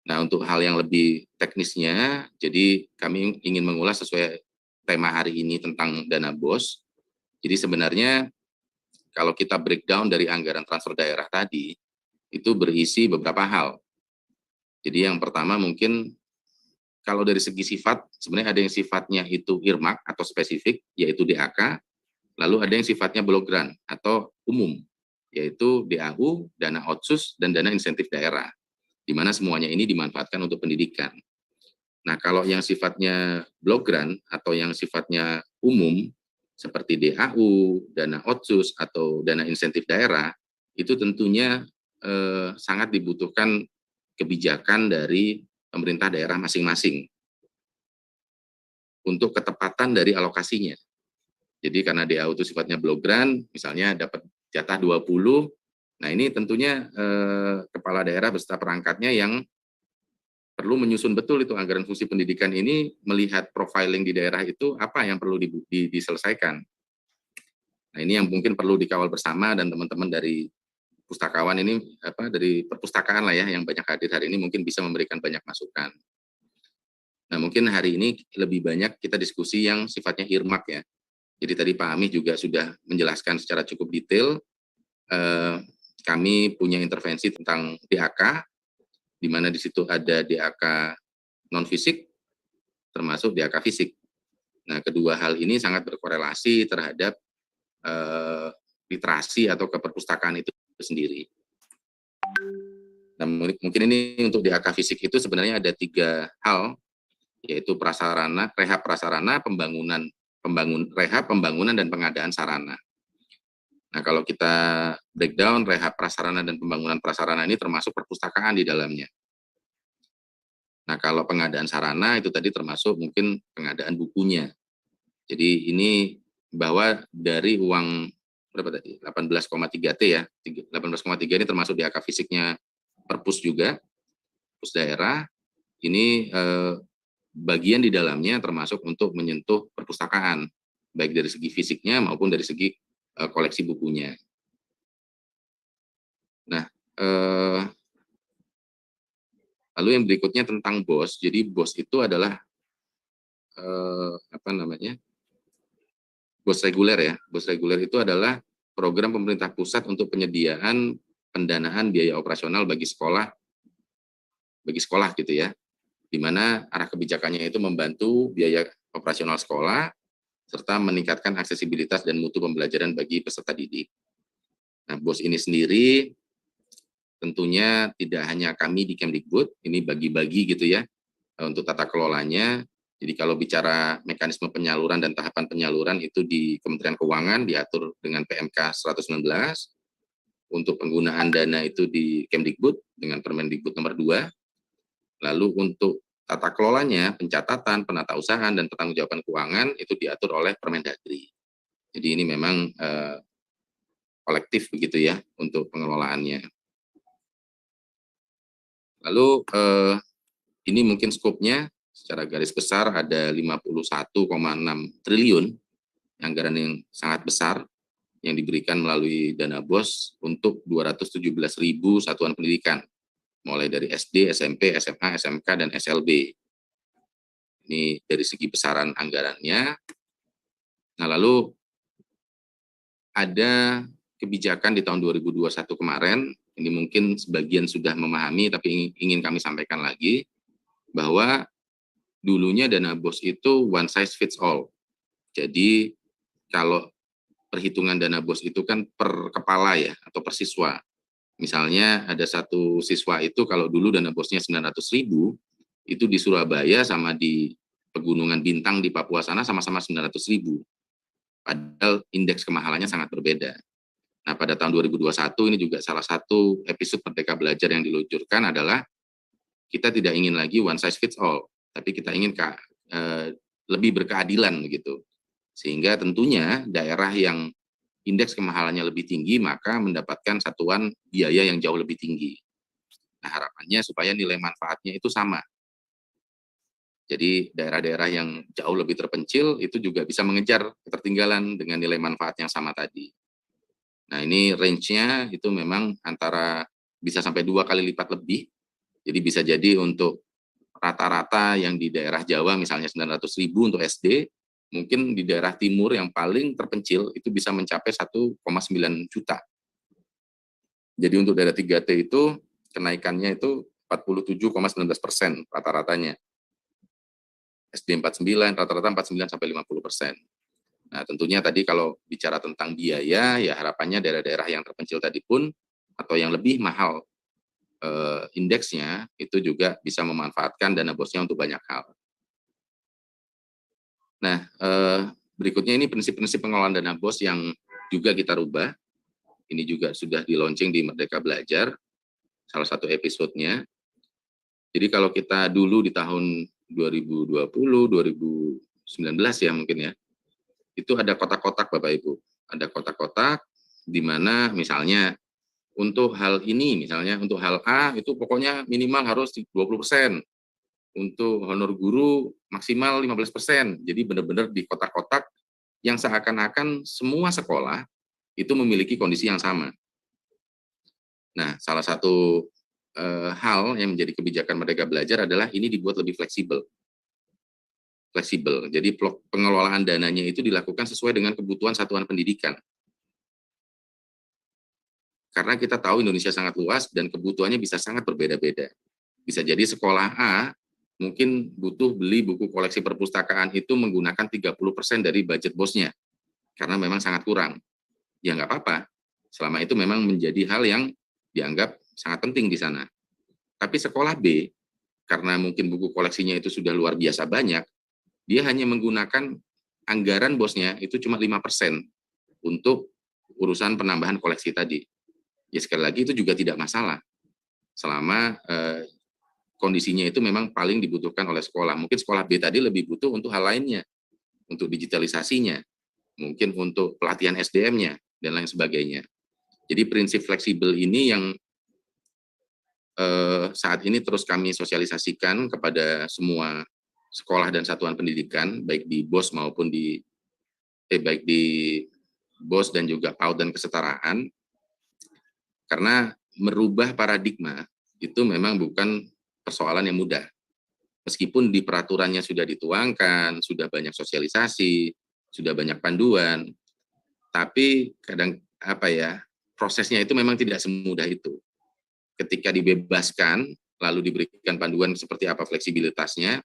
Nah, untuk hal yang lebih teknisnya, jadi kami ingin mengulas sesuai tema hari ini tentang dana BOS. Jadi sebenarnya kalau kita breakdown dari anggaran transfer daerah tadi, itu berisi beberapa hal. Jadi yang pertama mungkin kalau dari segi sifat, sebenarnya ada yang sifatnya itu earmark atau spesifik, yaitu DAK, lalu ada yang sifatnya block grant atau umum, yaitu DAU, dana otsus, dan dana insentif daerah, di mana semuanya ini dimanfaatkan untuk pendidikan. Nah, kalau yang sifatnya block grant atau yang sifatnya umum, seperti DAU, dana otsus, atau dana insentif daerah, itu tentunya sangat dibutuhkan kebijakan dari pemerintah daerah masing-masing. untuk ketepatan dari alokasinya. Jadi karena DAU itu sifatnya block grant, misalnya dapat jatah 20, nah ini tentunya kepala daerah beserta perangkatnya yang perlu menyusun betul itu anggaran fungsi pendidikan ini, melihat profiling di daerah itu apa yang perlu diselesaikan. Nah ini yang mungkin perlu dikawal bersama, dan teman-teman dari pustakawan ini, dari perpustakaan lah ya, yang banyak hadir hari ini mungkin bisa memberikan banyak masukan. Nah mungkin hari ini lebih banyak kita diskusi yang sifatnya earmark ya. Jadi tadi Pak Amih juga sudah menjelaskan secara cukup detail. Kami punya intervensi tentang DAK, di mana di situ ada DAK non-fisik, termasuk DAK fisik. Nah, kedua hal ini sangat berkorelasi terhadap literasi atau keperpustakaan itu sendiri. Nah, mungkin ini untuk DAK fisik itu sebenarnya ada 3 hal, yaitu prasarana, rehab prasarana, rehab, pembangunan, dan pengadaan sarana. Nah, kalau kita breakdown, rehab prasarana dan pembangunan prasarana ini termasuk perpustakaan di dalamnya. Nah, kalau pengadaan sarana itu tadi termasuk mungkin pengadaan bukunya. Jadi ini bahwa dari uang berapa tadi? 18,3 T ya. 18,3 ini termasuk DAK fisiknya perpus juga, perpus daerah. Ini bagian di dalamnya termasuk untuk menyentuh perpustakaan, baik dari segi fisiknya maupun dari segi koleksi bukunya. Nah, lalu yang berikutnya tentang BOS. Jadi BOS itu adalah BOS reguler ya. BOS reguler itu adalah program pemerintah pusat untuk penyediaan pendanaan biaya operasional bagi sekolah gitu ya, di mana arah kebijakannya itu membantu biaya operasional sekolah serta meningkatkan aksesibilitas dan mutu pembelajaran bagi peserta didik. Nah, BOS ini sendiri tentunya tidak hanya kami di Kemdikbud, ini bagi-bagi gitu ya untuk tata kelolanya. Jadi kalau bicara mekanisme penyaluran dan tahapan penyaluran itu di Kementerian Keuangan diatur dengan PMK 119. Untuk penggunaan dana itu di Kemdikbud dengan Permendikbud nomor 2. Lalu untuk tata kelolanya, pencatatan, penatausahaan, dan pertanggungjawaban keuangan itu diatur oleh Permendagri. Jadi ini memang kolektif begitu ya untuk pengelolaannya. Lalu ini mungkin skopnya secara garis besar ada 51,6 triliun anggaran yang sangat besar yang diberikan melalui dana BOS untuk 217.000 satuan pendidikan, mulai dari SD, SMP, SMA, SMK, dan SLB. Ini dari segi besaran anggarannya. Nah, lalu ada kebijakan di tahun 2021 kemarin, ini mungkin sebagian sudah memahami, tapi ingin kami sampaikan lagi, bahwa dulunya dana BOS itu one size fits all. Jadi, kalau perhitungan dana BOS itu kan per kepala ya, atau per siswa. Misalnya ada satu siswa itu kalau dulu dana BOS-nya 900.000, itu di Surabaya sama di Pegunungan Bintang di Papua sana sama-sama 900.000. Padahal indeks kemahalannya sangat berbeda. Nah, pada tahun 2021 ini juga salah satu episode Merdeka Belajar yang diluncurkan adalah kita tidak ingin lagi one size fits all, tapi kita ingin lebih berkeadilan begitu. Sehingga tentunya daerah yang indeks kemahalannya lebih tinggi maka mendapatkan satuan biaya yang jauh lebih tinggi. Nah, harapannya supaya nilai manfaatnya itu sama. Jadi daerah-daerah yang jauh lebih terpencil itu juga bisa mengejar ketertinggalan dengan nilai manfaat yang sama tadi. Nah, ini range-nya itu memang antara bisa sampai 2 kali lipat lebih. Jadi bisa jadi untuk rata-rata yang di daerah Jawa misalnya 900.000 untuk SD, mungkin di daerah timur yang paling terpencil itu bisa mencapai 1,9 juta. Jadi untuk daerah 3T itu kenaikannya itu 47,19% rata-ratanya. SD 49, rata-rata 49 sampai 50%. Nah, tentunya tadi kalau bicara tentang biaya, ya harapannya daerah-daerah yang terpencil tadi pun atau yang lebih mahal indeksnya itu juga bisa memanfaatkan dana BOS-nya untuk banyak hal. Nah, berikutnya ini prinsip-prinsip pengelolaan dana BOS yang juga kita rubah. Ini juga sudah di-launching di Merdeka Belajar, salah satu episodenya. Jadi kalau kita dulu di tahun 2020, 2019, ya mungkin ya, itu ada kotak-kotak Bapak Ibu. Ada kotak-kotak di mana misalnya untuk hal ini, misalnya untuk hal A itu pokoknya minimal harus 20%. Untuk honor guru maksimal 15%. Jadi benar-benar di kotak-kotak yang seakan-akan semua sekolah itu memiliki kondisi yang sama. Nah, salah satu hal yang menjadi kebijakan Merdeka Belajar adalah ini dibuat lebih fleksibel. Jadi pengelolaan dananya itu dilakukan sesuai dengan kebutuhan satuan pendidikan. Karena kita tahu Indonesia sangat luas dan kebutuhannya bisa sangat berbeda-beda. Bisa jadi sekolah A mungkin butuh beli buku koleksi perpustakaan itu menggunakan 30% dari budget bosnya. Karena memang sangat kurang. Ya nggak apa-apa. Selama itu memang menjadi hal yang dianggap sangat penting di sana. Tapi sekolah B, karena mungkin buku koleksinya itu sudah luar biasa banyak, dia hanya menggunakan anggaran bosnya itu cuma 5% untuk urusan penambahan koleksi tadi. Ya sekali lagi itu juga tidak masalah. Selama kondisinya itu memang paling dibutuhkan oleh sekolah. Mungkin sekolah B tadi lebih butuh untuk hal lainnya, untuk digitalisasinya, mungkin untuk pelatihan SDM-nya, dan lain sebagainya. Jadi prinsip fleksibel ini yang saat ini terus kami sosialisasikan kepada semua sekolah dan satuan pendidikan, baik di BOS maupun baik di BOS dan juga PAUD dan kesetaraan, karena merubah paradigma itu memang bukan persoalan yang mudah. Meskipun di peraturannya sudah dituangkan, sudah banyak sosialisasi, sudah banyak panduan, tapi kadang prosesnya itu memang tidak semudah itu. Ketika dibebaskan, lalu diberikan panduan seperti apa fleksibilitasnya,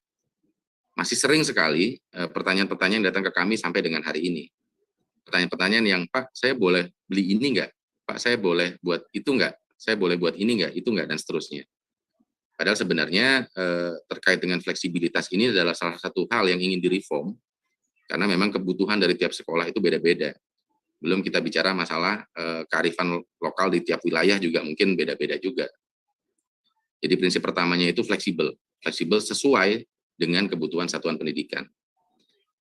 masih sering sekali pertanyaan-pertanyaan yang datang ke kami sampai dengan hari ini. Pertanyaan-pertanyaan yang, Pak, saya boleh beli ini nggak? Pak, saya boleh buat itu nggak? Saya boleh buat ini nggak? Itu nggak? Dan seterusnya. Padahal sebenarnya terkait dengan fleksibilitas ini adalah salah satu hal yang ingin direform, karena memang kebutuhan dari tiap sekolah itu beda-beda. Belum kita bicara masalah kearifan lokal di tiap wilayah juga mungkin beda-beda juga. Jadi prinsip pertamanya itu fleksibel sesuai dengan kebutuhan satuan pendidikan.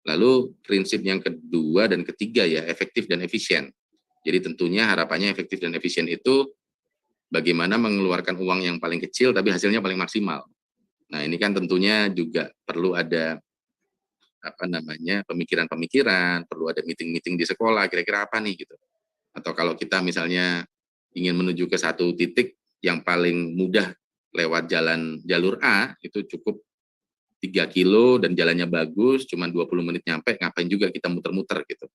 Lalu prinsip yang kedua dan ketiga ya, efektif dan efisien. Jadi tentunya harapannya efektif dan efisien itu bagaimana mengeluarkan uang yang paling kecil tapi hasilnya paling maksimal. Nah, ini kan tentunya juga perlu ada pemikiran-pemikiran, perlu ada meeting-meeting di sekolah, kira-kira apa nih gitu. Atau kalau kita misalnya ingin menuju ke satu titik yang paling mudah lewat jalur A, itu cukup 3 kilo dan jalannya bagus, cuma 20 menit nyampe, ngapain juga kita muter-muter gitu.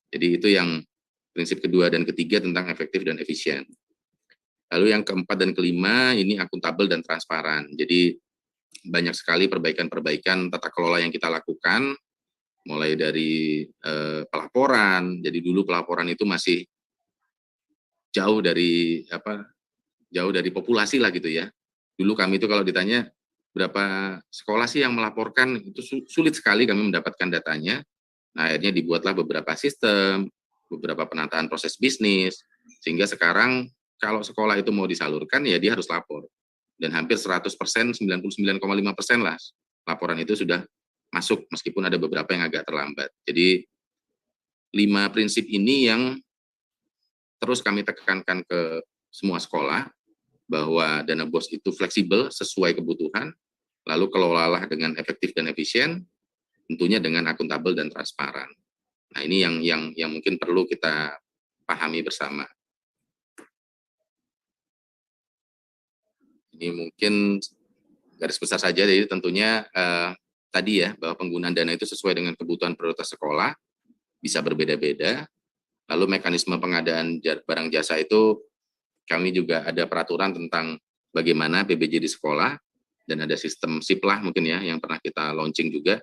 Jadi itu yang prinsip kedua dan ketiga tentang efektif dan efisien. Lalu yang keempat dan kelima, ini akuntabel dan transparan. Jadi banyak sekali perbaikan-perbaikan tata kelola yang kita lakukan, mulai dari pelaporan. Jadi dulu pelaporan itu masih jauh dari populasi lah gitu ya. Dulu kami itu kalau ditanya berapa sekolah sih yang melaporkan, itu sulit sekali kami mendapatkan datanya. Nah, akhirnya dibuatlah beberapa sistem, beberapa penataan proses bisnis, sehingga sekarang kalau sekolah itu mau disalurkan ya dia harus lapor. Dan hampir 100%, 99,5% lah laporan itu sudah masuk, meskipun ada beberapa yang agak terlambat. Jadi 5 prinsip ini yang terus kami tekankan ke semua sekolah, bahwa dana BOS itu fleksibel sesuai kebutuhan, lalu kelolalah dengan efektif dan efisien, tentunya dengan akuntabel dan transparan. Nah, ini yang mungkin perlu kita pahami bersama. Ini mungkin garis besar saja, jadi tentunya tadi ya, bahwa penggunaan dana itu sesuai dengan kebutuhan prioritas sekolah, bisa berbeda-beda. Lalu mekanisme pengadaan barang jasa itu, kami juga ada peraturan tentang bagaimana PBJ di sekolah, dan ada sistem SIPLAH mungkin ya, yang pernah kita launching juga,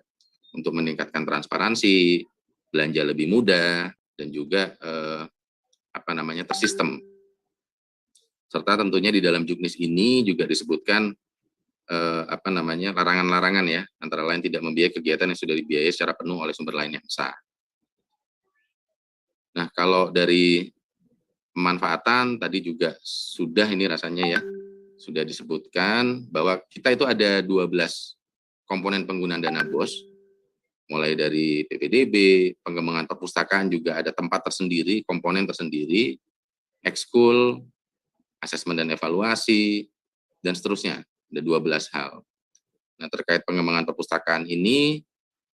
untuk meningkatkan transparansi, belanja lebih mudah, dan juga tersistem. Serta tentunya di dalam juknis ini juga disebutkan larangan-larangan ya, antara lain tidak membiayai kegiatan yang sudah dibiayai secara penuh oleh sumber lain yang sah. Nah, kalau dari pemanfaatan tadi juga sudah ini rasanya ya, sudah disebutkan bahwa kita itu ada 12 komponen penggunaan dana BOS. mulai dari PPDB, pengembangan perpustakaan juga ada tempat tersendiri, komponen tersendiri, ekskul, asesmen dan evaluasi, dan seterusnya. Ada 12 hal. Nah, terkait pengembangan perpustakaan ini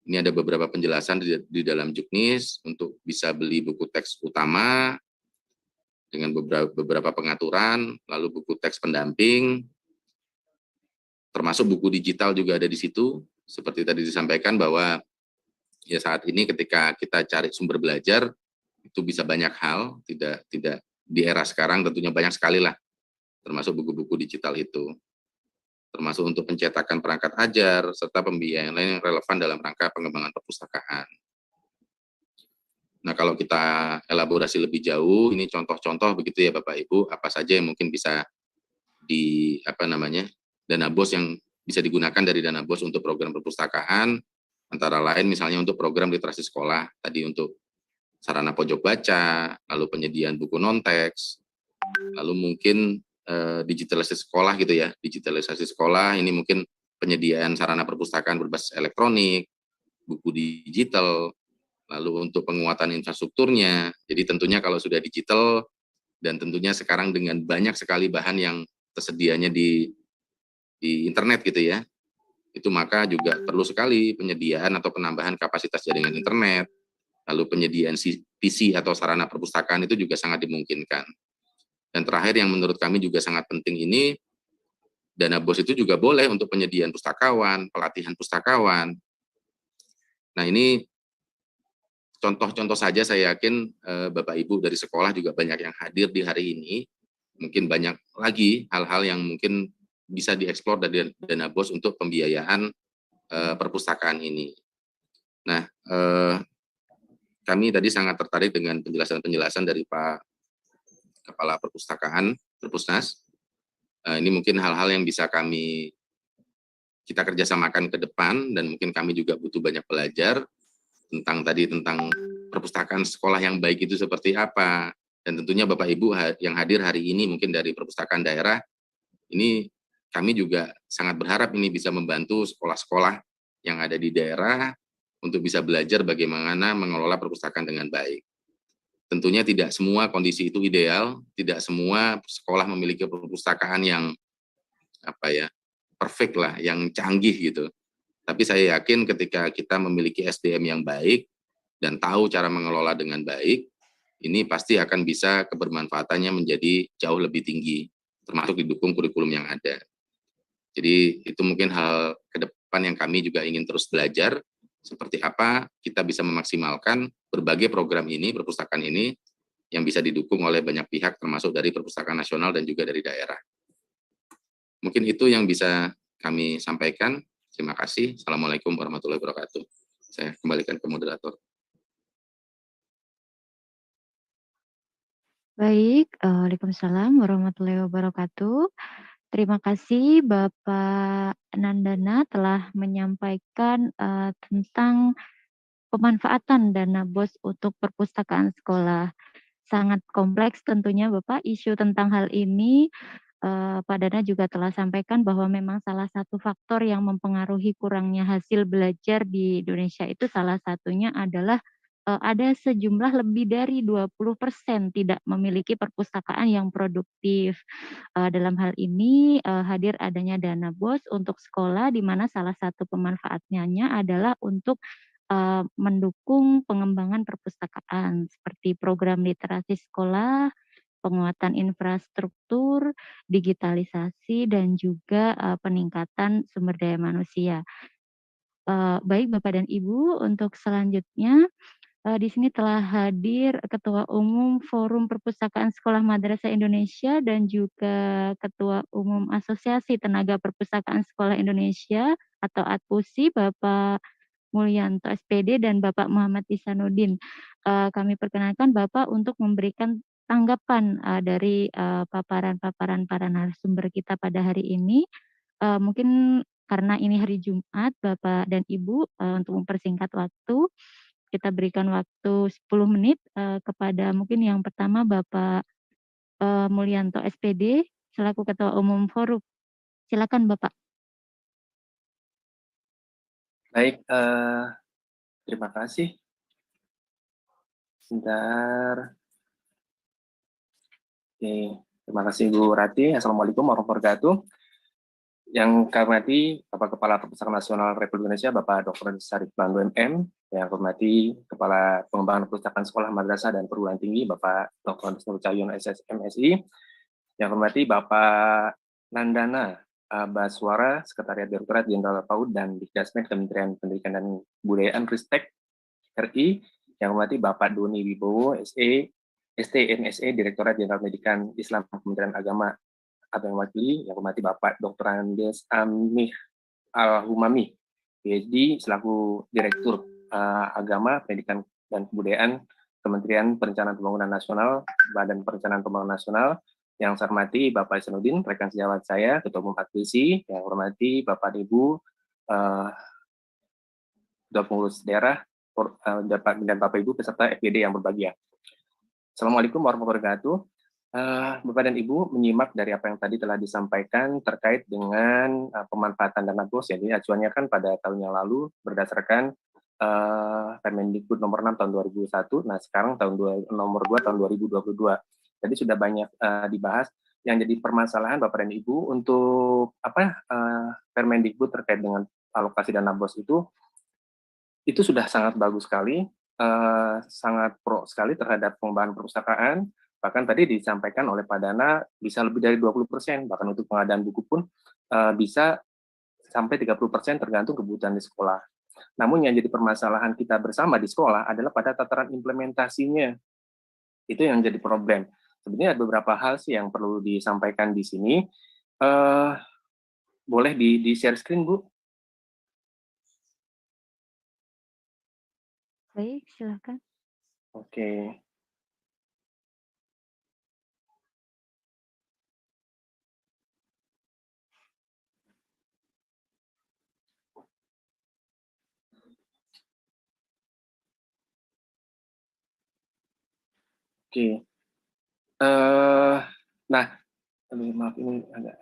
ada beberapa penjelasan di dalam Juknis untuk bisa beli buku teks utama dengan beberapa pengaturan, lalu buku teks pendamping, termasuk buku digital juga ada di situ. Seperti tadi disampaikan bahwa ya saat ini ketika kita cari sumber belajar itu bisa banyak hal, tidak di era sekarang tentunya banyak sekali lah, termasuk buku-buku digital itu. Termasuk untuk pencetakan perangkat ajar, serta pembiayaan lain yang relevan dalam rangka pengembangan perpustakaan. Nah, kalau kita elaborasi lebih jauh, ini contoh-contoh begitu ya Bapak Ibu, apa saja yang mungkin bisa dana BOS yang bisa digunakan dari dana BOS untuk program perpustakaan, antara lain misalnya untuk program literasi sekolah, tadi untuk sarana pojok baca, lalu penyediaan buku non-teks, lalu mungkin digitalisasi sekolah gitu ya, digitalisasi sekolah ini mungkin penyediaan sarana perpustakaan berbasis elektronik, buku digital, lalu untuk penguatan infrastrukturnya. Jadi tentunya kalau sudah digital dan tentunya sekarang dengan banyak sekali bahan yang tersedianya di internet gitu ya, itu maka juga perlu sekali penyediaan atau penambahan kapasitas jaringan internet, lalu penyediaan PC atau sarana perpustakaan itu juga sangat dimungkinkan. Dan terakhir yang menurut kami juga sangat penting ini, dana BOS itu juga boleh untuk penyediaan pustakawan, pelatihan pustakawan. Nah ini contoh-contoh saja, saya yakin Bapak Ibu dari sekolah juga banyak yang hadir di hari ini. Mungkin banyak lagi hal-hal yang mungkin bisa dieksplor dari dana BOS untuk pembiayaan perpustakaan ini. Nah, kami tadi sangat tertarik dengan penjelasan-penjelasan dari Pak Kepala Perpustakaan, Perpusnas. Ini mungkin hal-hal yang bisa kita kerjasamakan ke depan, dan mungkin kami juga butuh banyak belajar tentang perpustakaan sekolah yang baik itu seperti apa. Dan tentunya Bapak Ibu yang hadir hari ini mungkin dari perpustakaan daerah, ini kami juga sangat berharap ini bisa membantu sekolah-sekolah yang ada di daerah untuk bisa belajar bagaimana mengelola perpustakaan dengan baik. Tentunya tidak semua kondisi itu ideal, tidak semua sekolah memiliki perpustakaan yang perfect lah, yang canggih gitu. Tapi saya yakin ketika kita memiliki SDM yang baik dan tahu cara mengelola dengan baik, ini pasti akan bisa kebermanfaatannya menjadi jauh lebih tinggi, termasuk didukung kurikulum yang ada. Jadi itu mungkin hal ke depan yang kami juga ingin terus belajar, seperti apa kita bisa memaksimalkan berbagai program ini, perpustakaan ini, yang bisa didukung oleh banyak pihak, termasuk dari perpustakaan nasional dan juga dari daerah. Mungkin itu yang bisa kami sampaikan. Terima kasih. Assalamualaikum warahmatullahi wabarakatuh. Saya kembalikan ke moderator. Baik, Waalaikumsalam warahmatullahi wabarakatuh. Terima kasih Bapak Nandana telah menyampaikan tentang pemanfaatan dana BOS untuk perpustakaan sekolah. Sangat kompleks tentunya Bapak isu tentang hal ini. Pak Dana juga telah sampaikan bahwa memang salah satu faktor yang mempengaruhi kurangnya hasil belajar di Indonesia itu salah satunya adalah ada sejumlah lebih dari 20% tidak memiliki perpustakaan yang produktif. Dalam hal ini hadir adanya dana BOS untuk sekolah, di mana salah satu pemanfaatannya adalah untuk mendukung pengembangan perpustakaan seperti program literasi sekolah, penguatan infrastruktur, digitalisasi, dan juga peningkatan sumber daya manusia. Baik Bapak dan Ibu, untuk selanjutnya di sini telah hadir Ketua Umum Forum Perpustakaan Sekolah Madrasah Indonesia dan juga Ketua Umum Asosiasi Tenaga Perpustakaan Sekolah Indonesia atau ATPUSI, Bapak Mulyanto SPD dan Bapak Muhammad Ihsanuddin. Kami perkenalkan Bapak untuk memberikan tanggapan dari paparan-paparan para narasumber kita pada hari ini. Mungkin karena ini hari Jumat, Bapak dan Ibu, untuk mempersingkat waktu, kita berikan waktu 10 menit kepada mungkin yang pertama Bapak Mulyanto SPD selaku Ketua Umum Forum. Silakan Bapak. Baik, Terima kasih. Sebentar. Oke, terima kasih Bu Rati. Assalamualaikum warahmatullahi wabarakatuh. Yang kami hormati Bapak Kepala Perpustakaan Nasional Republik Indonesia, Bapak Dr. Syarif Bando MM. Yang kami hormati Kepala Pengembangan Perpustakaan Sekolah Madrasah dan Perguruan Tinggi, Bapak Dr. Nur Cahyono SSMSI. Yang kami hormati Bapak Nandana Baswara, Sekretariat Direktorat Jenderal PAUD dan Dikdasmen Kementerian Pendidikan dan Kebudayaan Ristek RI. Yang kami hormati Bapak Doni Wibowo, STNSE, Direktorat Jenderal Pendidikan Islam Kementerian Agama atau yang mewakili, yang hormati Bapak Dr. Andes Amih Al-Humami, PhD, selaku Direktur Agama, Pendidikan dan Kebudayaan Kementerian Perencanaan Pembangunan Nasional, Badan Perencanaan Pembangunan Nasional. Yang saya hormati Bapak Isanuddin, rekan sejawat saya, Ketua Umum Advisi. Yang hormati Bapak Ibu, Ketua Pengurus Daerah, dan Bapak Ibu peserta FGD yang berbahagia. Assalamualaikum warahmatullahi wabarakatuh. Bapak dan Ibu menyimak dari apa yang tadi telah disampaikan terkait dengan pemanfaatan dana BOS. Jadi acuannya kan pada tahun yang lalu berdasarkan Permendikbud nomor 6 tahun 2001. Nah sekarang nomor 2 tahun 2022. Jadi sudah banyak dibahas. Yang jadi permasalahan Bapak dan Ibu untuk Permendikbud terkait dengan alokasi dana BOS itu sudah sangat bagus sekali, sangat pro sekali terhadap pengembangan perpustakaan. Bahkan tadi disampaikan oleh Pak Dana bisa lebih dari 20%, bahkan untuk pengadaan buku pun bisa sampai 30% tergantung kebutuhan di sekolah. Namun yang jadi permasalahan kita bersama di sekolah adalah pada tataran implementasinya. Itu yang jadi problem. Sebenarnya ada beberapa hal sih yang perlu disampaikan di sini. Boleh di share screen, Bu? Baik, silakan. Oke. Oke. Nah, maaf ini agak.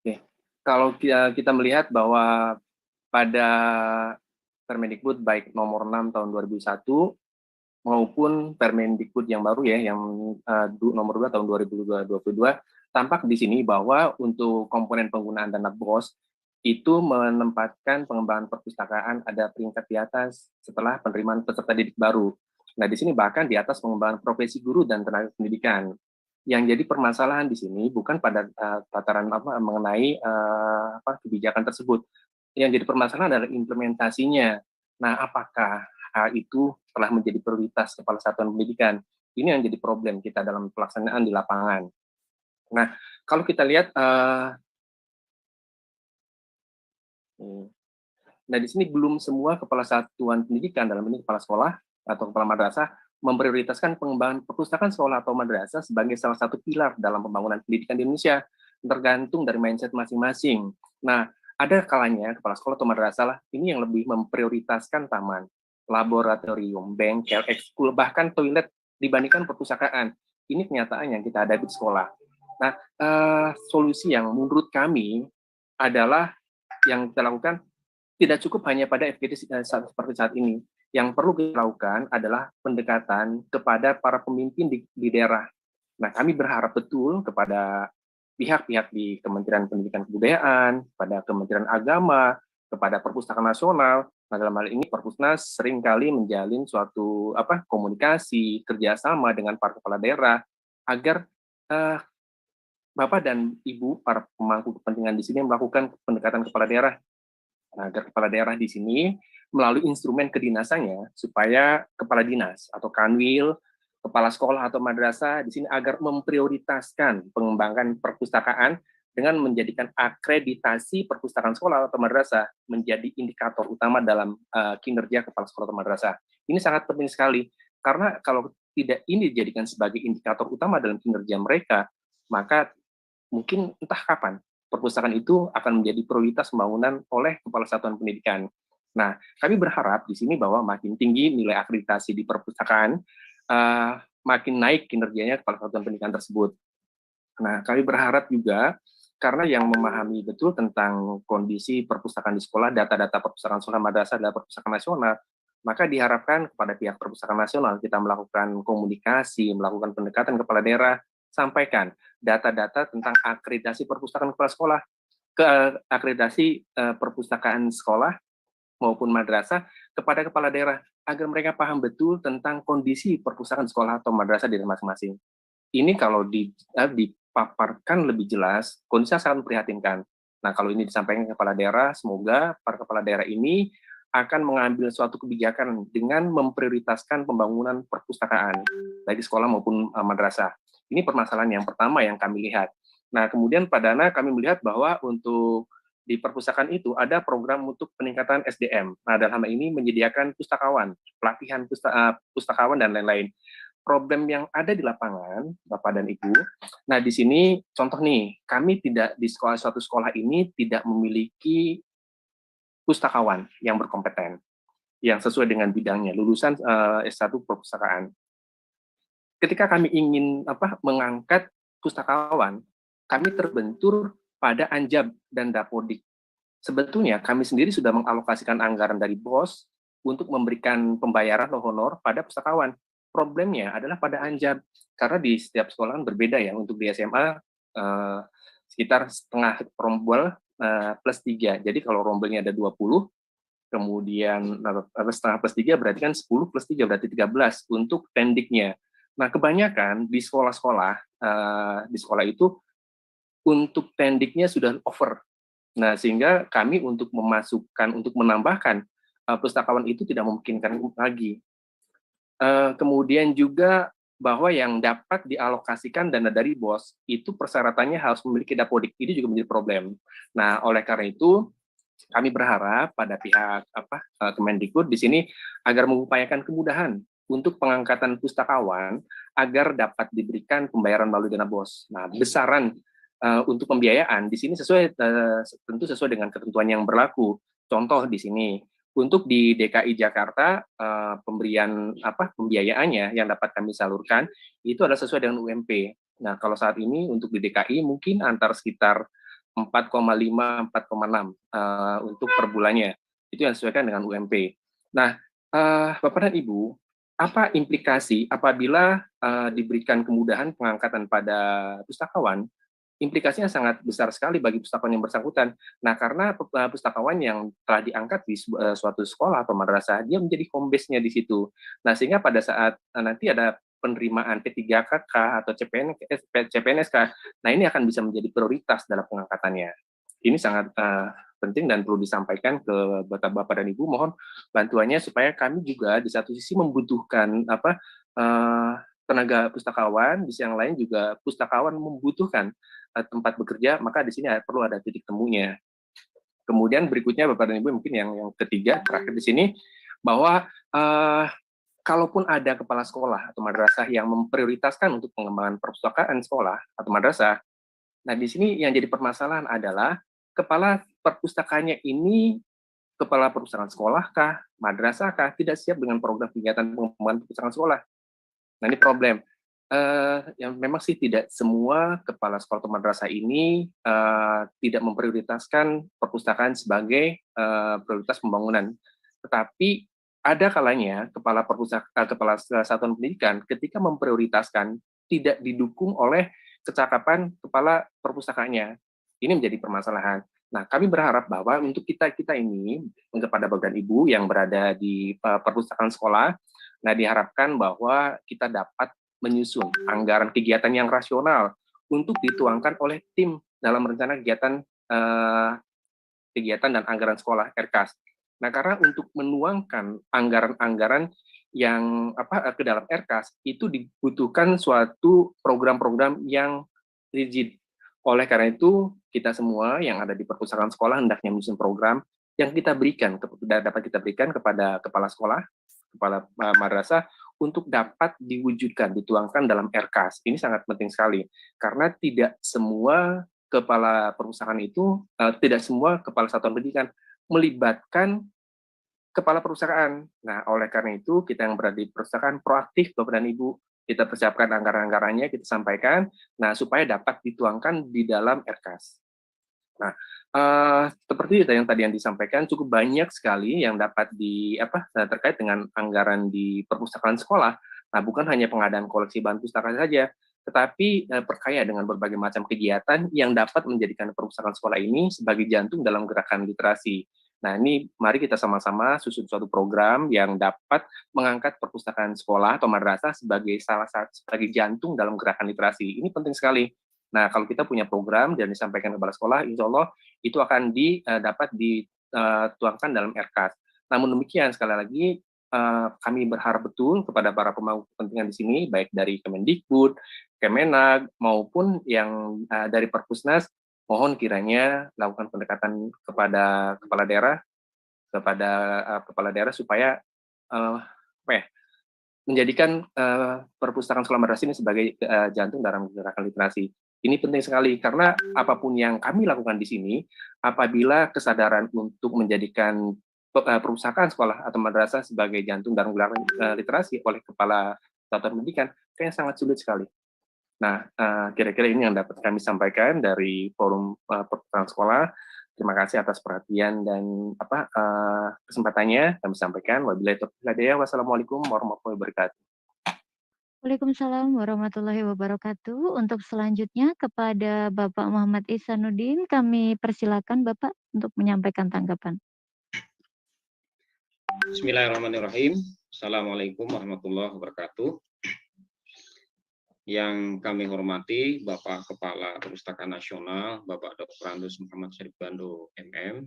Oke. Kalau kita melihat bahwa pada Permendikbud baik nomor 6 tahun 2001 maupun Permendikbud yang baru ya, yang nomor 2 tahun 2022, tampak di sini bahwa untuk komponen penggunaan dana BOS itu menempatkan pengembangan perpustakaan ada peringkat di atas setelah penerimaan peserta didik baru. Nah, di sini bahkan di atas pengembangan profesi guru dan tenaga pendidikan. Yang jadi permasalahan di sini bukan pada tataran mengenai kebijakan tersebut. Yang jadi permasalahan adalah implementasinya. Nah, apakah hal itu telah menjadi prioritas kepala satuan pendidikan? Ini yang jadi problem kita dalam pelaksanaan di lapangan. Nah, kalau kita lihat nah, di sini belum semua kepala satuan pendidikan, dalam ini kepala sekolah atau kepala madrasah, memprioritaskan pengembangan perpustakaan sekolah atau madrasah sebagai salah satu pilar dalam pembangunan pendidikan di Indonesia, tergantung dari mindset masing-masing. Nah, ada kalanya kepala sekolah atau madrasah lah, ini yang lebih memprioritaskan taman, laboratorium, bengkel, ekskul, bahkan toilet dibandingkan perpustakaan. Ini kenyataan yang kita hadapi di sekolah. Nah, solusi yang menurut kami adalah yang kita lakukan tidak cukup hanya pada FGD seperti saat ini. Yang perlu kita lakukan adalah pendekatan kepada para pemimpin di daerah. Nah, kami berharap betul kepada pihak-pihak di Kementerian Pendidikan Kebudayaan, pada Kementerian Agama, kepada Perpustakaan Nasional. Nah, dalam hal ini Perpusnas seringkali menjalin suatu komunikasi, kerjasama dengan para kepala daerah agar Bapak dan Ibu, para pemangku kepentingan di sini melakukan pendekatan kepala daerah, agar kepala daerah di sini melalui instrumen kedinasannya, supaya kepala dinas atau kanwil, kepala sekolah atau madrasah di sini agar memprioritaskan pengembangan perpustakaan dengan menjadikan akreditasi perpustakaan sekolah atau madrasah menjadi indikator utama dalam kinerja kepala sekolah atau madrasah. Ini sangat penting sekali, karena kalau tidak ini dijadikan sebagai indikator utama dalam kinerja mereka, maka mungkin entah kapan perpustakaan itu akan menjadi prioritas pembangunan oleh kepala satuan pendidikan. Nah, kami berharap di sini bahwa makin tinggi nilai akreditasi di perpustakaan, makin naik kinerjanya kepala satuan pendidikan tersebut. Nah, kami berharap juga karena yang memahami betul tentang kondisi perpustakaan di sekolah, data-data perpustakaan sekolah madrasah adalah perpustakaan nasional, maka diharapkan kepada pihak perpustakaan nasional kita melakukan komunikasi, melakukan pendekatan kepala daerah, sampaikan data-data tentang akreditasi perpustakaan kepala sekolah, ke akreditasi perpustakaan sekolah maupun madrasah kepada kepala daerah, agar mereka paham betul tentang kondisi perpustakaan sekolah atau madrasah di masing-masing. Ini kalau dipaparkan lebih jelas, kondisinya sangat memprihatinkan. Nah, kalau ini disampaikan ke kepala daerah, semoga para kepala daerah ini akan mengambil suatu kebijakan dengan memprioritaskan pembangunan perpustakaan, baik sekolah maupun madrasah. Ini permasalahan yang pertama yang kami lihat. Nah, kemudian Pak Dana kami melihat bahwa untuk di perpustakaan itu ada program untuk peningkatan SDM. Nah, dalam hal ini menyediakan pustakawan, pelatihan pustakawan dan lain-lain. Problem yang ada di lapangan, Bapak dan Ibu, nah di sini contoh nih, kami tidak di suatu sekolah ini tidak memiliki pustakawan yang berkompeten, yang sesuai dengan bidangnya, lulusan S1 perpustakaan. Ketika kami ingin mengangkat pustakawan, kami terbentur pada Anjab dan Dapodik. Sebetulnya kami sendiri sudah mengalokasikan anggaran dari BOS untuk memberikan pembayaran atau honor pada pustakawan. Problemnya adalah pada Anjab, karena di setiap sekolah berbeda ya. Untuk di SMA sekitar setengah rombel plus 3. Jadi kalau rombelnya ada 20, kemudian setengah plus 3 berarti kan 10 plus 3 berarti 13 untuk pendiknya. Nah, kebanyakan di sekolah-sekolah di sekolah itu untuk pendiknya sudah over. Nah, sehingga kami untuk menambahkan pustakawan itu tidak memungkinkan lagi. Kemudian juga bahwa yang dapat dialokasikan dana dari BOS itu persyaratannya harus memiliki dapodik. Ini juga menjadi problem. Nah, oleh karena itu kami berharap pada pihak Kemendikbud di sini agar mengupayakan kemudahan untuk pengangkatan pustakawan agar dapat diberikan pembayaran melalui dana BOS. Nah, besaran untuk pembiayaan di sini tentu sesuai dengan ketentuan yang berlaku. Contoh di sini, untuk di DKI Jakarta pembiayaannya yang dapat kami salurkan itu adalah sesuai dengan UMP. Nah, kalau saat ini untuk di DKI mungkin antar sekitar 4,5 4,6 untuk per bulannya. Itu yang disesuaikan dengan UMP. Nah, Bapak dan Ibu, apa implikasi apabila diberikan kemudahan pengangkatan pada pustakawan? Implikasinya sangat besar sekali bagi pustakawan yang bersangkutan. Nah, karena pustakawan yang telah diangkat di suatu sekolah atau madrasah, dia menjadi home-base-nya di situ. Nah, sehingga pada saat nanti ada penerimaan P3KK atau CPNSK, nah ini akan bisa menjadi prioritas dalam pengangkatannya. Ini sangat penting dan perlu disampaikan ke Bapak dan Ibu. Mohon bantuannya supaya kami juga di satu sisi membutuhkan tenaga pustakawan, di sisi yang lain juga pustakawan membutuhkan tempat bekerja, maka di sini perlu ada titik temunya. Kemudian berikutnya Bapak dan Ibu mungkin yang ketiga terakhir di sini bahwa kalaupun ada kepala sekolah atau madrasah yang memprioritaskan untuk pengembangan perpustakaan sekolah atau madrasah, nah di sini yang jadi permasalahan adalah kepala perpustakaannya ini kepala perpustakaan sekolah kah, madrasah kah, tidak siap dengan program kegiatan pengembangan perpustakaan sekolah. Nah ini problem. Yang memang sih tidak semua kepala sekolah atau madrasah ini tidak memprioritaskan perpustakaan sebagai prioritas pembangunan. Tetapi ada kalanya kepala satuan pendidikan ketika memprioritaskan tidak didukung oleh kecakapan kepala perpustakaannya. Ini menjadi permasalahan. Nah, kami berharap bahwa untuk kita ini kepada Bapak dan Ibu yang berada di perpustakaan sekolah, nah diharapkan bahwa kita dapat menyusun anggaran kegiatan yang rasional untuk dituangkan oleh tim dalam rencana kegiatan dan anggaran sekolah RKAS. Nah, karena untuk menuangkan anggaran-anggaran yang ke dalam RKAS itu dibutuhkan suatu program-program yang rigid. Oleh karena itu, kita semua yang ada di perpustakaan sekolah hendaknya menyusun program yang dapat kita berikan kepada kepala sekolah, kepala madrasah, untuk dapat diwujudkan, dituangkan dalam RKAS. Ini sangat penting sekali, karena tidak semua kepala perpustakaan itu, tidak semua kepala satuan pendidikan melibatkan kepala perpustakaan. Nah, oleh karena itu, kita yang berada di perpustakaan proaktif, Bapak dan Ibu, kita persiapkan anggaran-anggarannya, kita sampaikan, nah supaya dapat dituangkan di dalam RKAS. Nah, seperti itu yang tadi yang disampaikan, cukup banyak sekali yang dapat terkait dengan anggaran di perpustakaan sekolah. Nah, bukan hanya pengadaan koleksi bahan pustaka saja, tetapi perkaya dengan berbagai macam kegiatan yang dapat menjadikan perpustakaan sekolah ini sebagai jantung dalam gerakan literasi. Nah, ini mari kita sama-sama susun suatu program yang dapat mengangkat perpustakaan sekolah atau madrasah sebagai sebagai jantung dalam gerakan literasi. Ini penting sekali. Nah, kalau kita punya program dan disampaikan kepada sekolah, insya Allah itu akan dapat dituangkan dalam RKAS. Namun demikian, sekali lagi, kami berharap betul kepada para pemangku kepentingan di sini, baik dari Kemendikbud, Kemenag, maupun yang dari Perpusnas, mohon kiranya lakukan pendekatan kepada kepala daerah supaya menjadikan perpustakaan sekolah madrasah ini sebagai jantung dalam gerakan literasi. Ini penting sekali karena apapun yang kami lakukan di sini, apabila kesadaran untuk menjadikan perpustakaan sekolah atau madrasah sebagai jantung dalam gerakan literasi oleh kepala satuan pendidikan, kayaknya sangat sulit sekali. Nah, kira-kira ini yang dapat kami sampaikan dari forum perpustakaan sekolah. Terima kasih atas perhatian dan kesempatannya kami sampaikan. Wabillahi taufiq wal hidayah. Wassalamualaikum warahmatullahi wabarakatuh. Waalaikumsalam warahmatullahi wabarakatuh. Untuk selanjutnya kepada Bapak Muhammad Ihsanuddin, kami persilakan Bapak untuk menyampaikan tanggapan. Bismillahirrahmanirrahim. Assalamualaikum warahmatullahi wabarakatuh. Yang kami hormati Bapak Kepala Perpustakaan Nasional, Bapak Dr. Andus Muhammad Syarif Bando, MM,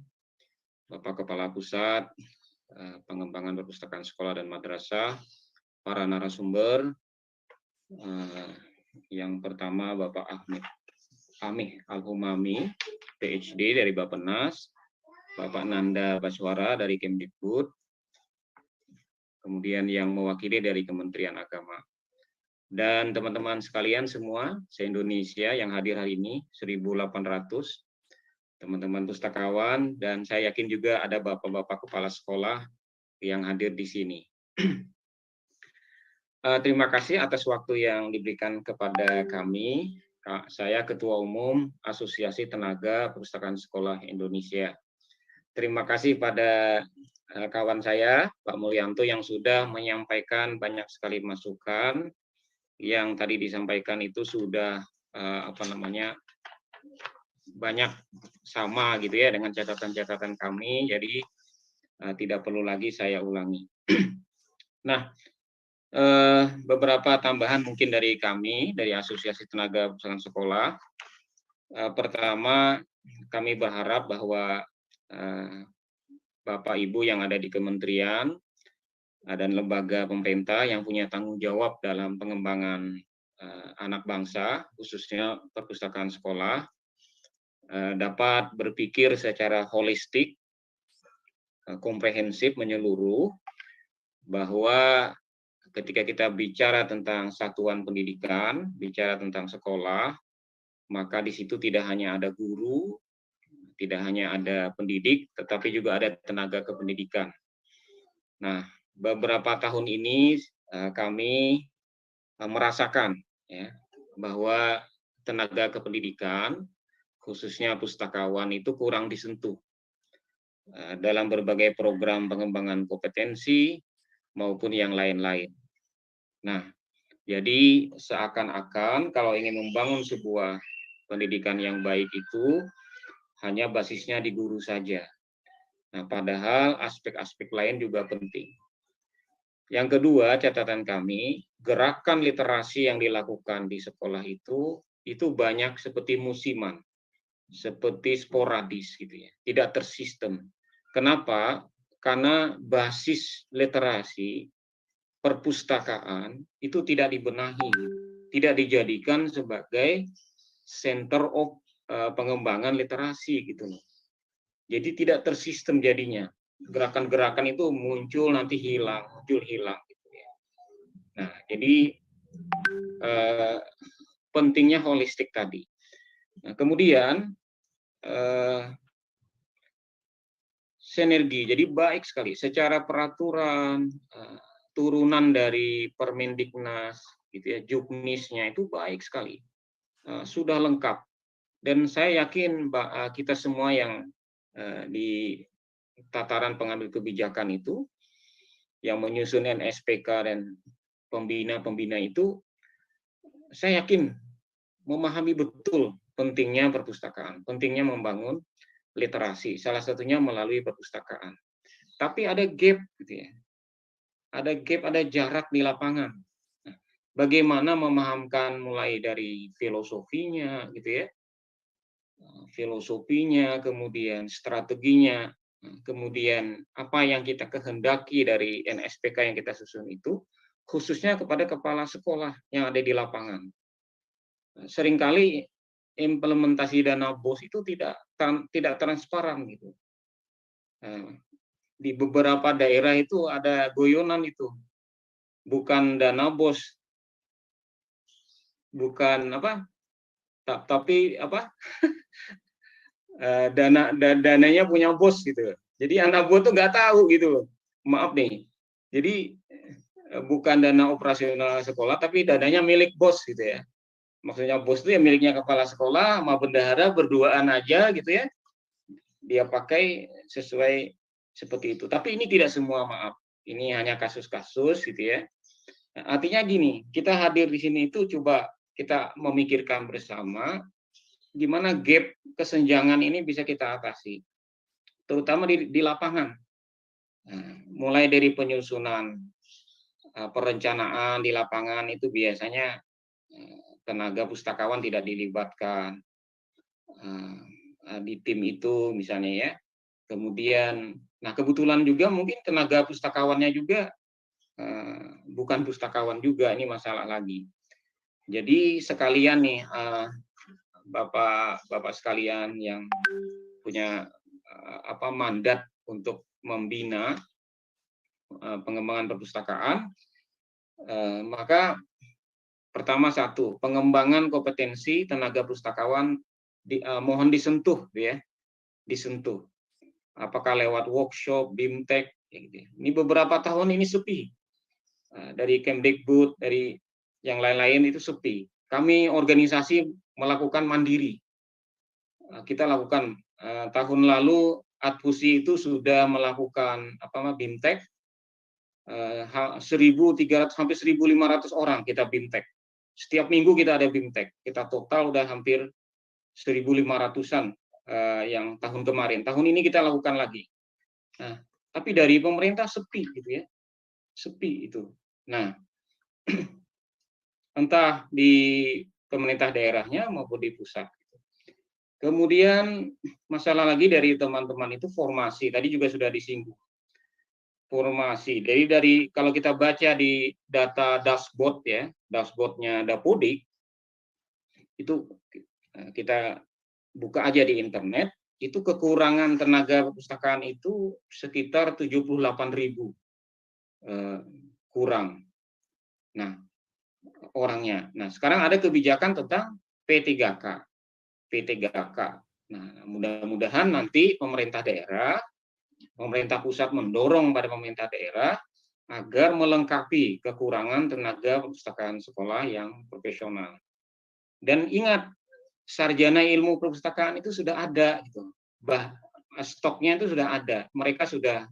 Bapak Kepala Pusat Pengembangan Perpustakaan Sekolah dan Madrasah, para narasumber, yang pertama Bapak Amih Al-Humami, PhD dari Bappenas, Bapak Nanda Baswara dari Kemdikbud, kemudian yang mewakili dari Kementerian Agama. Dan teman-teman sekalian semua, se-Indonesia yang hadir hari ini, 1.800, teman-teman pustakawan, dan saya yakin juga ada bapak-bapak kepala sekolah yang hadir di sini. Terima kasih atas waktu yang diberikan kepada kami. Saya Ketua Umum Asosiasi Tenaga Perpustakaan Sekolah Indonesia. Terima kasih pada kawan saya, Pak Mulyanto, yang sudah menyampaikan banyak sekali masukan. Yang tadi disampaikan itu sudah banyak sama gitu ya dengan catatan-catatan kami, jadi tidak perlu lagi saya ulangi. Nah, beberapa tambahan mungkin dari kami, dari Asosiasi Tenaga Perpustakaan Sekolah. Pertama, kami berharap bahwa Bapak Ibu yang ada di kementerian dan lembaga pemerintah yang punya tanggung jawab dalam pengembangan anak bangsa, khususnya perpustakaan sekolah, dapat berpikir secara holistik, komprehensif, menyeluruh, bahwa ketika kita bicara tentang satuan pendidikan, bicara tentang sekolah, maka di situ tidak hanya ada guru, tidak hanya ada pendidik, tetapi juga ada tenaga kependidikan. Nah, beberapa tahun ini kami merasakan ya, bahwa tenaga kependidikan, khususnya pustakawan, itu kurang disentuh dalam berbagai program pengembangan kompetensi maupun yang lain-lain. Nah, jadi seakan-akan kalau ingin membangun sebuah pendidikan yang baik itu hanya basisnya di guru saja. Nah, padahal aspek-aspek lain juga penting. Yang kedua, catatan kami, gerakan literasi yang dilakukan di sekolah itu banyak seperti musiman, seperti sporadis gitu ya, tidak tersistem. Kenapa? Karena basis literasi perpustakaan itu tidak dibenahi, tidak dijadikan sebagai center of pengembangan literasi gitu loh. Jadi tidak tersistem jadinya. Gerakan-gerakan itu muncul nanti hilang, muncul hilang gitu ya. Nah, jadi pentingnya holistik tadi. Nah, kemudian sinergi, jadi baik sekali secara peraturan, turunan dari Permendiknas gitu ya, Juknisnya itu baik sekali, sudah lengkap Dan saya yakin kita semua yang di tataran pengambil kebijakan itu, yang menyusun NSPK dan pembina-pembina itu, saya yakin memahami betul pentingnya perpustakaan, pentingnya membangun literasi, salah satunya melalui perpustakaan. Tapi ada gap, gitu ya. Ada gap, ada jarak di lapangan. Nah, bagaimana memahamkan mulai dari filosofinya, gitu ya, filosofinya, kemudian strateginya, kemudian apa yang kita kehendaki dari NSPK yang kita susun itu, khususnya kepada kepala sekolah yang ada di lapangan. Seringkali implementasi dana BOS itu tidak transparan gitu. Di beberapa daerah itu ada goyonan itu, bukan dana BOS, bukan apa, tapi apa, dananya punya bos gitu. Jadi anak buah tuh nggak tahu gitu, maaf nih. Jadi bukan dana operasional sekolah, tapi dananya milik bos gitu ya. Maksudnya bos itu ya miliknya kepala sekolah sama bendahara berduaan aja gitu ya. Dia pakai sesuai seperti itu. Tapi ini tidak semua, maaf. Ini hanya kasus-kasus gitu ya. Nah, artinya gini, kita hadir di sini itu coba kita memikirkan bersama gimana gap kesenjangan ini bisa kita atasi, terutama di lapangan. Nah, mulai dari penyusunan perencanaan di lapangan itu biasanya tenaga pustakawan tidak dilibatkan di tim itu misalnya ya. Kemudian, nah kebetulan juga mungkin tenaga pustakawannya juga bukan pustakawan juga, ini masalah lagi. Jadi sekalian nih Bapak sekalian yang punya mandat untuk membina pengembangan perpustakaan, maka pertama satu, pengembangan kompetensi tenaga pustakawan mohon disentuh ya, disentuh. Apakah lewat workshop, BIMTEK, gitu. Ini beberapa tahun ini sepi. Dari Kemdikbud, dari yang lain-lain itu sepi. Kami organisasi melakukan mandiri. Kita lakukan tahun lalu Adfusi itu sudah melakukan BIMTEK 1.300 sampai 1.500 orang kita BIMTEK. Setiap minggu kita ada BIMTEK. Kita total udah hampir 1.500-an yang tahun kemarin. Tahun ini kita lakukan lagi. Nah, tapi dari pemerintah sepi gitu ya. Sepi itu. Nah, entah di pemerintah daerahnya maupun di pusat. Kemudian masalah lagi dari teman-teman itu formasi. Tadi juga sudah disinggung. Formasi. Jadi dari kalau kita baca di data dashboard ya, dashboardnya Dapodik, itu kita buka aja di internet, itu kekurangan tenaga perpustakaan itu sekitar 78.000 kurang. Nah, orangnya. Nah, sekarang ada kebijakan tentang P3K. P3K. Nah, mudah-mudahan nanti pemerintah daerah, pemerintah pusat mendorong pada pemerintah daerah agar melengkapi kekurangan tenaga perpustakaan sekolah yang profesional. Dan ingat, sarjana ilmu perpustakaan itu sudah ada, gitu. Stoknya itu sudah ada. Mereka sudah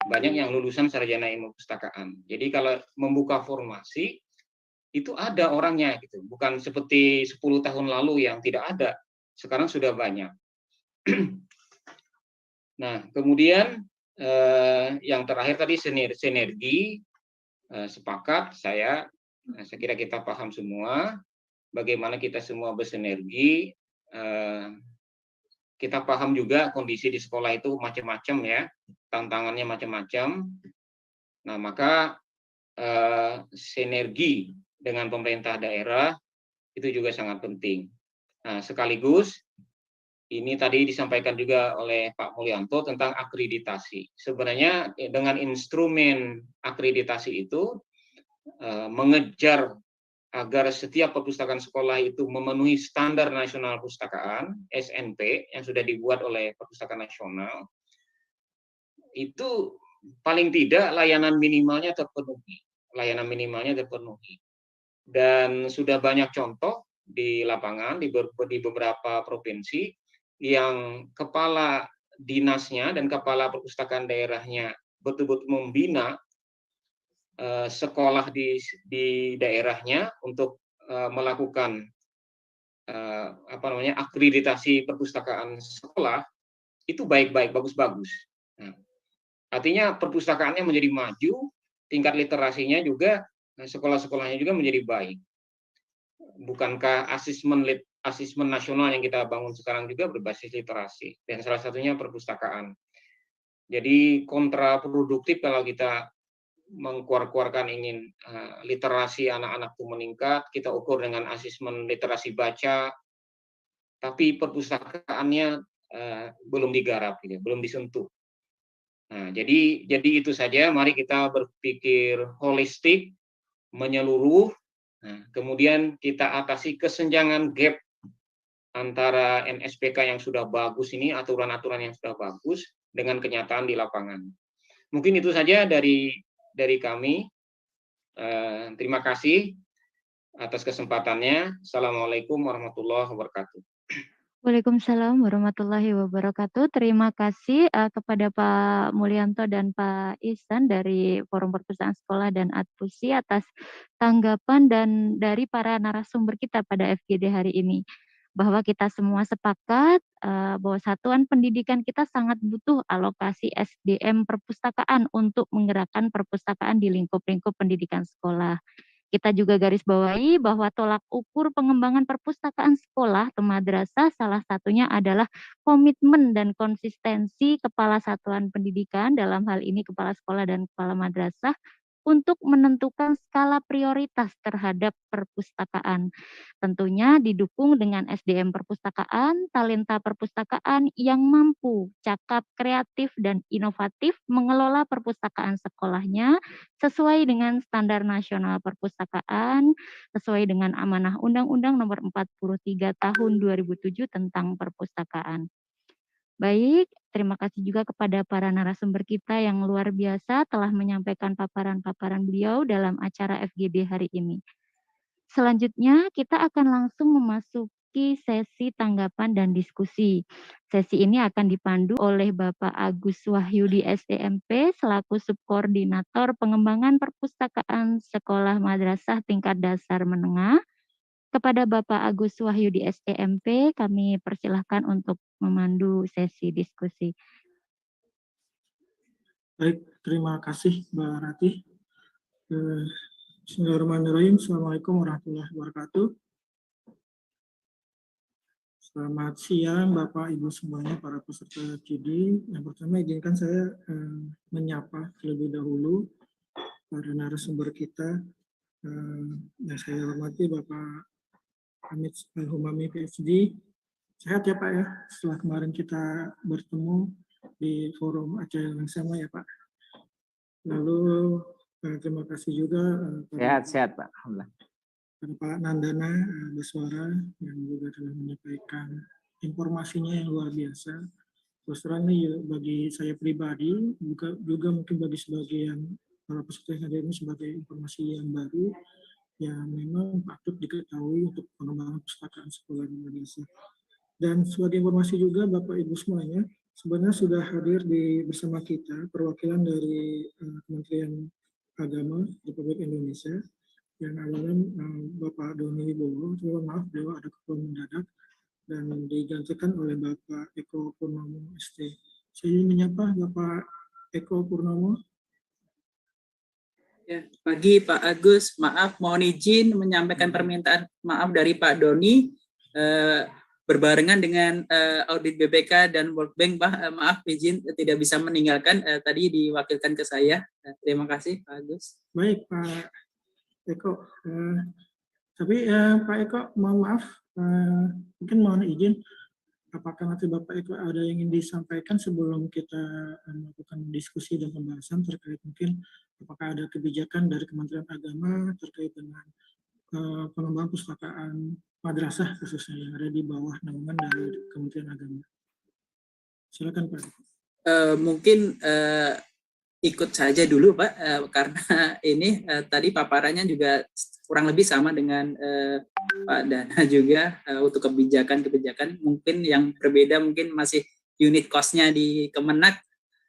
banyak yang lulusan sarjana ilmu perpustakaan. Jadi kalau membuka formasi itu ada orangnya, gitu. Bukan seperti 10 tahun lalu yang tidak ada. Sekarang sudah banyak. Nah, kemudian yang terakhir tadi sinergi, sepakat saya kira kita paham semua bagaimana kita semua bersinergi. Kita paham juga kondisi di sekolah itu macam-macam ya, tantangannya macam-macam. Nah, maka sinergi dengan pemerintah daerah itu juga sangat penting. Nah, sekaligus ini tadi disampaikan juga oleh Pak Mulyanto tentang akreditasi. Sebenarnya dengan instrumen akreditasi itu mengejar agar setiap perpustakaan sekolah itu memenuhi standar nasional perpustakaan (SNP) yang sudah dibuat oleh Perpustakaan Nasional, itu paling tidak layanan minimalnya terpenuhi. Layanan minimalnya terpenuhi. Dan sudah banyak contoh di lapangan di beberapa provinsi yang kepala dinasnya dan kepala perpustakaan daerahnya betul-betul membina sekolah di daerahnya untuk melakukan akreditasi perpustakaan sekolah, itu baik-baik, bagus-bagus. Nah, artinya perpustakaannya menjadi maju, tingkat literasinya juga, sekolah-sekolahnya juga menjadi baik. Bukankah asesmen nasional yang kita bangun sekarang juga berbasis literasi, dan salah satunya perpustakaan. Jadi kontraproduktif kalau kita mengkeluarkan ingin literasi anak-anak itu meningkat, kita ukur dengan asesmen literasi baca, tapi perpustakaannya belum digarap, belum disentuh. Nah, jadi itu saja. Mari kita berpikir holistik, menyeluruh. Nah, kemudian kita atasi kesenjangan gap antara NSPK yang sudah bagus ini, aturan-aturan yang sudah bagus dengan kenyataan di lapangan. Mungkin itu saja dari kami. Terima kasih atas kesempatannya. Assalamualaikum warahmatullahi wabarakatuh. Waalaikumsalam warahmatullahi wabarakatuh. Terima kasih kepada Pak Mulyanto dan Pak Ihsan dari Forum Perpustakaan Sekolah dan Adpusi atas tanggapan dan dari para narasumber kita pada FGD hari ini. Bahwa kita semua sepakat bahwa satuan pendidikan kita sangat butuh alokasi SDM perpustakaan untuk menggerakkan perpustakaan di lingkup-lingkup pendidikan sekolah. Kita juga garis bawahi bahwa tolak ukur pengembangan perpustakaan sekolah atau madrasah salah satunya adalah komitmen dan konsistensi kepala satuan pendidikan, dalam hal ini kepala sekolah dan kepala madrasah, untuk menentukan skala prioritas terhadap perpustakaan. Tentunya didukung dengan SDM perpustakaan, talenta perpustakaan yang mampu, cakap, kreatif, dan inovatif mengelola perpustakaan sekolahnya sesuai dengan standar nasional perpustakaan, sesuai dengan amanah Undang-Undang Nomor 43 Tahun 2007 tentang perpustakaan. Baik, terima kasih juga kepada para narasumber kita yang luar biasa telah menyampaikan paparan-paparan beliau dalam acara FGD hari ini. Selanjutnya, kita akan langsung memasuki sesi tanggapan dan diskusi. Sesi ini akan dipandu oleh Bapak Agus Wahyudi SEMP selaku Subkoordinator Pengembangan Perpustakaan Sekolah Madrasah Tingkat Dasar Menengah. Kepada Bapak Agus Wahyudi SEMP, kami persilahkan untuk memandu sesi diskusi. Baik, terima kasih Mbak Ratih. Bismillahirrahmanirrahim. Assalamualaikum warahmatullahi wabarakatuh. Selamat siang Bapak Ibu semuanya, para peserta FGD. Yang pertama izinkan saya menyapa terlebih dahulu para narasumber kita. Yang saya hormati Bapak Hamid Al-Humami PhD. Sehat ya Pak ya, setelah kemarin kita bertemu di forum acara yang sama ya Pak. Lalu terima kasih juga Sehat Pak, alhamdulillah. Pak Nandana Baswara yang juga telah menyampaikan informasinya yang luar biasa. Terus terang bagi saya pribadi, juga mungkin bagi sebagian para peserta yang hadir ini sebagai informasi yang baru yang memang patut diketahui untuk pengembangan perpustakaan sekolah di Indonesia. Dan sebagai informasi juga Bapak Ibu semuanya, sebenarnya sudah hadir bersama kita perwakilan dari Kementerian Agama Republik Indonesia yang awalnya Bapak Doni Wibowo, maaf beliau ada keperluan mendadak dan digantikan oleh Bapak Eko Purnomo ST. Saya ingin menyapa Bapak Eko Purnomo. Ya, pagi Pak Agus, maaf mohon izin menyampaikan permintaan maaf dari Pak Doni berbarengan dengan audit BPK dan World Bank, Pak. Maaf izin tidak bisa meninggalkan, tadi diwakilkan ke saya. Terima kasih Pak Agus. Baik Pak Eko, tapi Pak Eko mohon maaf, mungkin mohon izin, apakah nanti Bapak Eko ada yang ingin disampaikan sebelum kita melakukan diskusi dan pembahasan terkait mungkin apakah ada kebijakan dari Kementerian Agama terkait dengan pengembangan perpustakaan madrasah khususnya yang ada di bawah naungan dari Kementerian Agama. Silakan Pak. Mungkin ikut saja dulu Pak, karena ini tadi paparannya juga kurang lebih sama dengan Pak Dana juga untuk kebijakan-kebijakan mungkin yang berbeda, mungkin masih unit cost-nya di Kemenak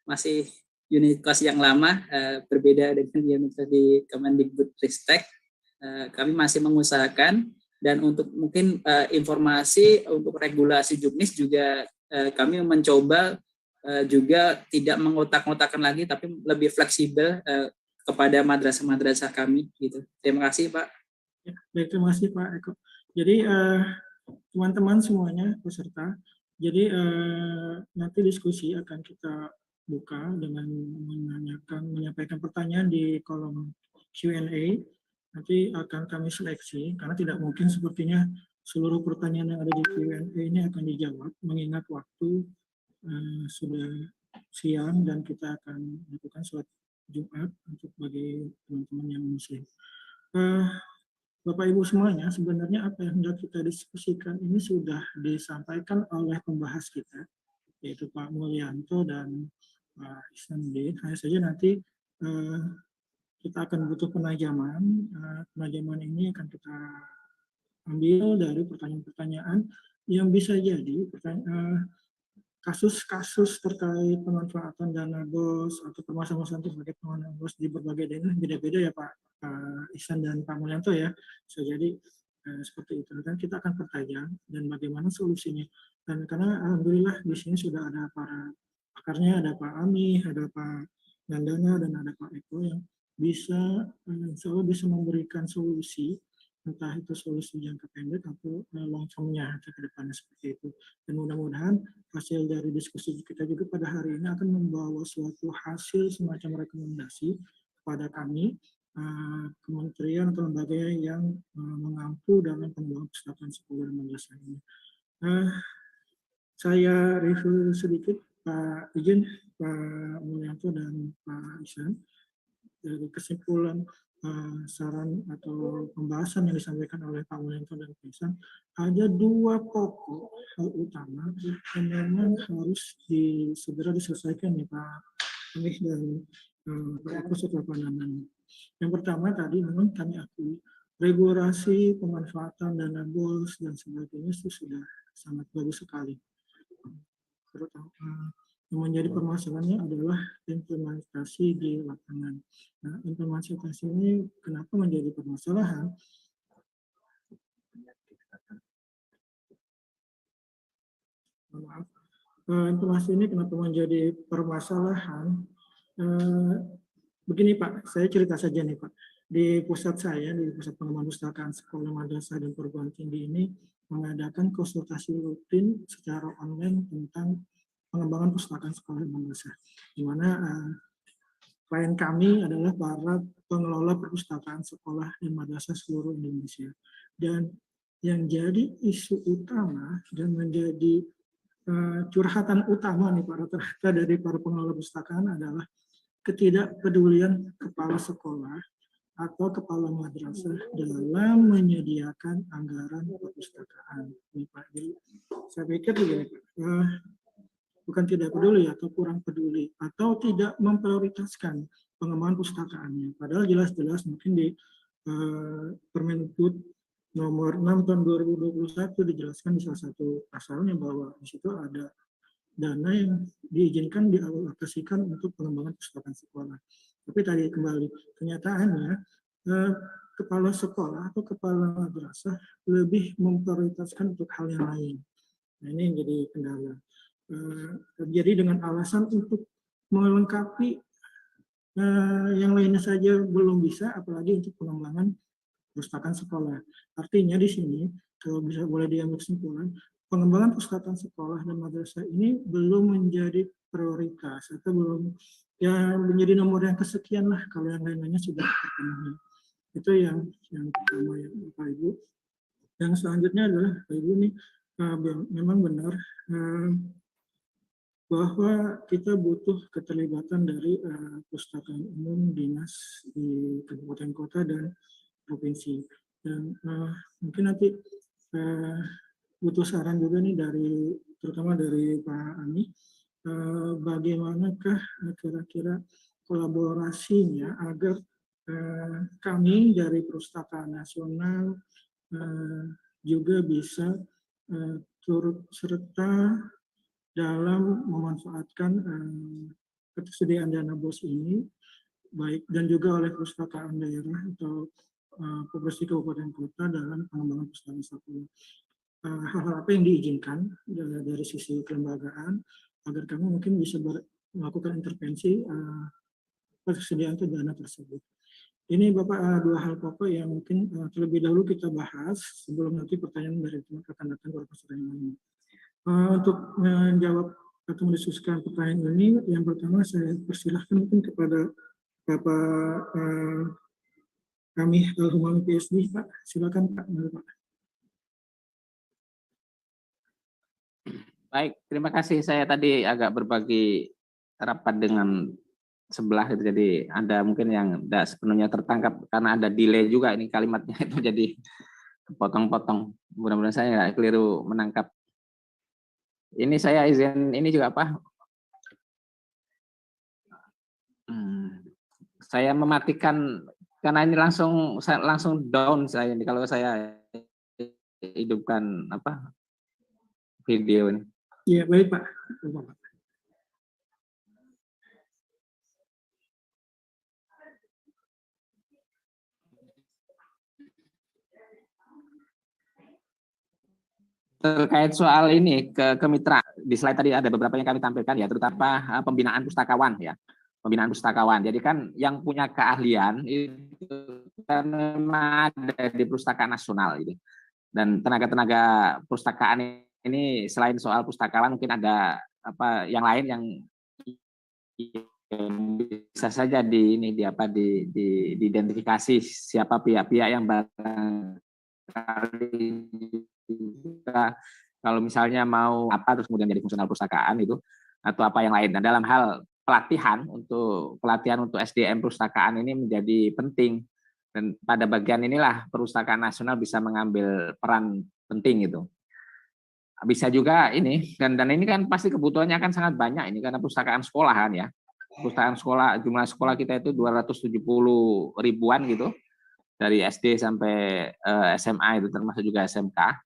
masih unit cost yang lama, berbeda dengan unit cost di Kemendikbudristek. Kami masih mengusahakan, dan untuk mungkin informasi untuk regulasi juknis juga kami mencoba juga tidak mengotak-ngotakkan lagi, tapi lebih fleksibel kepada madrasah-madrasah kami gitu. Terima kasih Pak. Ya, baik, terima kasih Pak Eko. Jadi teman-teman semuanya peserta, jadi nanti diskusi akan kita buka dengan menyampaikan pertanyaan di kolom Q&A. Nanti akan kami seleksi, karena tidak mungkin sepertinya seluruh pertanyaan yang ada di Q&A ini akan dijawab, mengingat waktu sudah siang dan kita akan lakukan sholat Jumat untuk bagi teman-teman yang muslim. Bapak Ibu semuanya, sebenarnya apa yang hendak kita diskusikan ini sudah disampaikan oleh pembahas kita, yaitu Pak Mulyanto dan Pak Ihsanuddin. Hanya saja nanti kita akan butuh penajaman. Penajaman ini akan kita ambil dari pertanyaan-pertanyaan yang bisa jadi kasus-kasus terkait pemanfaatan dana BOS atau permasalahan terkait pengelolaan BOS di berbagai daerah beda-beda ya Pak Ihsan dan Pak Mulyanto ya. Bisa jadi seperti itu. Dan kita akan pertajam dan bagaimana solusinya. Dan karena alhamdulillah di sini sudah ada para pakarnya, ada Pak Ami, ada Pak Nandana, dan ada Pak Eko yang bisa insya Allah bisa memberikan solusi, entah itu solusi jangka pendek atau long term-nya ke depannya seperti itu. Dan mudah-mudahan hasil dari diskusi kita juga pada hari ini akan membawa suatu hasil semacam rekomendasi kepada kami, kementerian atau lembaga yang mengampu dalam pengembangan perpustakaan sekolah dan madrasah ini. Saya review sedikit, Pak Izin, Pak Mulyanto, dan Pak Ihsan. Dari kesimpulan saran atau pembahasan yang disampaikan oleh Pak Mulyanto dan Pak Ihsan, ada dua pokok hal utama yang memang harus segera diselesaikan nih Pak Amih dan Pak Eko setelah pandangan. Yang pertama tadi memang kami akui regulasi pemanfaatan dana BOS dan sebagainya itu sudah sangat bagus sekali. Terutama yang menjadi permasalahannya adalah implementasi di lapangan. Nah, implementasi ini kenapa menjadi permasalahan? Maaf. Implementasi ini kenapa menjadi permasalahan? Begini Pak, saya cerita saja nih Pak. Di pusat saya, di pusat pengembangan perpustakaan sekolah madrasah dan perguruan tinggi ini mengadakan konsultasi rutin secara online tentang pengembangan perpustakaan sekolah dan madrasah, di mana klien kami adalah para pengelola perpustakaan sekolah dan madrasah seluruh Indonesia. Dan yang jadi isu utama dan menjadi curhatan utama nih rata-rata dari para pengelola perpustakaan adalah ketidakpedulian kepala sekolah atau kepala madrasah dalam menyediakan anggaran perpustakaan. Ini Pak, jadi saya pikir begini Pak, bukan tidak peduli atau kurang peduli atau tidak memprioritaskan pengembangan pustakaannya. Padahal jelas-jelas mungkin di Permendikbud nomor 6 tahun 2021 dijelaskan di salah satu pasalnya bahwa di situ ada dana yang diizinkan dialokasikan untuk pengembangan perpustakaan sekolah. Tapi tadi kembali kenyataannya kepala sekolah atau kepala madrasah lebih memprioritaskan untuk hal yang lain. Nah, ini yang jadi kendala. Jadi dengan alasan untuk melengkapi yang lainnya saja belum bisa, apalagi untuk pengembangan perpustakaan sekolah. Artinya di sini kalau bisa boleh diambil kesimpulan, pengembangan perpustakaan sekolah dan madrasah ini belum menjadi prioritas atau belum ya menjadi nomor yang kesekian lah kalau yang lain-lainnya sudah terpenuhi. Itu yang pertama ya Bapak Ibu. Yang selanjutnya adalah Bapak Ibu ini memang benar bahwa kita butuh keterlibatan dari perpustakaan umum, dinas di kabupaten kota dan provinsi. Dan mungkin nanti butuh saran juga nih dari terutama dari Pak Ami, bagaimanakah kira-kira kolaborasinya agar kami dari Perpustakaan Nasional juga bisa turut serta dalam memanfaatkan ketersediaan dana BOS ini, baik dan juga oleh perpustakaan daerah atau provinsi kabupaten kota dalam pengembangan perpustakaan sekolah. Hal-hal apa yang diizinkan dari sisi kelembagaan agar kami mungkin bisa melakukan intervensi persediaan dana tersebut. Ini Bapak dua hal pokok yang mungkin terlebih dahulu kita bahas sebelum nanti pertanyaan dari teman akan datang ke peserta yang lain. Untuk menjawab atau mendiskusikan pertanyaan ini, yang pertama saya persilahkan mungkin kepada Bapak kami Al-Humami PSD, Pak. Silakan Pak. Baik, terima kasih. Saya tadi agak berbagi rapat dengan sebelah itu, jadi ada mungkin yang tidak sepenuhnya tertangkap karena ada delay juga ini kalimatnya itu jadi potong-potong. Mudah-mudahan saya nggak keliru menangkap. Ini saya izin ini juga apa? Saya mematikan karena ini langsung down saya ini kalau saya hidupkan apa video ini. Iya baik Pak. Terkait soal ini ke mitra, di slide tadi ada beberapa yang kami tampilkan ya, terutama pembinaan pustakawan ya, pembinaan pustakawan. Jadi kan yang punya keahlian itu kan memang ada di Perpustakaan Nasional gitu. Dan tenaga-tenaga perpustakaan ini selain soal pustakawan mungkin ada apa yang lain yang bisa saja diidentifikasi siapa pihak-pihak yang barangkali juga kalau misalnya mau apa terus kemudian jadi fungsional perpustakaan itu atau apa yang lain. Dan dalam hal pelatihan untuk SDM perpustakaan ini menjadi penting, dan pada bagian inilah Perpustakaan Nasional bisa mengambil peran penting itu. Bisa juga ini dan ini kan pasti kebutuhannya akan sangat banyak ini karena perpustakaan sekolahan ya. Perpustakaan sekolah, jumlah sekolah kita itu 270 ribuan gitu dari SD sampai SMA itu termasuk juga SMK.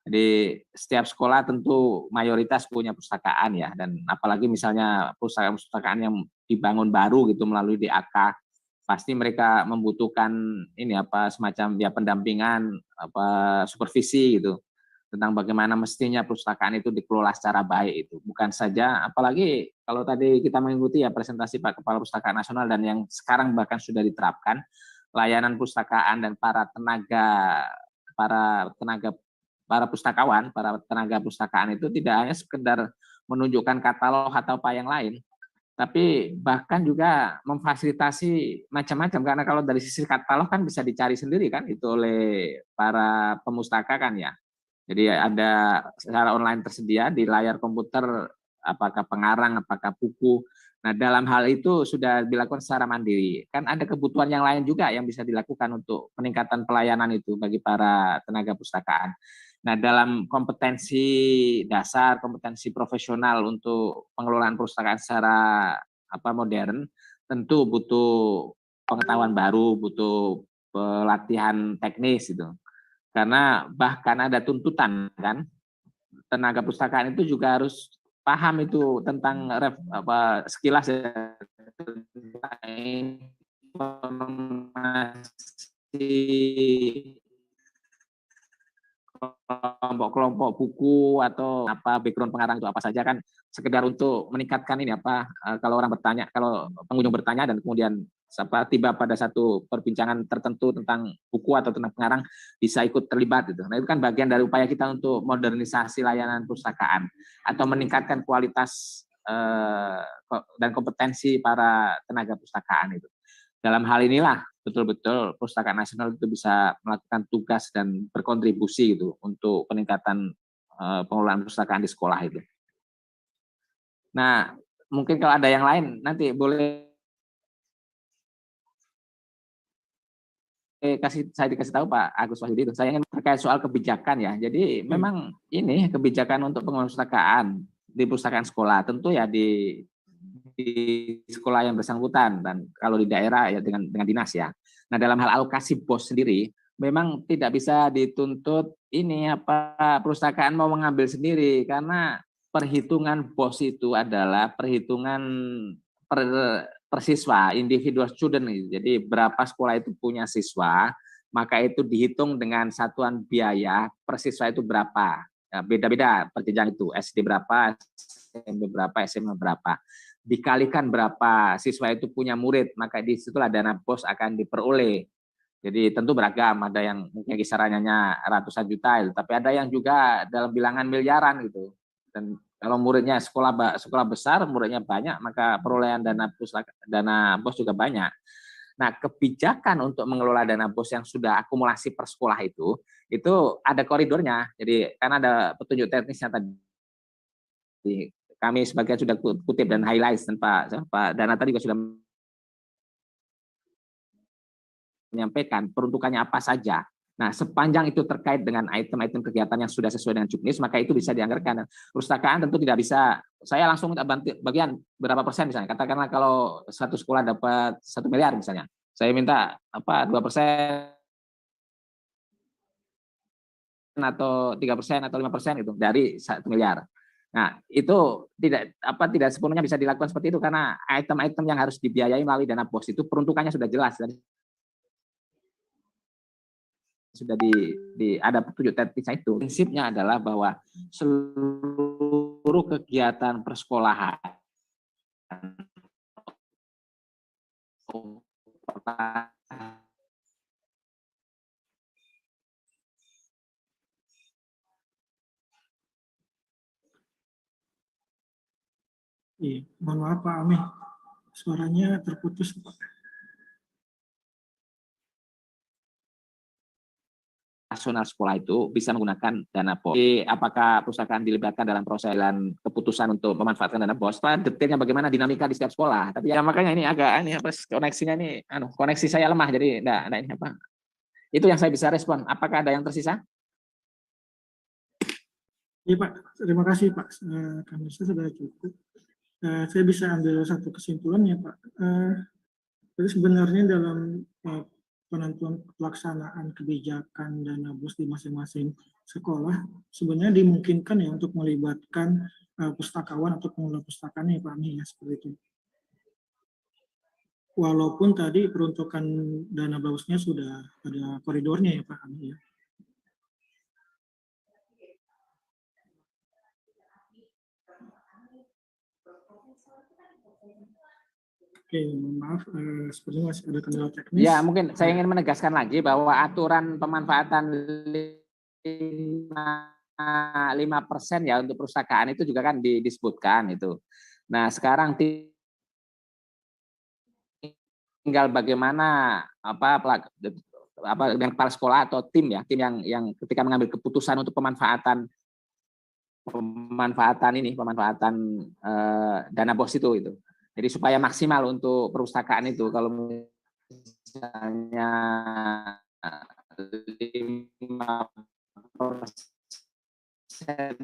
Jadi setiap sekolah tentu mayoritas punya perpustakaan ya, dan apalagi misalnya perpustakaan yang dibangun baru gitu melalui DAK, pasti mereka membutuhkan ini apa semacam ya pendampingan apa supervisi gitu tentang bagaimana mestinya perpustakaan itu dikelola secara baik itu. Bukan saja apalagi kalau tadi kita mengikuti ya presentasi Pak Kepala Perpustakaan Nasional dan yang sekarang bahkan sudah diterapkan layanan perpustakaan dan para pustakawan, para tenaga perpustakaan itu tidak hanya sekedar menunjukkan katalog atau apa yang lain, tapi bahkan juga memfasilitasi macam-macam karena kalau dari sisi katalog kan bisa dicari sendiri kan itu oleh para pemustaka kan ya. Jadi ada secara online tersedia di layar komputer apakah pengarang, apakah buku. Nah, dalam hal itu sudah dilakukan secara mandiri. Kan ada kebutuhan yang lain juga yang bisa dilakukan untuk peningkatan pelayanan itu bagi para tenaga perpustakaan. Nah, dalam kompetensi dasar, kompetensi profesional untuk pengelolaan perpustakaan secara modern, tentu butuh pengetahuan baru, butuh pelatihan teknis itu. Karena bahkan ada tuntutan kan, tenaga perpustakaan itu juga harus paham itu tentang sekilas kelompok-kelompok buku atau apa background pengarang itu apa saja kan sekedar untuk meningkatkan ini kalau orang bertanya, kalau pengunjung bertanya dan kemudian tiba pada satu perbincangan tertentu tentang buku atau tentang pengarang bisa ikut terlibat gitu. Nah, itu kan bagian dari upaya kita untuk modernisasi layanan perpustakaan atau meningkatkan kualitas dan kompetensi para tenaga perpustakaan itu. Dalam hal inilah betul-betul Perpustakaan Nasional itu bisa melakukan tugas dan berkontribusi gitu untuk peningkatan pengelolaan perpustakaan di sekolah itu. Nah, mungkin kalau ada yang lain nanti boleh saya dikasih tahu Pak Agus Wahyudi itu. Saya ingin terkait soal kebijakan ya. Jadi memang ini kebijakan untuk pengelolaan perpustakaan di perpustakaan sekolah tentu ya di sekolah yang bersangkutan, dan kalau di daerah ya dengan dinas ya. Nah, dalam hal alokasi BOS sendiri memang tidak bisa dituntut ini perpustakaan mau mengambil sendiri, karena perhitungan BOS itu adalah perhitungan per siswa, individual student. Jadi berapa sekolah itu punya siswa, maka itu dihitung dengan satuan biaya per siswa itu berapa. Beda-beda per jenjang itu, SD berapa, SMP berapa, SMA berapa. Dikalikan berapa siswa itu punya murid, maka disitulah dana BOS akan diperoleh. Jadi tentu beragam, ada yang mungkin kisarannya ratusan juta, tapi ada yang juga dalam bilangan miliaran gitu. Dan kalau muridnya sekolah besar, muridnya banyak, maka perolehan dana BOS juga banyak. Nah, kebijakan untuk mengelola dana BOS yang sudah akumulasi per sekolah itu ada koridornya. Jadi karena ada petunjuk teknisnya tadi. Kami sebagian sudah kutip dan highlight, dan Pak Dana tadi juga sudah menyampaikan peruntukannya apa saja. Nah, sepanjang itu terkait dengan item-item kegiatan yang sudah sesuai dengan juknis, maka itu bisa dianggarkan. Perpustakaan tentu tidak bisa, saya langsung minta bagian berapa persen misalnya. Katakanlah kalau satu sekolah dapat 1 miliar misalnya, saya minta 2% atau 3% atau 5% itu dari 1 miliar. Nah, itu tidak sepenuhnya bisa dilakukan seperti itu, karena item-item yang harus dibiayai melalui dana BOS itu peruntukannya sudah jelas dan sudah ada petunjuk teknisnya itu. Prinsipnya adalah bahwa seluruh kegiatan persekolahan Iya, mohon maaf Pak Amih, suaranya terputus Pak. Nasional sekolah itu bisa menggunakan dana BOS. Jadi, apakah perpustakaan dilibatkan dalam proses keputusan untuk memanfaatkan dana BOS? Detailnya bagaimana dinamika di setiap sekolah. Tapi ya makanya ini koneksinya ini, koneksi saya lemah, jadi enggak ini Itu yang saya bisa respon. Apakah ada yang tersisa? Iya Pak, terima kasih Pak. Kami sudah cukup. Saya bisa ambil satu kesimpulan ya Pak. Jadi sebenarnya dalam penentuan pelaksanaan kebijakan dana BOS di masing-masing sekolah, sebenarnya dimungkinkan ya untuk melibatkan pustakawan atau pengelola pustakaan ya Pak Amih ya, seperti itu. Walaupun tadi peruntukan dana BOS-nya sudah ada koridornya ya Pak Amih ya. Oke, maaf, sepertinya masih ada kendala teknis. Ya, mungkin saya ingin menegaskan lagi bahwa aturan pemanfaatan 5% ya untuk perpustakaan itu juga kan disebutkan itu. Nah, sekarang tinggal bagaimana dengan kepala sekolah atau tim yang ketika mengambil keputusan untuk pemanfaatan dana BOS itu. Jadi supaya maksimal untuk perpustakaan itu, kalau misalnya 5%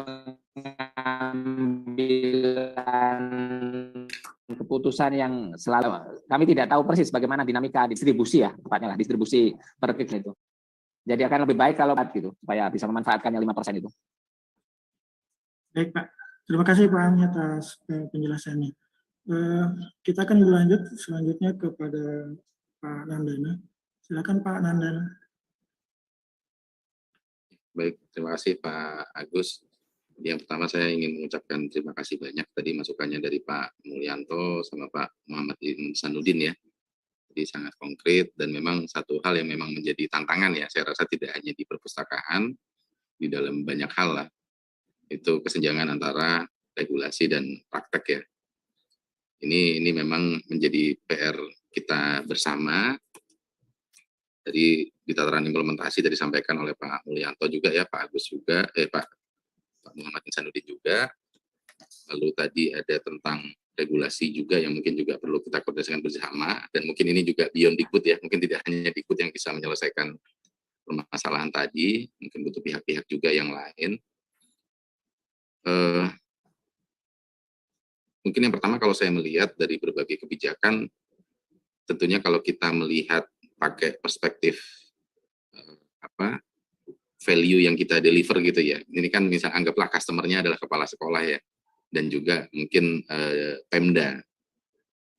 pengambilan keputusan yang selalu kami tidak tahu persis bagaimana dinamika distribusi ya, tepatnya lah distribusi per klik itu. Jadi akan lebih baik kalau gitu supaya bisa memanfaatkan yang 5% itu. Baik Pak, terima kasih Pak Amih atas penjelasannya. Kita akan berlanjut selanjutnya kepada Pak Nandana. Silakan Pak Nandana. Baik, terima kasih Pak Agus. Yang pertama saya ingin mengucapkan terima kasih banyak tadi masukannya dari Pak Mulyanto sama Pak Muhammad Insanuddin ya. Jadi sangat konkret dan memang satu hal yang memang menjadi tantangan ya. Saya rasa tidak hanya di perpustakaan, di dalam banyak hal lah. Itu kesenjangan antara regulasi dan praktek ya. Ini memang menjadi PR kita bersama Jadi di tataran implementasi tadi disampaikan oleh Pak Mulyanto juga ya, Pak Agus juga, Pak Muhammad Insanuddin juga. Lalu tadi ada tentang regulasi juga yang mungkin juga perlu kita koordinasikan bersama, dan mungkin ini juga beyond Dikbud ya, mungkin tidak hanya Dikbud yang bisa menyelesaikan permasalahan tadi, mungkin butuh pihak-pihak juga yang lain. Mungkin yang pertama kalau saya melihat dari berbagai kebijakan, tentunya kalau kita melihat pakai perspektif value yang kita deliver gitu ya. Ini kan misal anggaplah customer-nya adalah kepala sekolah ya, dan juga mungkin Pemda.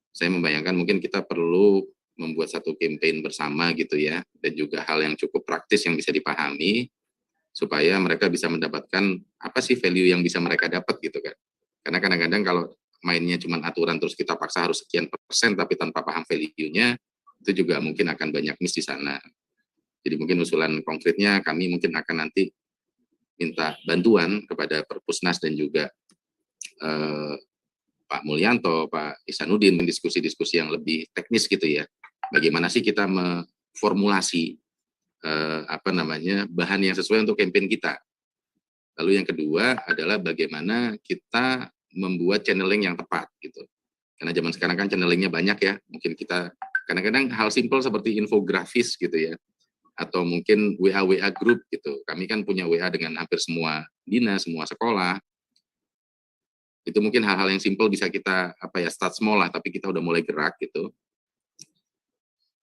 Saya membayangkan mungkin kita perlu membuat satu campaign bersama gitu ya, dan juga hal yang cukup praktis yang bisa dipahami, supaya mereka bisa mendapatkan apa sih value yang bisa mereka dapat gitu kan. Karena kadang-kadang kalau mainnya cuma aturan terus kita paksa harus sekian persen tapi tanpa paham value-nya, itu juga mungkin akan banyak miss di sana. Jadi mungkin usulan konkretnya kami mungkin akan nanti minta bantuan kepada Perpusnas dan juga Pak Mulyanto, Pak Isanuddin, diskusi-diskusi yang lebih teknis gitu ya. Bagaimana sih kita memformulasi bahan yang sesuai untuk campaign kita. Lalu yang kedua adalah bagaimana kita membuat channeling yang tepat gitu. Karena zaman sekarang kan channelingnya banyak ya. Mungkin kita kadang-kadang hal simpel seperti infografis gitu ya, atau mungkin WA group gitu. Kami kan punya WA dengan hampir semua dinas, semua sekolah. Itu mungkin hal-hal yang simpel bisa kita start small lah, tapi kita udah mulai gerak gitu.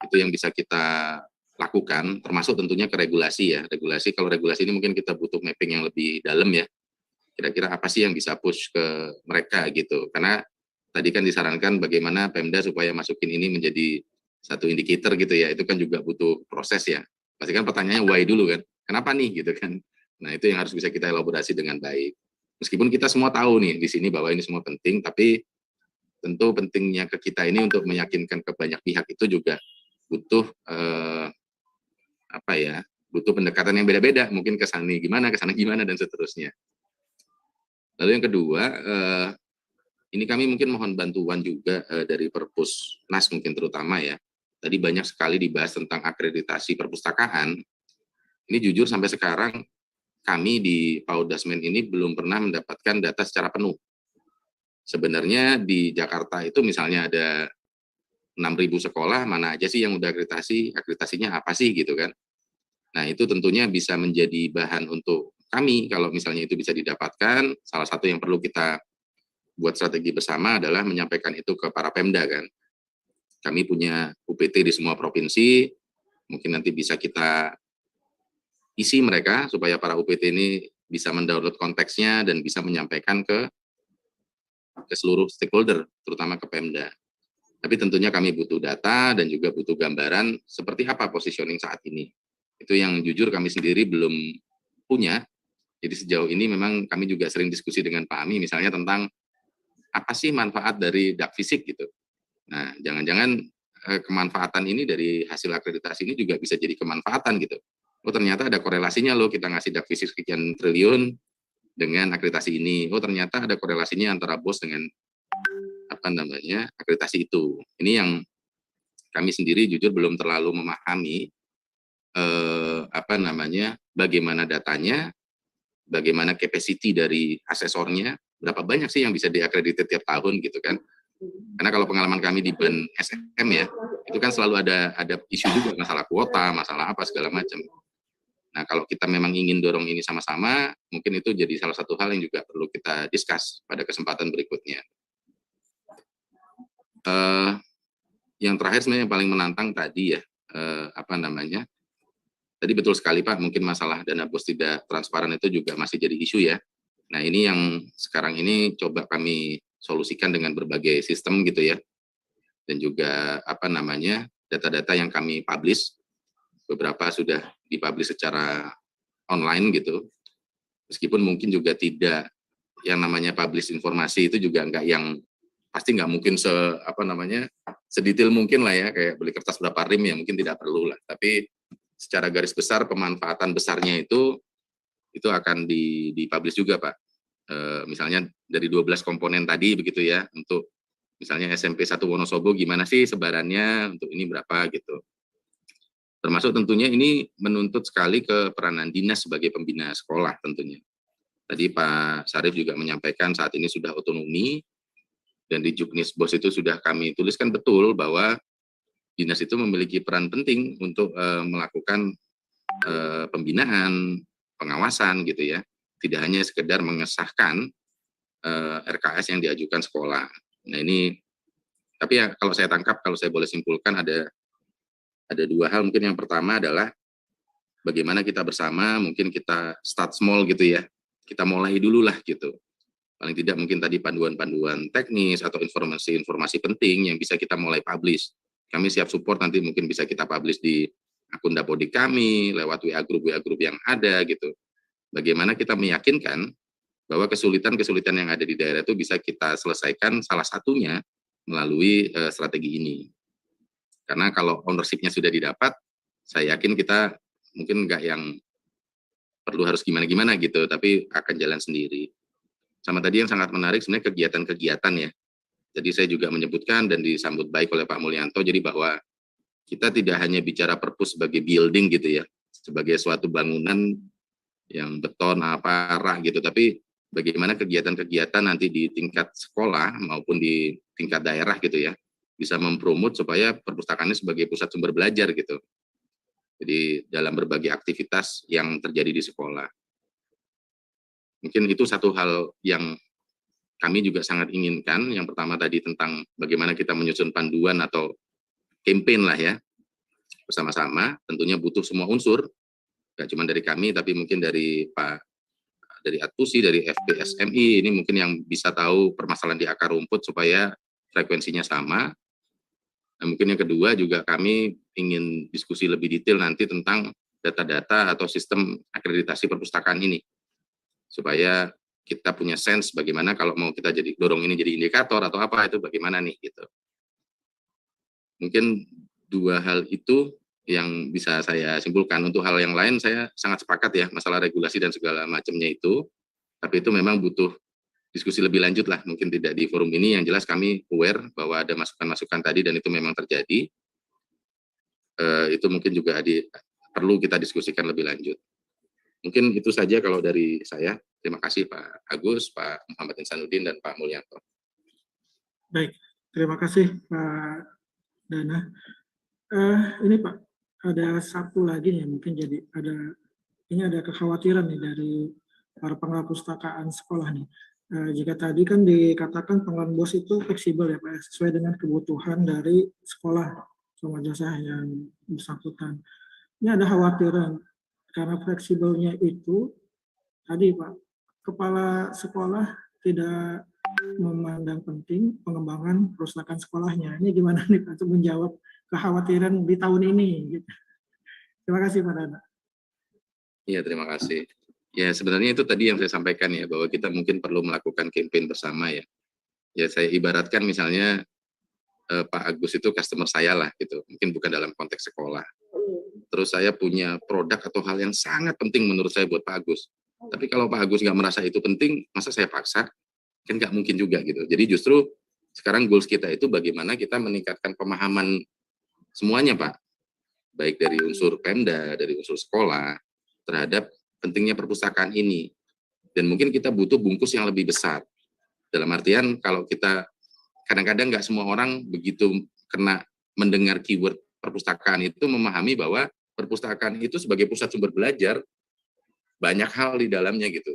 Itu yang bisa kita lakukan, termasuk tentunya ke regulasi ya. Regulasi, kalau regulasi ini mungkin kita butuh mapping yang lebih dalam ya. Kira-kira apa sih yang bisa push ke mereka gitu. Karena tadi kan disarankan bagaimana Pemda supaya masukin ini menjadi satu indikator gitu ya. Itu kan juga butuh proses ya. Pasti kan pertanyaannya why dulu kan. Kenapa nih gitu kan. Nah, itu yang harus bisa kita elaborasi dengan baik. Meskipun kita semua tahu nih di sini bahwa ini semua penting, tapi tentu pentingnya ke kita ini untuk meyakinkan ke banyak pihak itu juga butuh butuh pendekatan yang beda-beda, mungkin ke sana gimana dan seterusnya. Lalu yang kedua, ini kami mungkin mohon bantuan juga dari Perpusnas mungkin terutama ya. Tadi banyak sekali dibahas tentang akreditasi perpustakaan. Ini jujur sampai sekarang kami di PAUD Dasmen ini belum pernah mendapatkan data secara penuh. Sebenarnya di Jakarta itu misalnya ada 6.000 sekolah, mana aja sih yang udah akreditasinya apa sih gitu kan. Nah itu tentunya bisa menjadi bahan untuk kami, kalau misalnya itu bisa didapatkan. Salah satu yang perlu kita buat strategi bersama adalah menyampaikan itu ke para Pemda kan. Kami punya UPT di semua provinsi, mungkin nanti bisa kita isi mereka supaya para UPT ini bisa mendownload konteksnya dan bisa menyampaikan ke seluruh stakeholder, terutama ke Pemda. Tapi tentunya kami butuh data dan juga butuh gambaran seperti apa positioning saat ini. Itu yang jujur kami sendiri belum punya. Jadi sejauh ini memang kami juga sering diskusi dengan Pak Ami misalnya tentang apa sih manfaat dari dak fisik gitu. Nah, jangan-jangan kemanfaatan ini dari hasil akreditasi ini juga bisa jadi kemanfaatan gitu. Oh ternyata ada korelasinya loh, kita ngasih dak fisik sekian triliun dengan akreditasi ini. Oh ternyata ada korelasinya antara BOS dengan akreditasi itu. Ini yang kami sendiri jujur belum terlalu memahami bagaimana datanya, bagaimana capacity dari asesornya, berapa banyak sih yang bisa diakreditasi tiap tahun gitu kan. Karena kalau pengalaman kami di BEN SM ya, itu kan selalu ada isu juga, masalah kuota, masalah apa segala macam. Nah, kalau kita memang ingin dorong ini sama-sama, mungkin itu jadi salah satu hal yang juga perlu kita discuss pada kesempatan berikutnya. Yang terakhir sebenarnya yang paling menantang tadi ya, tadi betul sekali Pak, mungkin masalah dana BOS tidak transparan itu juga masih jadi isu ya. Nah, ini yang sekarang ini coba kami solusikan dengan berbagai sistem gitu ya. Dan juga data-data yang kami publish, beberapa sudah dipublish secara online gitu. Meskipun mungkin juga tidak yang namanya publish informasi itu juga pasti nggak mungkin sedetail mungkin lah ya, kayak beli kertas berapa rim ya mungkin tidak perlu lah. Tapi secara garis besar pemanfaatan besarnya itu akan dipublish juga Pak. Misalnya dari 12 komponen tadi begitu ya, untuk misalnya SMP 1 Wonosobo gimana sih sebarannya, untuk ini berapa gitu. Termasuk tentunya ini menuntut sekali ke peranan dinas sebagai pembina sekolah tentunya. Tadi Pak Syarif juga menyampaikan saat ini sudah otonomi, dan di Juknisbos itu sudah kami tuliskan betul bahwa dinas itu memiliki peran penting untuk melakukan pembinaan, pengawasan gitu ya. Tidak hanya sekedar mengesahkan RKS yang diajukan sekolah. Nah ini, tapi ya kalau saya tangkap, kalau saya boleh simpulkan ada dua hal. Mungkin yang pertama adalah bagaimana kita bersama, mungkin kita start small gitu ya, kita mulai dulu lah gitu. Paling tidak mungkin tadi panduan-panduan teknis atau informasi-informasi penting yang bisa kita mulai publish. Kami siap support, nanti mungkin bisa kita publish di akun Dapodik kami, lewat WA grup yang ada gitu. Bagaimana kita meyakinkan bahwa kesulitan-kesulitan yang ada di daerah itu bisa kita selesaikan, salah satunya melalui strategi ini. Karena kalau ownership-nya sudah didapat, saya yakin kita mungkin nggak yang perlu harus gimana-gimana gitu, tapi akan jalan sendiri. Sama tadi yang sangat menarik sebenarnya kegiatan-kegiatan ya. Jadi saya juga menyebutkan dan disambut baik oleh Pak Mulyanto, jadi bahwa kita tidak hanya bicara perpus sebagai building gitu ya, sebagai suatu bangunan yang beton, rak gitu, tapi bagaimana kegiatan-kegiatan nanti di tingkat sekolah maupun di tingkat daerah gitu ya, bisa mempromot supaya perpustakaannya sebagai pusat sumber belajar gitu. Jadi dalam berbagai aktivitas yang terjadi di sekolah. Mungkin itu satu hal yang kami juga sangat inginkan. Yang pertama tadi tentang bagaimana kita menyusun panduan atau campaign lah ya, bersama-sama. Tentunya butuh semua unsur, nggak cuma dari kami, tapi mungkin dari dari Atpusi, dari FPSMI, ini mungkin yang bisa tahu permasalahan di akar rumput supaya frekuensinya sama. Nah, mungkin yang kedua juga kami ingin diskusi lebih detail nanti tentang data-data atau sistem akreditasi perpustakaan ini, supaya kita punya sense bagaimana kalau mau kita jadi dorong ini jadi indikator atau apa itu bagaimana nih gitu. Mungkin dua hal itu yang bisa saya simpulkan. Untuk hal yang lain saya sangat sepakat ya, masalah regulasi dan segala macamnya itu, tapi itu memang butuh diskusi lebih lanjut lah, mungkin tidak di forum ini. Yang jelas kami aware bahwa ada masukan-masukan tadi dan itu memang terjadi. Itu mungkin juga perlu kita diskusikan lebih lanjut. Mungkin itu saja kalau dari saya. Terima kasih Pak Agus, Pak Muhammad Insanuddin, dan Pak Mulyanto. Baik, terima kasih Pak Dana. Ini Pak, ada satu lagi nih, mungkin jadi ada kekhawatiran nih dari para pengelola perpustakaan sekolah nih. Jika tadi kan dikatakan pengelolaan BOS itu fleksibel ya Pak, sesuai dengan kebutuhan dari sekolah atau madrasah yang bersangkutan. Ini ada khawatiran karena fleksibelnya itu tadi Pak, kepala sekolah tidak memandang penting pengembangan perpustakaan sekolahnya. Ini gimana nih Pak untuk menjawab kekhawatiran di tahun ini? Gitu. Terima kasih Pak Dana. Iya, terima kasih. Ya, sebenarnya itu tadi yang saya sampaikan ya, bahwa kita mungkin perlu melakukan campaign bersama ya. Ya, saya ibaratkan misalnya Pak Agus itu customer saya lah gitu, mungkin bukan dalam konteks sekolah. Terus saya punya produk atau hal yang sangat penting menurut saya buat Pak Agus. Tapi kalau Pak Agus nggak merasa itu penting, masa saya paksa? Kan nggak mungkin juga gitu. Jadi justru sekarang goals kita itu bagaimana kita meningkatkan pemahaman semuanya Pak. Baik dari unsur Pemda, dari unsur sekolah, terhadap pentingnya perpustakaan ini. Dan mungkin kita butuh bungkus yang lebih besar. Dalam artian kalau kita kadang-kadang nggak semua orang begitu kena mendengar keyword perpustakaan itu memahami bahwa perpustakaan itu sebagai pusat sumber belajar banyak hal di dalamnya gitu.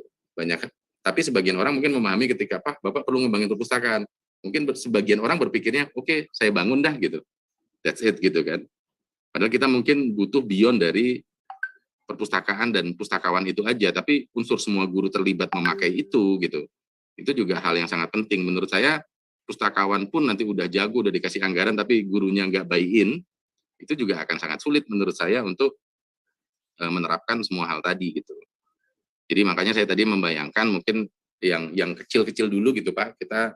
Tapi sebagian orang mungkin memahami ketika Bapak perlu ngembangin perpustakaan. Mungkin sebagian orang berpikirnya oke, saya bangun dah gitu. That's it gitu kan. Padahal kita mungkin butuh beyond dari perpustakaan dan pustakawan itu aja, tapi unsur semua guru terlibat memakai itu gitu. Itu juga hal yang sangat penting menurut saya. Pustakawan pun nanti udah jago, udah dikasih anggaran, tapi gurunya nggak buy-in, itu juga akan sangat sulit menurut saya untuk menerapkan semua hal tadi gitu. Jadi makanya saya tadi membayangkan mungkin yang kecil-kecil dulu gitu Pak, kita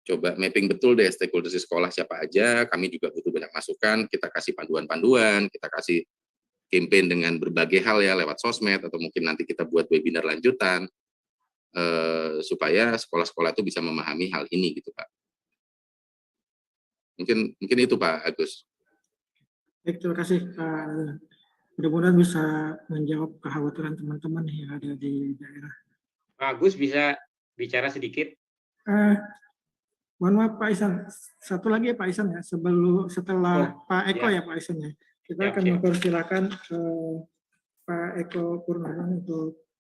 coba mapping betul deh stakeholders di sekolah siapa aja, kami juga butuh banyak masukan, kita kasih panduan-panduan, kita kasih campaign dengan berbagai hal ya lewat sosmed, atau mungkin nanti kita buat webinar lanjutan, supaya sekolah-sekolah itu bisa memahami hal ini gitu Pak. Mungkin itu Pak Agus. Baik, terima kasih. Mudah-mudahan bisa menjawab kekhawatiran teman-teman yang ada di daerah. Pak Agus bisa bicara sedikit? Mohon maaf Pak Isan, satu lagi ya Pak Isan ya, setelah Pak Eko ya Pak Isan ya. Kita akan mempersilakan Pak Eko Purnawan untuk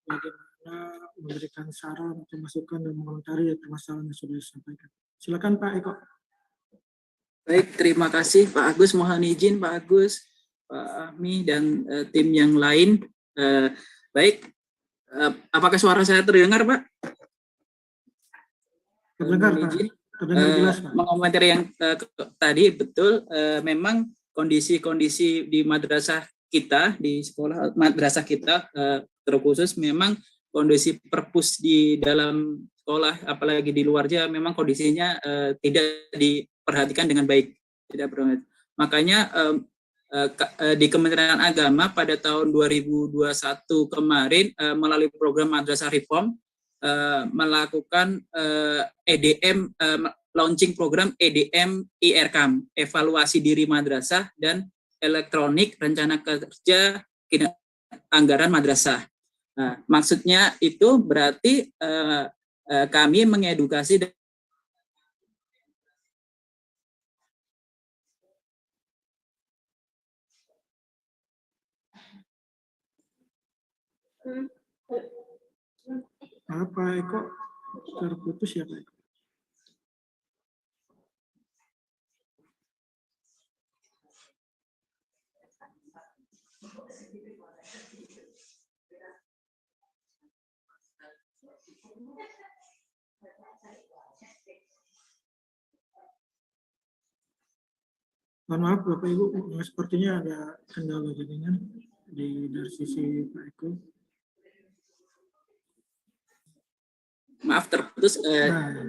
bagaimana memberikan saran atau masukan dan mengomentari permasalahan yang sudah disampaikan. Silakan Pak Eko. Baik, terima kasih Pak Agus. Mohon izin Pak Agus, Pak Ahmi, dan tim yang lain. Baik, apakah suara saya terdengar Pak? Terdengar Pak. Terdengar jelas Pak. Mengomentari yang tadi, betul, memang kondisi-kondisi di madrasah kita, di sekolah madrasah kita, terkhusus memang kondisi perpus di dalam sekolah, apalagi di luarnya, memang kondisinya tidak diperhatikan dengan baik. Tidak berhenti. Makanya di Kementerian Agama pada tahun 2021 kemarin melalui program Madrasah Reform melakukan EDM, launching program EDM IRKAM, evaluasi diri madrasah dan elektronik rencana kerja anggaran madrasah. Nah, maksudnya itu berarti kami mengedukasi Pak Eko terputus ya Pak Eko. Mohon maaf Bapak Ibu, sepertinya ada kendala jaringan dari sisi Pak Eko. Maaf terputus,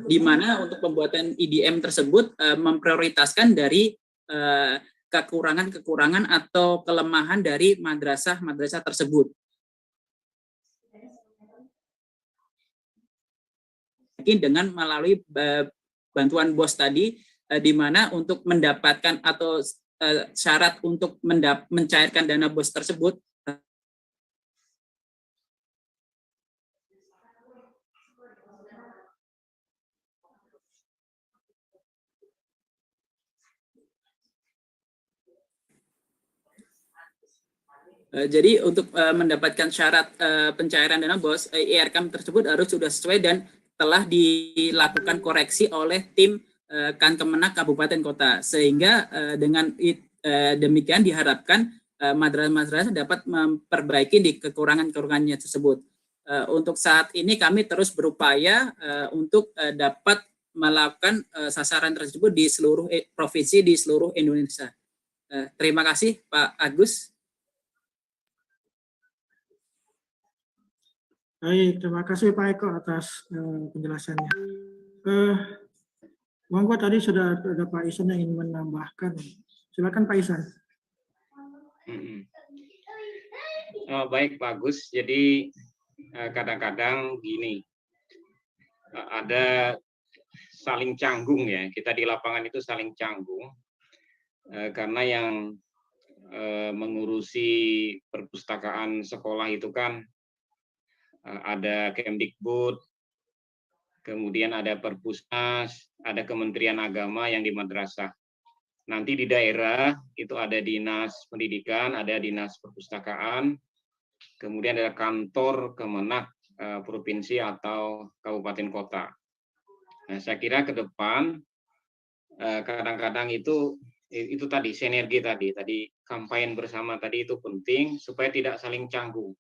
di mana untuk pembuatan IDM tersebut memprioritaskan dari kekurangan-kekurangan atau kelemahan dari madrasah-madrasah tersebut. Mungkin dengan melalui bantuan BOS tadi, di mana untuk mendapatkan atau syarat untuk mencairkan dana BOS tersebut, jadi untuk mendapatkan syarat pencairan dana BOS, IRKAM tersebut harus sudah sesuai dan telah dilakukan koreksi oleh tim Kankemenak Kabupaten Kota, sehingga dengan demikian diharapkan madrasah-madrasah dapat memperbaiki di kekurangan-kekurangannya tersebut. Untuk saat ini kami terus berupaya untuk dapat melakukan sasaran tersebut di seluruh provinsi di seluruh Indonesia. Terima kasih Pak Agus. Baik, terima kasih Pak Eko atas penjelasannya. Monggo tadi sudah ada Pak Isan yang ingin menambahkan. Silakan Pak Isan. Baik Pak Agus, jadi kadang-kadang gini, ada saling canggung ya, kita di lapangan itu saling canggung, karena yang mengurusi perpustakaan sekolah itu kan ada Kemdikbud, kemudian ada Perpusnas, ada Kementerian Agama yang di madrasah. Nanti di daerah itu ada Dinas Pendidikan, ada Dinas Perpustakaan, kemudian ada kantor Kemenak provinsi atau kabupaten kota. Nah, saya kira ke depan kadang-kadang itu tadi sinergi tadi kampanye bersama tadi itu penting supaya tidak saling canggung.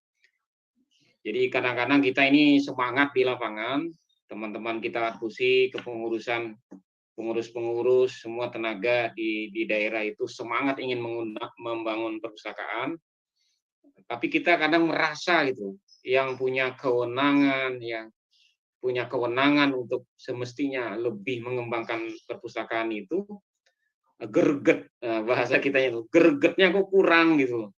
Jadi kadang-kadang kita ini semangat di lapangan, teman-teman kita diskusi kepengurusan, pengurus-pengurus, semua tenaga di daerah itu semangat ingin membangun perpustakaan, tapi kita kadang merasa gitu, yang punya kewenangan, untuk semestinya lebih mengembangkan perpustakaan itu, greget, bahasa kita itu, gregetnya kok kurang gitu.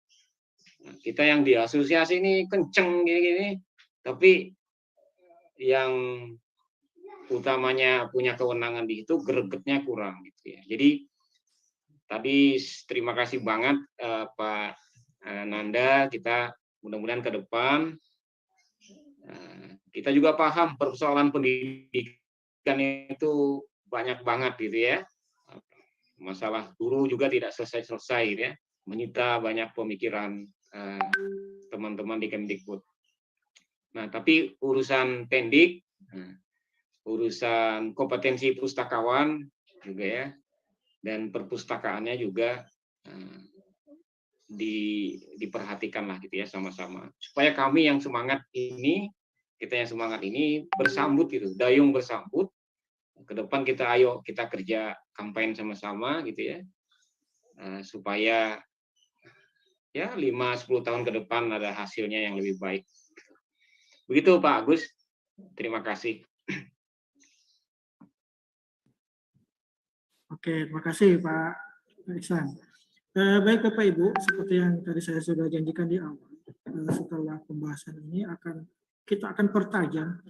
Kita yang di asosiasi ini kenceng gini-gini, tapi yang utamanya punya kewenangan di itu gregetnya kurang gitu ya. Jadi tadi terima kasih banget Pak Nanda. Kita mudah-mudahan ke depan kita juga paham persoalan pendidikan itu banyak banget gitu ya. Masalah guru juga tidak selesai-selesai gitu ya. Menyita banyak pemikiran teman-teman di Kemdikbud. Nah, tapi urusan pendik, urusan kompetensi pustakawan juga ya, dan perpustakaannya juga diperhatikan lah gitu ya sama-sama. Supaya kami yang semangat ini, kita yang semangat ini bersambut gitu, dayung bersambut. Ke depan ayo kita kerja kampanye sama-sama gitu ya, supaya ya 5-10 tahun ke depan ada hasilnya yang lebih baik. Begitu Pak Agus, terima kasih. Oke, terima kasih Pak Iksan. Baik Bapak Ibu, seperti yang tadi saya sudah janjikan di awal, setelah pembahasan ini kita akan pertajam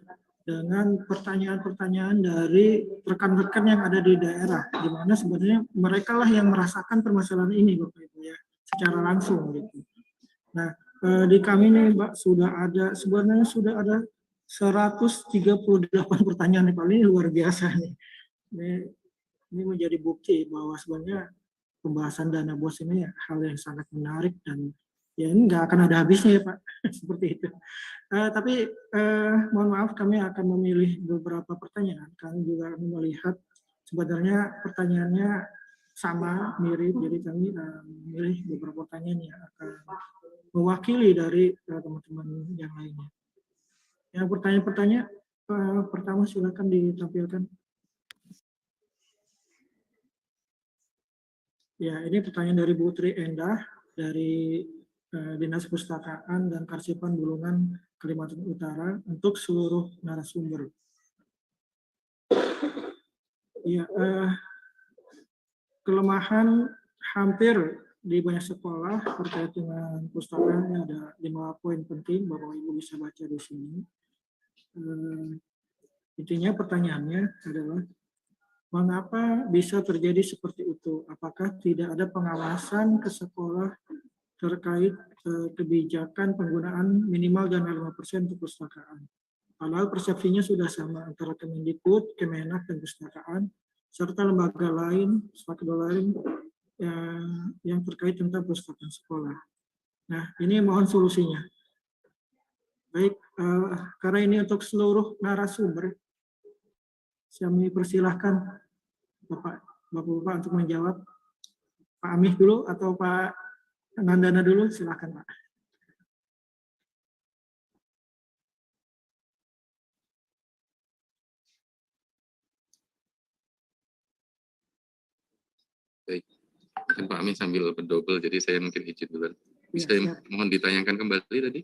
dengan pertanyaan-pertanyaan dari rekan-rekan yang ada di daerah, di mana sebenarnya mereka lah yang merasakan permasalahan ini, Bapak Ibu ya, secara langsung gitu. Nah, di kami ini Mbak sebenarnya sudah ada 138 pertanyaan nih, ini luar biasa nih. Ini menjadi bukti bahwa sebenarnya pembahasan dana BOS ini hal yang sangat menarik dan ya ini nggak akan ada habisnya ya Pak, seperti itu. Tapi mohon maaf kami akan memilih beberapa pertanyaan. Kami juga akan melihat sebenarnya pertanyaannya sama, mirip, jadi kami memilih beberapa pertanyaan yang akan mewakili dari teman-teman yang lainnya. Yang pertanyaan-pertanyaan pertama silakan ditampilkan. Ya, ini pertanyaan dari Bu Tri Endah dari Dinas Pustakaan dan Karsipan Bulungan Kalimantan Utara untuk seluruh narasumber. Ya, kelemahan hampir di banyak sekolah terkait dengan pustakaan ada 5 poin penting, Bapak Ibu bisa baca di sini. Intinya pertanyaannya adalah mengapa bisa terjadi seperti itu? Apakah tidak ada pengawasan ke sekolah terkait kebijakan penggunaan minimal dana 5% untuk pustakaan? Padahal persepsinya sudah sama antara Kemendikbud, Kemenak, dan pustakaan, serta lembaga lain, stakeholder lain yang terkait tentang pustakaan sekolah. Nah, ini mohon solusinya. Baik, karena ini untuk seluruh narasumber, kami persilahkan Bapak-Bapak untuk menjawab. Pak Amih dulu atau Pak Nandana dulu, silakan Pak. Baik, mungkin Pak Amih sambil berdobel, jadi saya mungkin izin dulu. Bisa Ya, mohon ditanyakan kembali tadi?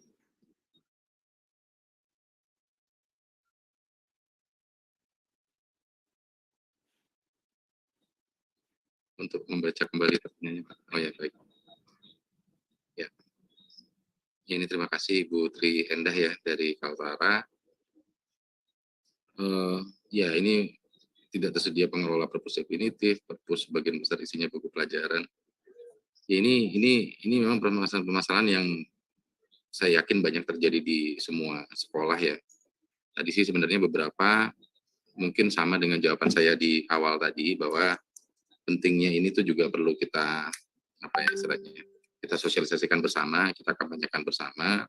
Untuk membaca kembali pertanyaannya, Pak. Oh ya, baik. Ya. Ini terima kasih Ibu Tri Endah ya dari Kaltara. Ya, ini tidak tersedia pengelola perpus definitif, perpus sebagian besar isinya buku pelajaran. Ya, ini memang permasalahan yang saya yakin banyak terjadi di semua sekolah ya. Tadi sih sebenarnya beberapa mungkin sama dengan jawaban saya di awal tadi, bahwa pentingnya ini tuh juga perlu kita istilahnya kita sosialisasikan bersama, kita kampanyekan bersama.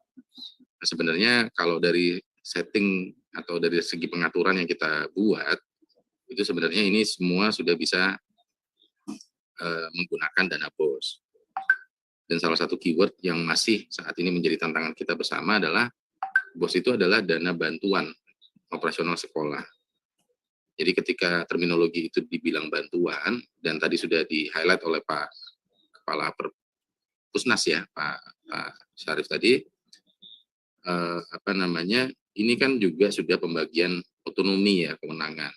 Nah, sebenarnya kalau dari setting atau dari segi pengaturan yang kita buat, itu sebenarnya ini semua sudah bisa menggunakan dana BOS. Dan salah satu keyword yang masih saat ini menjadi tantangan kita bersama adalah BOS itu adalah dana bantuan operasional sekolah. Jadi ketika terminologi itu dibilang bantuan, dan tadi sudah di-highlight oleh Pak Kepala Pusnas ya, Pak Syarif tadi, ini kan juga sudah pembagian otonomi ya, kewenangan.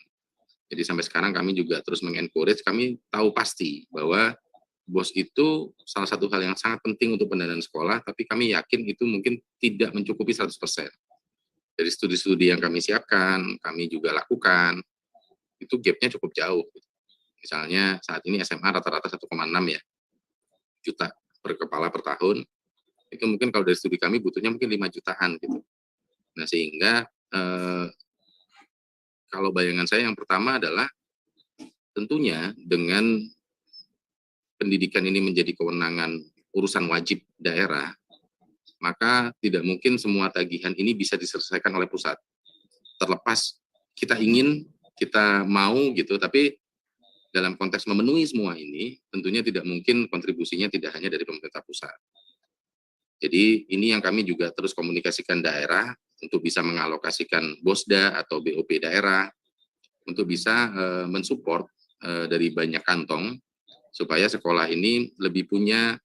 Jadi sampai sekarang kami juga terus mengencourage, kami tahu pasti bahwa BOS itu salah satu hal yang sangat penting untuk pendanaan sekolah, tapi kami yakin itu mungkin tidak mencukupi 100%. Dari studi-studi yang kami siapkan, kami juga lakukan, itu gapnya cukup jauh. Misalnya saat ini SMA rata-rata 1,6 ya juta per kepala per tahun. Itu mungkin kalau dari studi kami butuhnya mungkin 5 jutaan gitu. Nah sehingga kalau bayangan saya yang pertama adalah tentunya dengan pendidikan ini menjadi kewenangan urusan wajib daerah, maka tidak mungkin semua tagihan ini bisa diselesaikan oleh pusat. Terlepas kita ingin, kita mau gitu, tapi dalam konteks memenuhi semua ini, tentunya tidak mungkin kontribusinya tidak hanya dari pemerintah pusat. Jadi ini yang kami juga terus komunikasikan daerah untuk bisa mengalokasikan BOSDA atau BOP daerah untuk bisa mensupport dari banyak kantong supaya sekolah ini lebih punya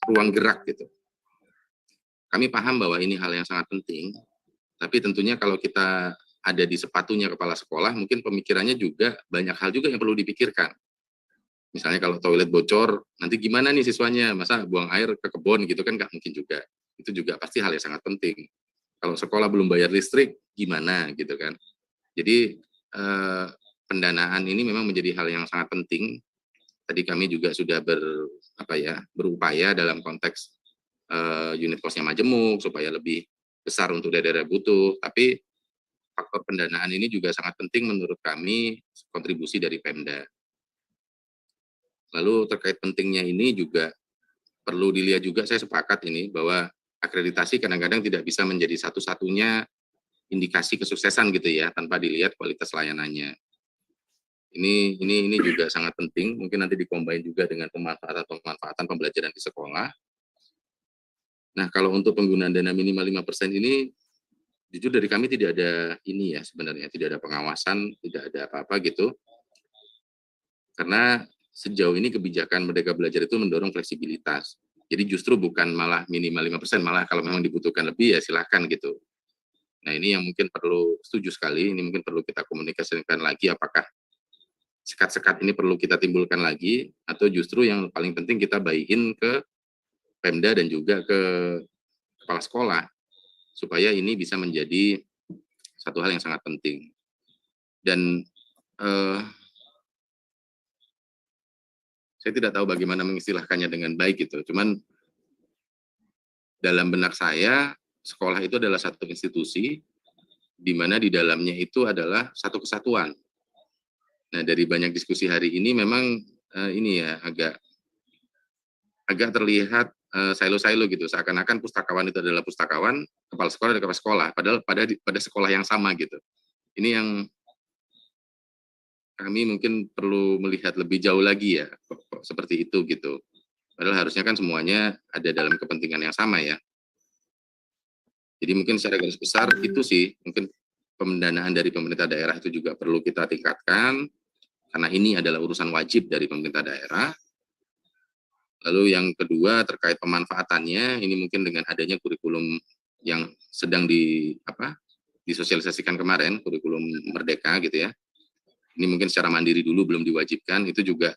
ruang gerak gitu. Kami paham bahwa ini hal yang sangat penting, tapi tentunya kalau kita ada di sepatunya kepala sekolah, mungkin pemikirannya juga banyak hal juga yang perlu dipikirkan. Misalnya kalau toilet bocor, nanti gimana nih siswanya? Masa buang air ke kebun gitu kan nggak mungkin juga. Itu juga pasti hal yang sangat penting. Kalau sekolah belum bayar listrik, gimana gitu kan. Jadi pendanaan ini memang menjadi hal yang sangat penting. Tadi kami juga sudah berupaya dalam konteks unit kosnya majemuk supaya lebih besar untuk daerah butuh. Tapi faktor pendanaan ini juga sangat penting menurut kami kontribusi dari Pemda. Lalu terkait pentingnya ini juga perlu dilihat juga, saya sepakat ini bahwa akreditasi kadang-kadang tidak bisa menjadi satu-satunya indikasi kesuksesan gitu ya, tanpa dilihat kualitas layanannya. Ini juga sangat penting, mungkin nanti dikombin juga dengan pemanfaatan pembelajaran di sekolah. Nah, kalau untuk penggunaan dana minimal 5% ini, jujur dari kami tidak ada ini ya sebenarnya, tidak ada pengawasan, tidak ada apa-apa gitu. Karena sejauh ini kebijakan Merdeka Belajar itu mendorong fleksibilitas. Jadi justru bukan malah minimal 5%, malah kalau memang dibutuhkan lebih ya silahkan gitu. Nah ini yang mungkin perlu, setuju sekali, ini mungkin perlu kita komunikasikan lagi apakah sekat-sekat ini perlu kita timbulkan lagi, atau justru yang paling penting kita buy-in ke Pemda dan juga ke kepala sekolah, supaya ini bisa menjadi satu hal yang sangat penting. Dan saya tidak tahu bagaimana mengistilahkannya dengan baik gitu. Cuman dalam benak saya, sekolah itu adalah satu institusi di mana di dalamnya itu adalah satu kesatuan. Nah, dari banyak diskusi hari ini memang ini ya agak terlihat silo-silo gitu. Seakan-akan pustakawan itu adalah pustakawan, kepala sekolah adalah kepala sekolah, padahal pada sekolah yang sama gitu. Ini yang kami mungkin perlu melihat lebih jauh lagi ya, kok seperti itu gitu. Padahal harusnya kan semuanya ada dalam kepentingan yang sama ya. Jadi mungkin secara garis besar itu sih, mungkin pendanaan dari pemerintah daerah itu juga perlu kita tingkatkan, karena ini adalah urusan wajib dari pemerintah daerah. Lalu yang kedua terkait pemanfaatannya, ini mungkin dengan adanya kurikulum yang sedang disosialisasikan kemarin, kurikulum Merdeka gitu ya. Ini mungkin secara mandiri dulu belum diwajibkan, itu juga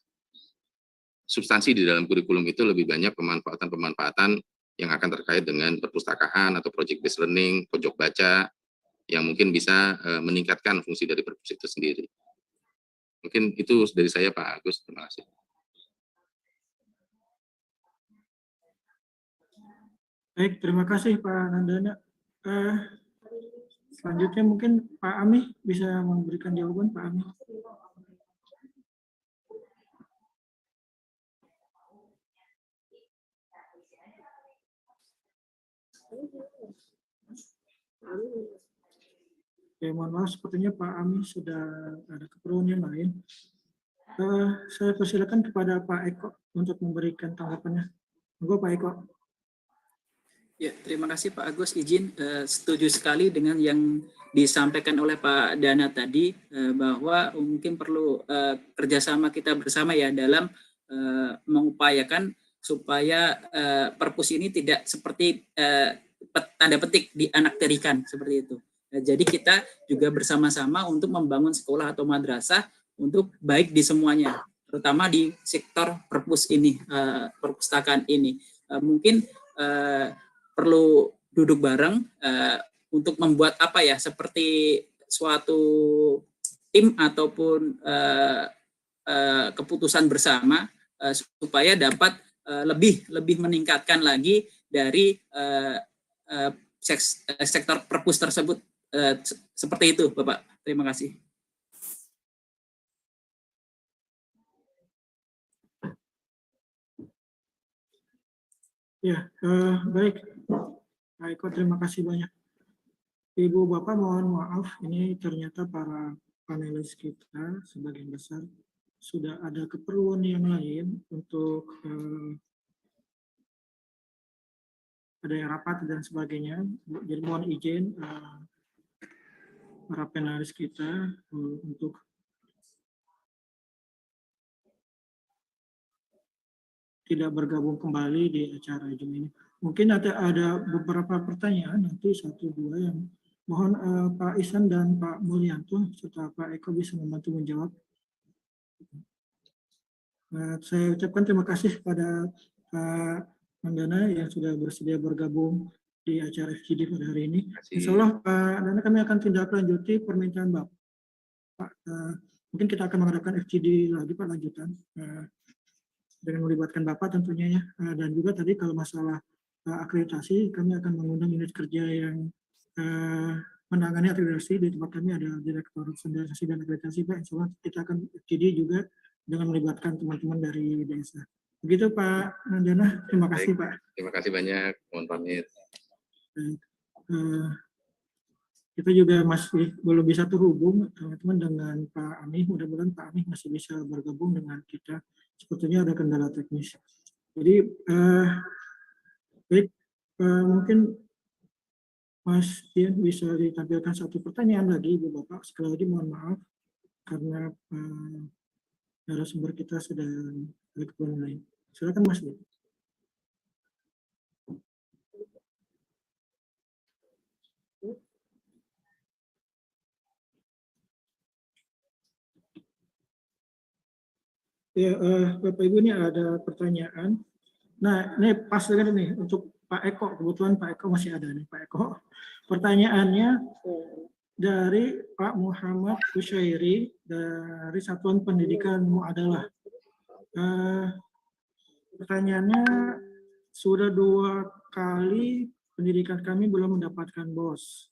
substansi di dalam kurikulum itu lebih banyak pemanfaatan-pemanfaatan yang akan terkait dengan perpustakaan atau project based learning, pojok baca, yang mungkin bisa meningkatkan fungsi dari perpus itu sendiri. Mungkin itu dari saya Pak Agus, terima kasih. Baik, terima kasih Pak Nandana. Selanjutnya mungkin Pak Ami bisa memberikan jawaban, Pak Ami. Oke, mohon maaf, sepertinya Pak Ami sudah ada keperluan yang lain. Saya persilakan kepada Pak Eko untuk memberikan tanggapannya. Monggo Pak Eko. Ya, terima kasih Pak Agus. Izin setuju sekali dengan yang disampaikan oleh Pak Dana tadi, bahwa mungkin perlu kerjasama kita bersama ya dalam mengupayakan supaya perpus ini tidak seperti tanda petik dianakterikan seperti itu. Jadi kita juga bersama-sama untuk membangun sekolah atau madrasah untuk baik di semuanya, terutama di sektor perpus ini, perpustakaan ini. Mungkin perlu duduk bareng untuk membuat seperti suatu tim ataupun keputusan bersama supaya dapat lebih meningkatkan lagi dari sektor perpus tersebut. Seperti itu, Bapak. Terima kasih. Ya, baik. Pak Eko, terima kasih banyak. Ibu Bapak mohon maaf, ini ternyata para panelis kita sebagian besar sudah ada keperluan yang lain untuk ada yang rapat dan sebagainya. Jadi mohon izin para panelis kita untuk tidak bergabung kembali di acara Zoom ini. Mungkin ada beberapa pertanyaan, nanti satu dua yang mohon Pak Ihsan dan Pak Mulyanto serta Pak Eko bisa membantu menjawab. Saya ucapkan terima kasih kepada Pak Mandana yang sudah bersedia bergabung di acara FGD pada hari ini. Insya Allah Pak Mandana, kami akan tindak lanjuti permintaan Bapak. Mungkin kita akan mengadakan FGD lagi Pak lanjutan. Dengan melibatkan Bapak tentunya ya. Dan juga tadi kalau masalah akreditasi, kami akan mengundang unit kerja yang menangani akreditasi. Di tempat kami ada Direktur Standarisasi dan Akreditasi Pak. Insya Allah kita akan FGD juga dengan melibatkan teman-teman dari desa. Begitu Pak Nandana, terima kasih Pak. Terima kasih banyak, mohon pamit. Kita juga masih belum bisa terhubung teman-teman dengan Pak Amih. Mudah-mudahan Pak Amih masih bisa bergabung dengan kita. Sepertinya ada kendala teknis. Jadi baik, mungkin Mas Dian bisa ditampilkan satu pertanyaan lagi Ibu Bapak. Sekali lagi mohon maaf karena narasumber kita sudah ada keperluan lain. Silakan Mas Dian. Ya, Bapak Ibu, ini ada pertanyaan. Nah, ini pas sekali nih untuk Pak Eko. Kebetulan Pak Eko masih ada nih, Pak Eko. Pertanyaannya dari Pak Muhammad Kusyairi dari Satuan Pendidikan Muadalah. Pertanyaannya, sudah 2 kali pendidikan kami belum mendapatkan BOS,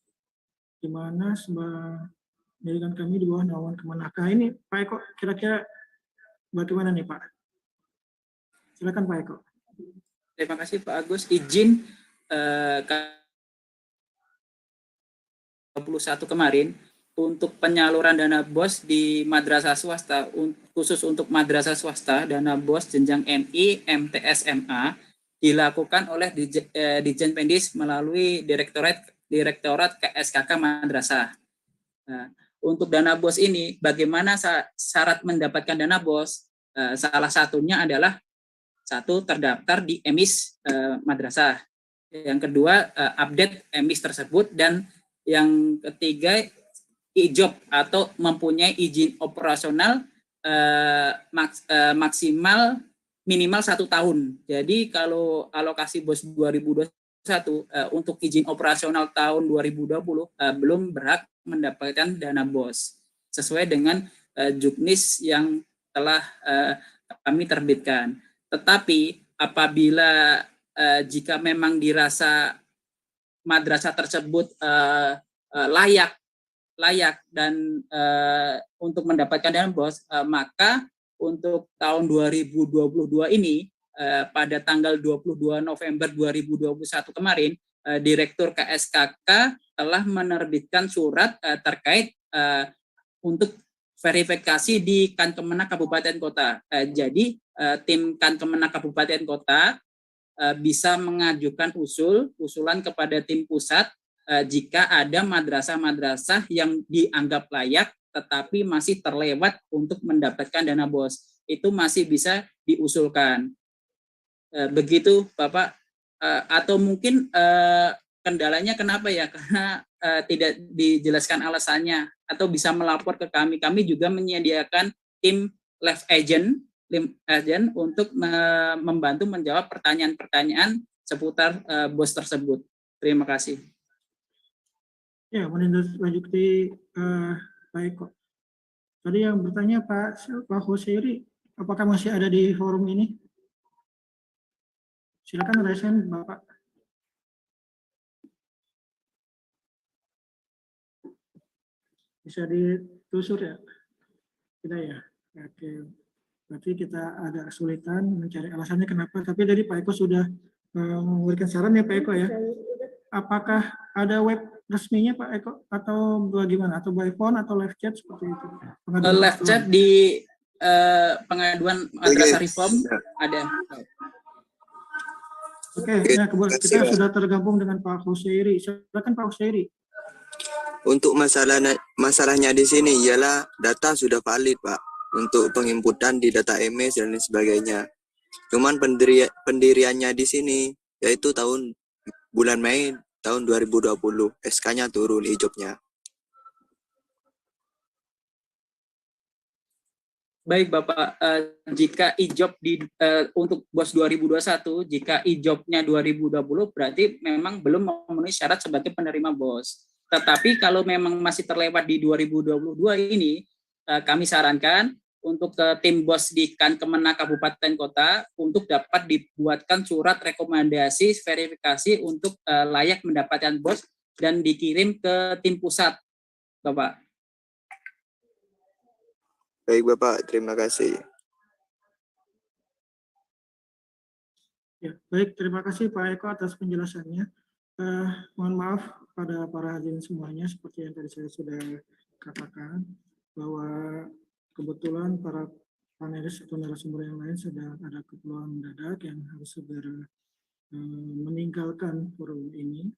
di mana pendidikan kami di bawah naungan Kemenak. Ini Pak Eko, kira-kira bagaimana nih Pak? Silakan Pak Eko. Terima kasih Pak Agus. Izin 21 kemarin untuk penyaluran dana BOS di madrasah swasta, khusus untuk madrasah swasta, dana BOS jenjang MI, MTS, MA dilakukan oleh Ditjen Pendis melalui Direktorat KSKK Madrasah. Nah, untuk dana BOS ini, bagaimana syarat mendapatkan dana BOS? Salah satunya adalah satu, terdaftar di EMIS madrasah. Yang kedua, update EMIS tersebut, dan yang ketiga, ijob atau mempunyai izin operasional maksimal minimal 1 tahun. Jadi kalau alokasi BOS 2021 untuk izin operasional tahun 2020 belum berhak mendapatkan dana BOS sesuai dengan juknis yang telah kami terbitkan. Tetapi apabila jika memang dirasa madrasah tersebut layak dan untuk mendapatkan dana BOS, maka untuk tahun 2022 ini pada tanggal 22 November 2021 kemarin, Direktur KSKK telah menerbitkan surat terkait untuk verifikasi di Kankemenak Kabupaten Kota. Jadi tim Kankemenak Kabupaten Kota bisa mengajukan usulan kepada tim pusat jika ada madrasah-madrasah yang dianggap layak tetapi masih terlewat untuk mendapatkan dana BOS. Itu masih bisa diusulkan. Begitu Bapak, atau mungkin kendalanya kenapa ya? Karena tidak dijelaskan alasannya, atau bisa melapor ke kami. Kami juga menyediakan tim live agent untuk membantu menjawab pertanyaan-pertanyaan seputar BOS tersebut. Terima kasih. Ya, menindaklanjuti Pak Eko. Tadi yang bertanya Pak Husseiri, apakah masih ada di forum ini? Silakan raise hand, Bapak. Bisa ditelusur ya? Tidak ya? Oke. Berarti kita ada kesulitan mencari alasannya kenapa. Tapi tadi Pak Eko sudah memberikan saran ya Pak Eko ya. Apakah ada web resminya Pak Eko atau bagaimana? Atau by phone atau live chat seperti itu? Live chat di pengaduan Madrasah Reform ada. Oke, nah kemudian kita sudah tergabung dengan Pak Husseiri. Silakan Pak Husseiri. Untuk masalahnya di sini ialah data sudah valid Pak untuk penginputan di data MS dan lain sebagainya. Cuman pendiriannya di sini yaitu bulan Mei tahun 2020 SK-nya turun ijobnya. Baik Bapak, jika ijob untuk BOS 2021, jika ijobnya 2020 berarti memang belum memenuhi syarat sebagai penerima BOS. Tetapi kalau memang masih terlewat di 2022 ini, kami sarankan untuk tim BOS di Kemenag Kabupaten Kota untuk dapat dibuatkan surat rekomendasi verifikasi untuk layak mendapatkan BOS dan dikirim ke tim pusat, Bapak. Baik Bapak, terima kasih. Ya, baik, terima kasih Pak Eko atas penjelasannya. Mohon maaf pada para hadirin semuanya, seperti yang tadi saya sudah katakan, bahwa kebetulan para panelis atau narasumber yang lain sedang ada keperluan mendadak yang harus segera meninggalkan forum ini.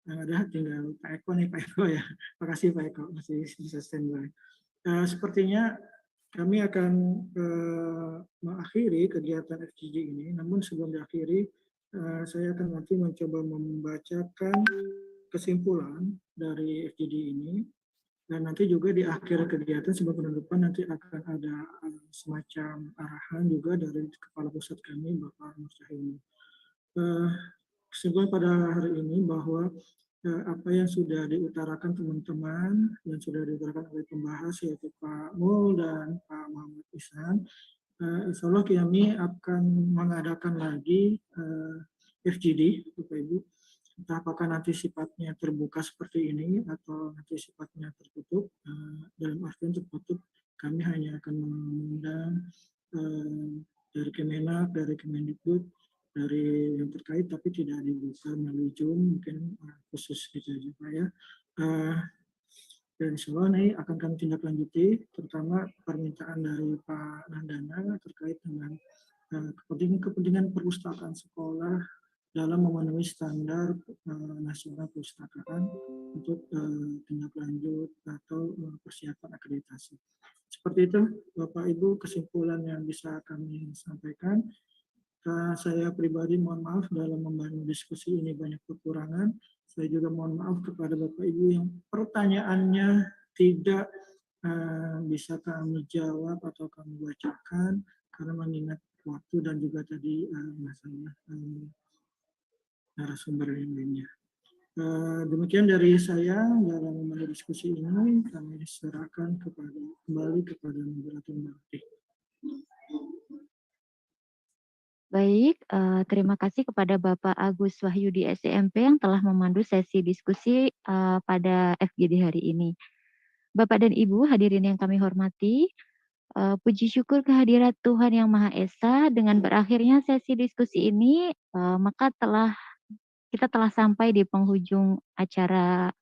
Yang ada tinggal Pak Eko nih, Pak Eko ya. Terima kasih Pak Eko, masih bisa standby. Sepertinya kami akan mengakhiri kegiatan FGD ini, namun sebelum diakhiri, saya akan nanti mencoba membacakan kesimpulan dari FGD ini, dan nanti juga di akhir kegiatan sebelum penutupan nanti akan ada semacam arahan juga dari Kepala Pusat kami, Bapak Nur Cahyono. Kesimpulan pada hari ini bahwa apa yang sudah diutarakan teman-teman yang sudah diutarakan oleh pembahas yaitu Pak Mul dan Pak Muhammad Ihsan, insya Allah kami akan mengadakan lagi FGD, Bapak Ibu. Entah apakah nanti sifatnya terbuka seperti ini atau nanti sifatnya tertutup. Dalam artian tertutup, kami hanya akan mengundang dari Kemenag, dari Kemendikbud, dari yang terkait, tapi tidak dibuka melalui Zoom, mungkin khusus gitu aja Pak ya. Dan insya Allah ini akan kami tindak lanjuti, terutama permintaan dari Pak Nandana terkait dengan kepentingan perpustakaan sekolah dalam memenuhi standar nasional perpustakaan untuk tindak lanjut atau persiapan akreditasi. Seperti itu Bapak Ibu kesimpulan yang bisa kami sampaikan. Saya pribadi mohon maaf dalam membangun diskusi ini banyak kekurangan. Saya juga mohon maaf kepada Bapak Ibu yang pertanyaannya tidak bisa kami jawab atau kami bacakan karena mengingat waktu dan juga tadi masalah narasumber yang lainnya. Demikian dari saya dalam membangun diskusi ini, kami serahkan kembali kepada moderator nanti. Baik, terima kasih kepada Bapak Agus Wahyudi SMP yang telah memandu sesi diskusi pada FGD hari ini. Bapak dan Ibu hadirin yang kami hormati, puji syukur kehadirat Tuhan Yang Maha Esa dengan berakhirnya sesi diskusi ini, maka kita telah sampai di penghujung acara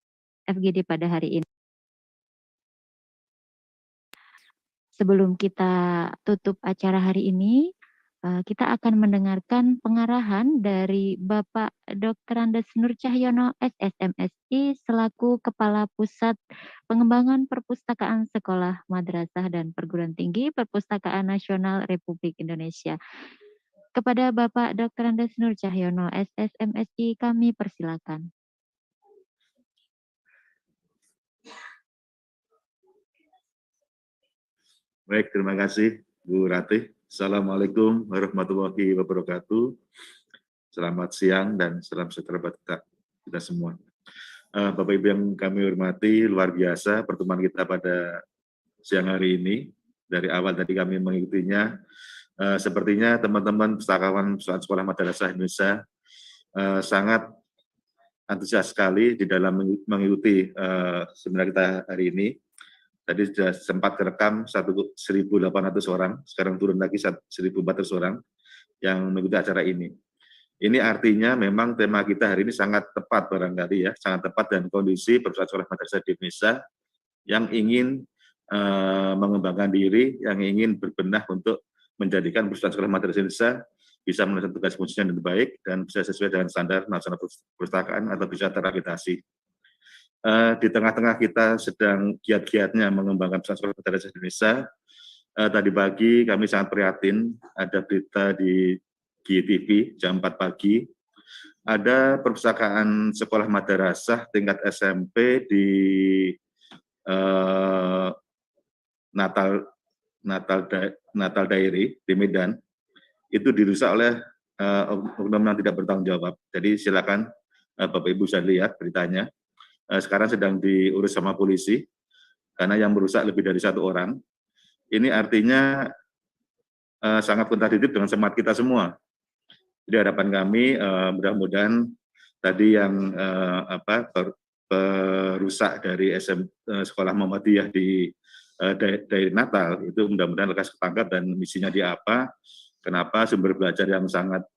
FGD pada hari ini. Sebelum kita tutup acara hari ini, kita akan mendengarkan pengarahan dari Bapak Dr. Andes Nur Cahyono SSMSI selaku Kepala Pusat Pengembangan Perpustakaan Sekolah, Madrasah, dan Perguruan Tinggi Perpustakaan Nasional Republik Indonesia. Kepada Bapak Dr. Andes Nur Cahyono SSMSI kami persilakan. Baik, terima kasih Bu Ratih. Assalamualaikum warahmatullahi wabarakatuh. Selamat siang dan salam sejahtera buat kita semua. Bapak Ibu yang kami hormati, luar biasa pertemuan kita pada siang hari ini. Dari awal tadi kami mengikutinya. Sepertinya teman-teman pustakawan Sekolah Madrasah Indonesia sangat antusias sekali di dalam mengikuti seminar kita hari ini. Tadi sudah sempat direkam 1.800 orang, sekarang turun lagi 1.400 orang yang mengikuti acara ini. Ini artinya memang tema kita hari ini sangat tepat barangkali ya, sangat tepat dan kondisi perusahaan sekolah madrasah di Indonesia yang ingin mengembangkan diri, yang ingin berbenah untuk menjadikan perusahaan sekolah madrasah Indonesia bisa menunaikan tugas fungsinya dengan baik dan bisa sesuai dengan standar nasional perpustakaan atau bisa terakreditasi. Di tengah-tengah kita sedang giat-giatnya mengembangkan perusahaan sekolah madrasah Indonesia, tadi pagi kami sangat prihatin ada berita di GTV jam 4 pagi, ada perpustakaan sekolah madrasah tingkat SMP di Natal Dairi di Medan, itu dirusak oleh oknum yang tidak bertanggung jawab. Jadi silakan Bapak Ibu bisa lihat beritanya. Sekarang sedang diurus sama polisi, karena yang merusak lebih dari 1 orang. Ini artinya sangat kontradiktif dengan semangat kita semua. Jadi harapan kami mudah-mudahan tadi yang perusak dari Sekolah Muhammadiyah dari Natal itu mudah-mudahan lekas ketangkap dan misinya dia apa, kenapa sumber belajar yang sangat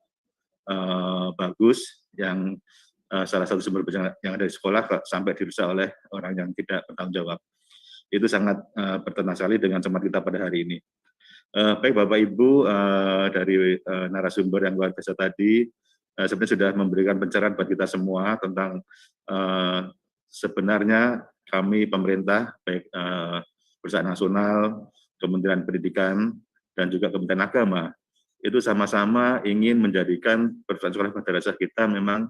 bagus, yang salah satu sumber belajar yang ada di sekolah sampai dirusak oleh orang yang tidak bertanggung jawab. Itu sangat bertentangan sekali dengan semangat kita pada hari ini. Baik Bapak Ibu, dari narasumber yang luar biasa tadi, sebenarnya sudah memberikan pencerahan buat kita semua tentang sebenarnya kami pemerintah, baik perusahaan nasional, Kementerian Pendidikan, dan juga Kementerian Agama, itu sama-sama ingin menjadikan perusahaan sekolah madrasah kita memang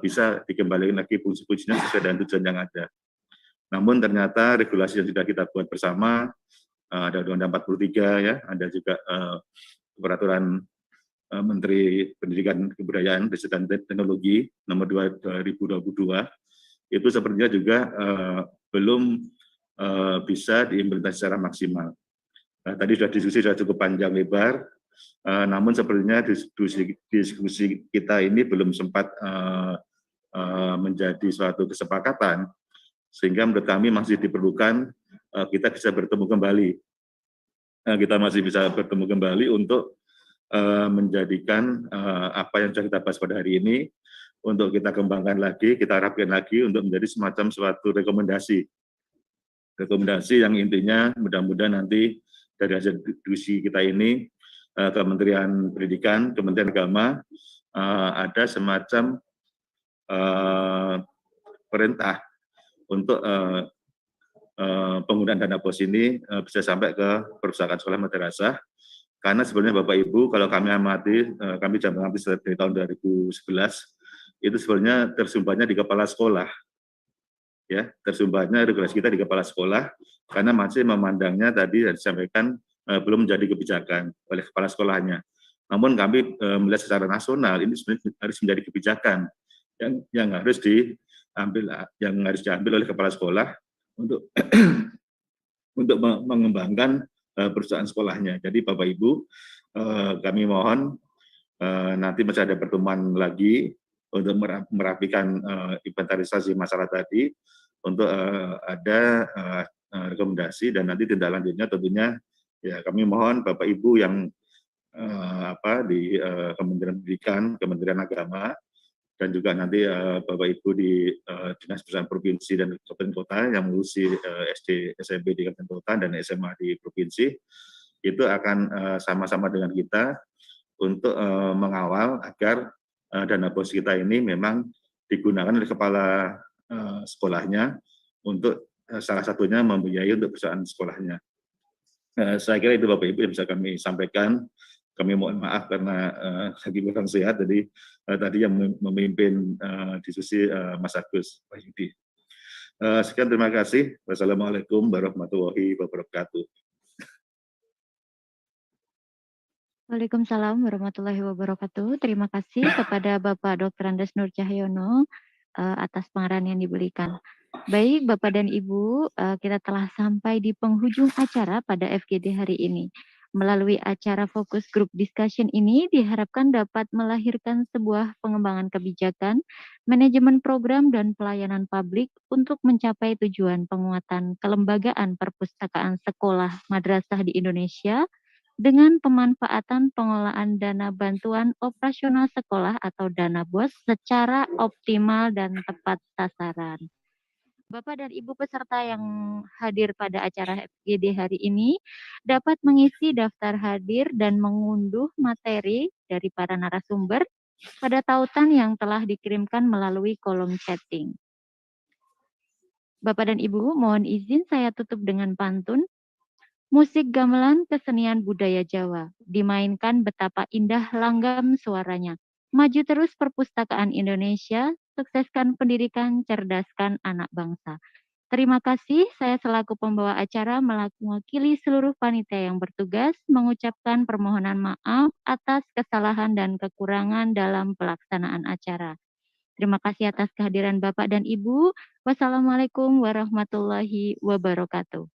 bisa dikembalikan lagi fungsi-fungsinya sesuai dengan tujuan yang ada. Namun ternyata regulasi yang sudah kita buat bersama, ada Undang-Undang 43 ya, ada juga peraturan Menteri Pendidikan Kebudayaan, Riset dan Teknologi nomor 2 2022, itu sepertinya juga belum bisa diimplementasi secara maksimal. Nah, tadi sudah diskusi sudah cukup panjang lebar, namun sepertinya diskusi kita ini belum sempat menjadi suatu kesepakatan, sehingga menurut kami masih diperlukan kita bisa bertemu kembali. Kita masih bisa bertemu kembali untuk menjadikan apa yang sudah kita bahas pada hari ini, untuk kita kembangkan lagi, kita rapkan lagi untuk menjadi semacam suatu rekomendasi. Rekomendasi yang intinya mudah-mudahan nanti dari hasil diskusi kita ini, Kementerian Pendidikan, Kementerian Agama, ada semacam perintah untuk penggunaan dana pos ini bisa sampai ke perpustakaan sekolah madrasah, karena sebenarnya Bapak Ibu, kalau kami amati, kami sudah mengamati dari tahun 2011, itu sebenarnya tersumbatnya di kepala sekolah, ya, tersumbatnya regulasi kita di kepala sekolah, karena masih memandangnya tadi yang disampaikan belum menjadi kebijakan oleh kepala sekolahnya. Namun kami melihat secara nasional ini sebenarnya harus menjadi kebijakan yang harus diambil oleh kepala sekolah untuk untuk mengembangkan perusahaan sekolahnya. Jadi Bapak Ibu, kami mohon nanti masih ada pertemuan lagi untuk merapikan inventarisasi masalah tadi, untuk ada rekomendasi dan nanti tindak lanjutnya tentunya ya kami mohon Bapak Ibu yang di Kementerian Pendidikan, Kementerian Agama, dan juga nanti Bapak Ibu di Dinas Perusahaan Provinsi dan Kabupaten Kota yang mengurusi SD, SMP di Kabupaten Kota dan SMA di provinsi, itu akan sama-sama dengan kita untuk mengawal agar dana bos kita ini memang digunakan oleh kepala sekolahnya untuk salah satunya membiayai untuk perusahaan sekolahnya. Saya kira itu Bapak Ibu yang bisa kami sampaikan. Kami mohon maaf karena lagi kurang sehat, jadi tadi yang memimpin diskusi Mas Agus Wahyudi. Sekian, terima kasih. Wassalamualaikum warahmatullahi wabarakatuh. Waalaikumsalam warahmatullahi wabarakatuh. Terima kasih kepada Bapak Dr. Andes Nur Cahyono atas pengarahan yang diberikan. Baik, Bapak dan Ibu, kita telah sampai di penghujung acara pada FGD hari ini. Melalui acara fokus group discussion ini diharapkan dapat melahirkan sebuah pengembangan kebijakan, manajemen program dan pelayanan publik untuk mencapai tujuan penguatan kelembagaan perpustakaan sekolah madrasah di Indonesia dengan pemanfaatan pengelolaan dana bantuan operasional sekolah atau dana BOS secara optimal dan tepat sasaran. Bapak dan Ibu peserta yang hadir pada acara FGD hari ini dapat mengisi daftar hadir dan mengunduh materi dari para narasumber pada tautan yang telah dikirimkan melalui kolom chatting. Bapak dan Ibu, mohon izin saya tutup dengan pantun. Musik gamelan kesenian budaya Jawa, dimainkan betapa indah langgam suaranya. Maju terus perpustakaan Indonesia, sukseskan pendidikan, cerdaskan anak bangsa. Terima kasih, saya selaku pembawa acara mewakili seluruh panitia yang bertugas mengucapkan permohonan maaf atas kesalahan dan kekurangan dalam pelaksanaan acara. Terima kasih atas kehadiran Bapak dan Ibu. Wassalamualaikum warahmatullahi wabarakatuh.